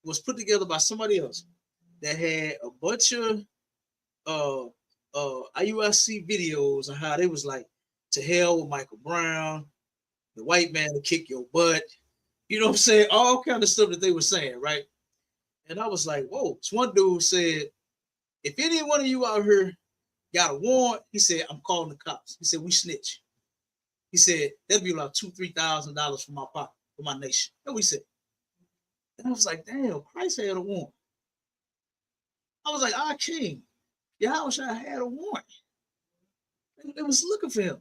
was put together by somebody else that had a bunch of IUIC videos on how they was like, to hell with Michael Brown, the white man to kick your butt, you know what I'm saying? All kind of stuff that they were saying, right? And I was like, whoa. So one dude said, if any one of you out here got a warrant, he said, I'm calling the cops. He said, we snitch. He said, that'd be like $2,000-$3,000 for my pocket, for my nation. That's what he said. And I was like, damn, Christ had a warrant. I was like, our king, Yahushua had a warrant. They was looking for him.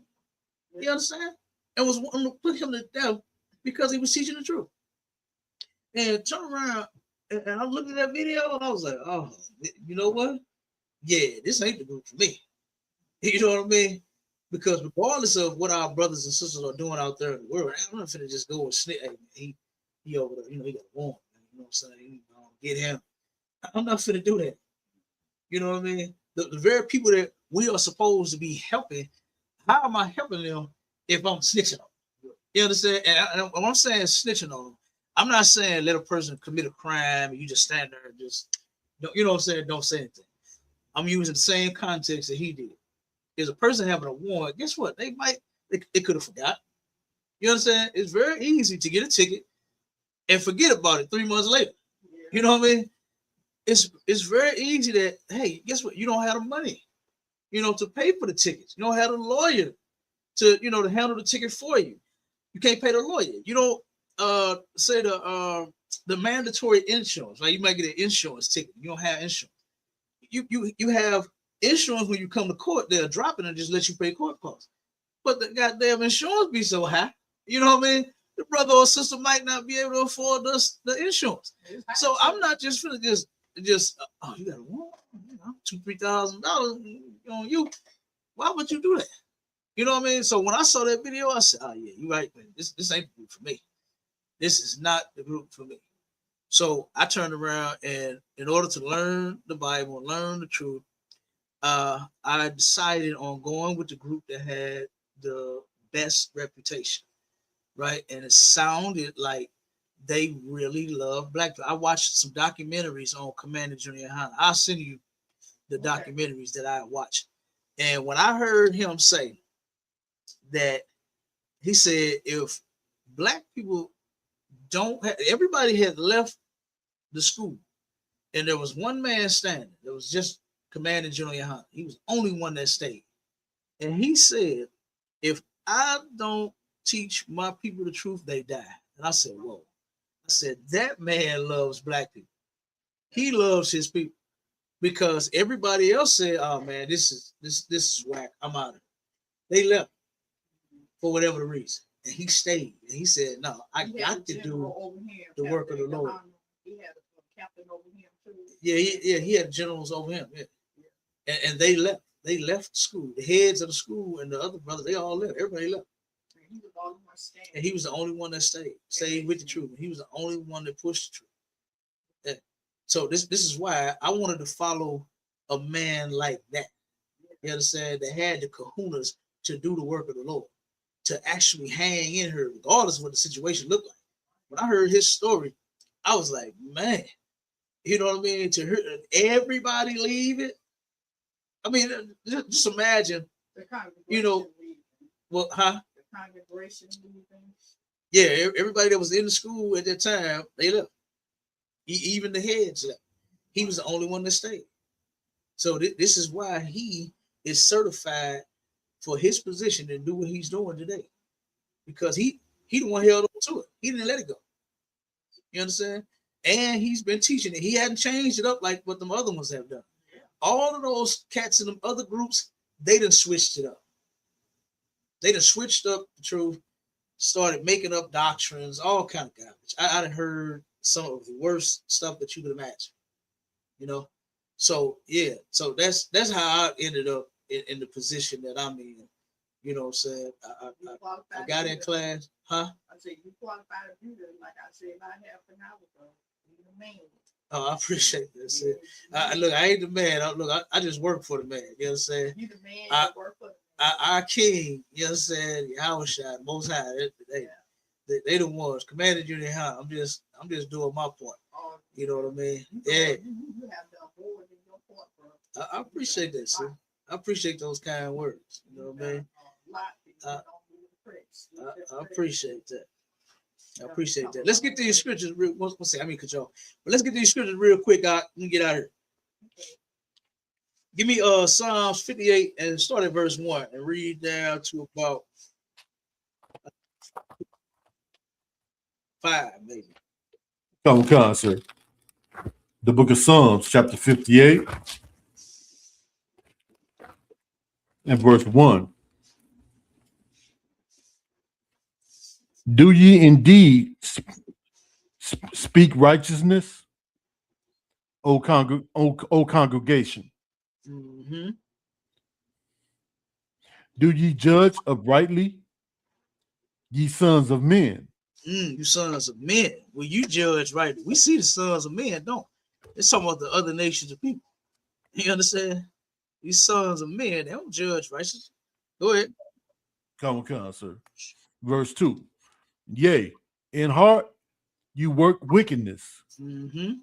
You understand? And was wanting to put him to death because he was teaching the truth. And turn around, and I'm looking at that video, and I was like, oh, you know what? Yeah, this ain't the group for me. You know what I mean? Because regardless of what our brothers and sisters are doing out there in the world, I'm not finna just go and snitch. Hey, he over there, you know, he got a warrant. You know what I'm saying? Get him. I'm not finna do that. You know what I mean? The very people that we are supposed to be helping, how am I helping them if I'm snitching on them? You understand? And when I'm saying snitching on them, I'm not saying let a person commit a crime and you just stand there and just, you know what I'm saying, don't say anything. I'm using the same context that he did. Is a person having a warrant, guess what? They could have forgot. You understand? It's very easy to get a ticket and forget about it 3 months later. You know what I mean? It's very easy that, hey, guess what? You don't have the money, you know, to pay for the tickets. You don't have a lawyer to, you know, to handle the ticket for you. You can't pay the lawyer. You don't say the mandatory insurance, right? You might get an insurance ticket. You don't have insurance. You have insurance when you come to court. They'll drop it and just let you pay court costs. But the goddamn insurance be so high. You know what I mean? the brother or sister might not be able to afford the insurance. So I'm not just gonna just oh, you got a $2,000 to $3,000 on you. Why would you do that? You know what I mean? So when I saw that video, I said, oh yeah, you're right, man. This ain't the group for me. This is not the group for me. So I turned around, and in order to learn the Bible, learn the truth, I decided on going with the group that had the best reputation, right? And it sounded like they really love black people. I watched some documentaries on Commander Junior High. I'll send you the documentaries that I watched. And when I heard him say that, he said, if black people don't have, everybody had left the school, and there was one man standing. There was just Commander Junior High. He was the only one that stayed. And he said, if I don't teach my people the truth, they die. And I said, whoa. I said, that man loves black people. He loves his people, because everybody else said, oh man, this is whack. I'm out of it. They left for whatever the reason. And he stayed. And he said, no, I got to do the work of the Lord. He had a captain over him too. Yeah, he had generals over him. Yeah. And they left. They left school. The heads of the school and the other brothers, they all left. Everybody left. And he was the only one that stayed with the truth. He was the only one that pushed the truth. Yeah. So this is why I wanted to follow a man like that. You understand? That had the kahunas to do the work of the Lord, to actually hang in her, regardless of what the situation looked like. When I heard his story, I was like, man, you know what I mean? To hear everybody leave it. I mean, just imagine, you know, what, huh? The congregation leaving. Yeah, everybody that was in the school at that time, they left. Even the heads left. He was the only one that stayed. So this is why he is certified for his position to do what he's doing today, because he the one held on to it. He didn't let it go. You understand? And he's been teaching it. He hadn't changed it up like what the other ones have done. All of those cats in them other groups, they done switched it up. They done switched up the truth, started making up doctrines, all kind of garbage. I done heard some of the worst stuff that you could imagine. You know? So yeah, so that's how I ended up in the position that I'm in. You know what I'm saying? I got in class, huh? I said, you qualified to do this, like I said about half an hour ago. You're the man. Oh, I appreciate that. Sid. Look, I ain't the man. I just work for the man. You know what I'm saying? You the man, you work for the man. Our king, you know what I'm saying? Our shot, Most High. They the ones. Commander Junior High. I'm just doing my part. You know what I mean? Yeah. You have done more than your part, bro. I appreciate that, sir. I appreciate those kind words. You know what I mean? I appreciate that. I appreciate that. Let's get to your scriptures real. Let's see. I mean, control. But let's get to your scriptures real quick. Let me get out of here. Give me Psalms 58 and start at verse 1 and read down to about 5, maybe. Come on, sir. The book of Psalms, chapter 58 and verse 1. Do ye indeed speak righteousness, O congregation? Mm-hmm. Do ye judge uprightly, ye sons of men? You sons of men. Well, you judge right. We see the sons of men, don't we? It's talking about the other nations of people. You understand? These sons of men, they don't judge righteous. Go ahead. Come on, sir. Verse 2. Yea, in heart you work wickedness. Mm-hmm.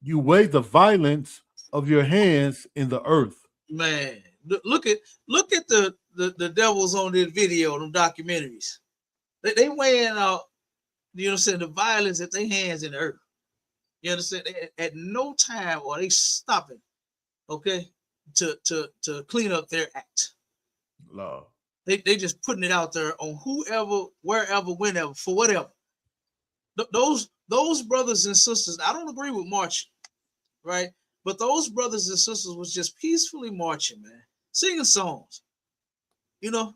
You weigh the violence of your hands in the earth. Man, look at the devils on this video, them documentaries. They weighing out, you know what I'm saying, the violence at their hands in the earth. You understand? At no time are they stopping, okay, to clean up their act. Law. They just putting it out there on whoever, wherever, whenever, for whatever. Those brothers and sisters, I don't agree with marching, right? But those brothers and sisters was just peacefully marching, man, singing songs, you know.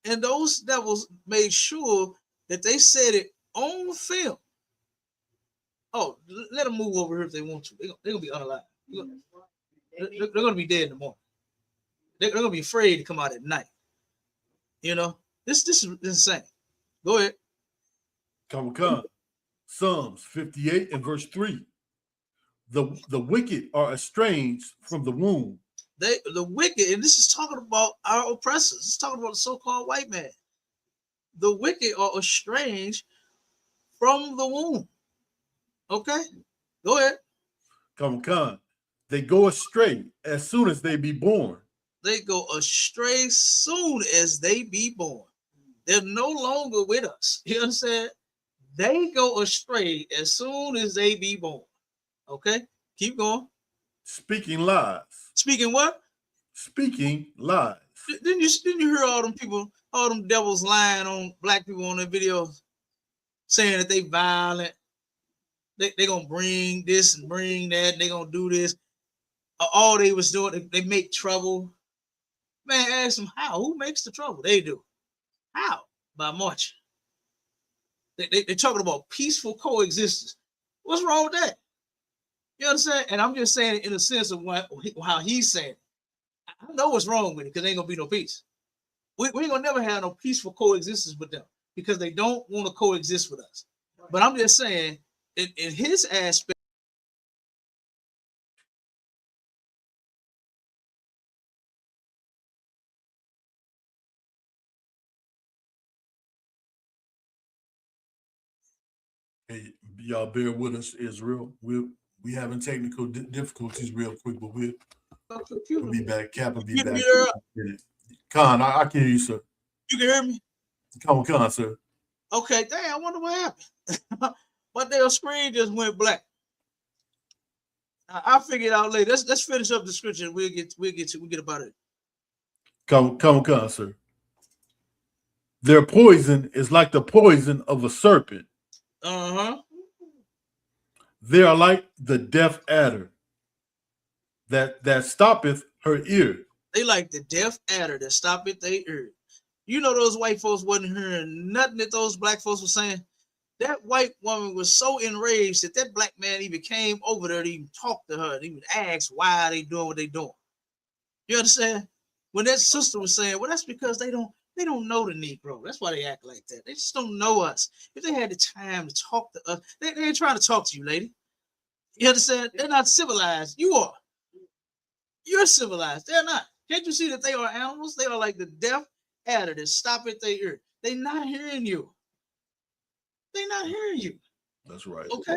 And those devils made sure that they said it on film. Oh, let them move over here if they want to. They're gonna be unalive. They're gonna be dead in the morning. They're gonna be afraid to come out at night. You know, this is insane. Go ahead. Come on. Psalms 58 and verse 3. The wicked are estranged from the womb. The wicked, and this is talking about our oppressors. It's talking about the so-called white man. The wicked are estranged from the womb. Okay, go ahead. Come on. They go astray as soon as they be born. They go astray soon as they be born. They're no longer with us. You understand? They go astray as soon as they be born. Okay, keep going. Speaking lies. Speaking what? Speaking lies. Didn't you hear all them people, all them devils lying on black people on their videos, saying that they violent? They gonna bring this and bring that. And they gonna do this. All they was doing, they make trouble. Man, ask them how. Who makes the trouble? They do. How? By marching. They're talking about peaceful coexistence. What's wrong with that? You understand? And I'm just saying it in a sense of how he's saying it. I know what's wrong with it because there ain't gonna be no peace. We ain't gonna never have no peaceful coexistence with them because they don't want to coexist with us. But I'm just saying, in his aspect. Hey, y'all bear with us, Israel. We having technical difficulties real quick, but we'll be back. Cap will be back. Khan, I can hear you, sir. You can hear me? Come on, Khan, sir. Okay, dang, I wonder what happened. But their screen just went black. I'll figure it out later. Let's finish up the scripture. We'll get about it. Come on, sir. Their poison is like the poison of a serpent. They are like the deaf adder that stoppeth her ear. They like the deaf adder that stoppeth their ear. You know those white folks wasn't hearing nothing that those black folks were saying. That white woman was so enraged that black man even came over there to even talk to her, to even ask why they doing what they doing. You understand? When that sister was saying, well, that's because they don't know the Negro. That's why they act like that. They just don't know us. If they had the time to talk to us, they ain't trying to talk to you, lady. You understand? They're not civilized. You are. You're civilized. They're not. Can't you see that they are animals? They are like the deaf adder that stop at their ear. They're not hearing you. They're not hearing you. That's right. Okay?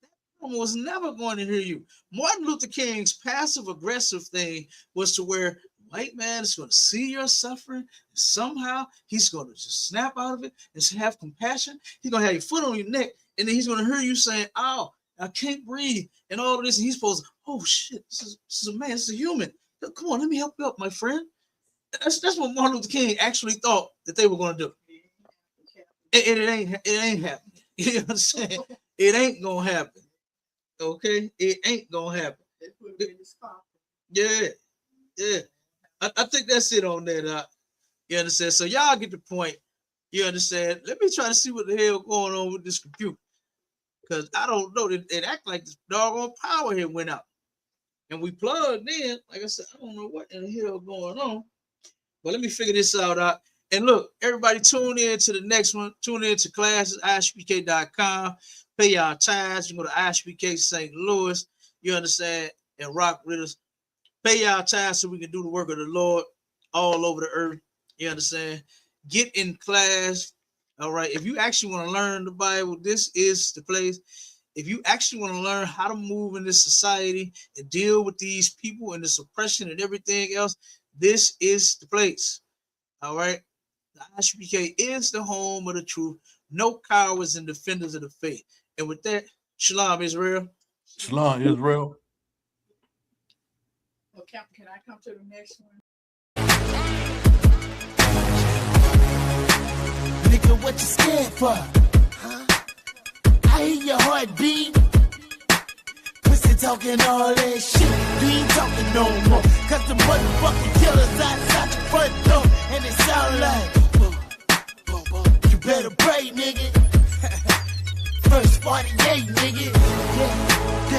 That woman was never going to hear you. Martin Luther King's passive-aggressive thing was to where white man is going to see your suffering. And somehow he's going to just snap out of it and have compassion. He's going to have your foot on your neck, and then he's going to hear you saying, "Oh, I can't breathe," and all of this. And he's supposed to, "Oh shit, this is a man, this is a human. Come on, let me help you up, my friend." That's what Martin Luther King actually thought that they were going to do. And it ain't happening. You understand? It ain't gonna happen. Okay, it ain't gonna happen. Yeah. I think that's it on that. You understand? So y'all get the point. You understand? Let me try to see what the hell going on with this computer, because I don't know. It act like this doggone power here went out, and we plugged in. Like I said, I don't know what in the hell going on. But let me figure this out. And look, everybody tune in to the next one. Tune in to classes, ishbk.com. Pay y'all tithes. You go to ISBK St. Louis. You understand? And rock with us. Pay y'all tithes so we can do the work of the Lord all over the earth. You understand? Get in class. All right. If you actually want to learn the Bible, this is the place. If you actually want to learn how to move in this society and deal with these people and this oppression and everything else, this is the place. All right. The ISBK is the home of the truth. No cowards and defenders of the faith. And with that, Shalom, Israel. Shalom, Israel. Well, Captain, can I come to the next one? Nigga, what you scared for? Huh? I hear your heartbeat. Pussy talking all that shit. You ain't talking no more. Cause the motherfucking killers outside your front door. And it sound like better pray, nigga. First 48, nigga. Yeah,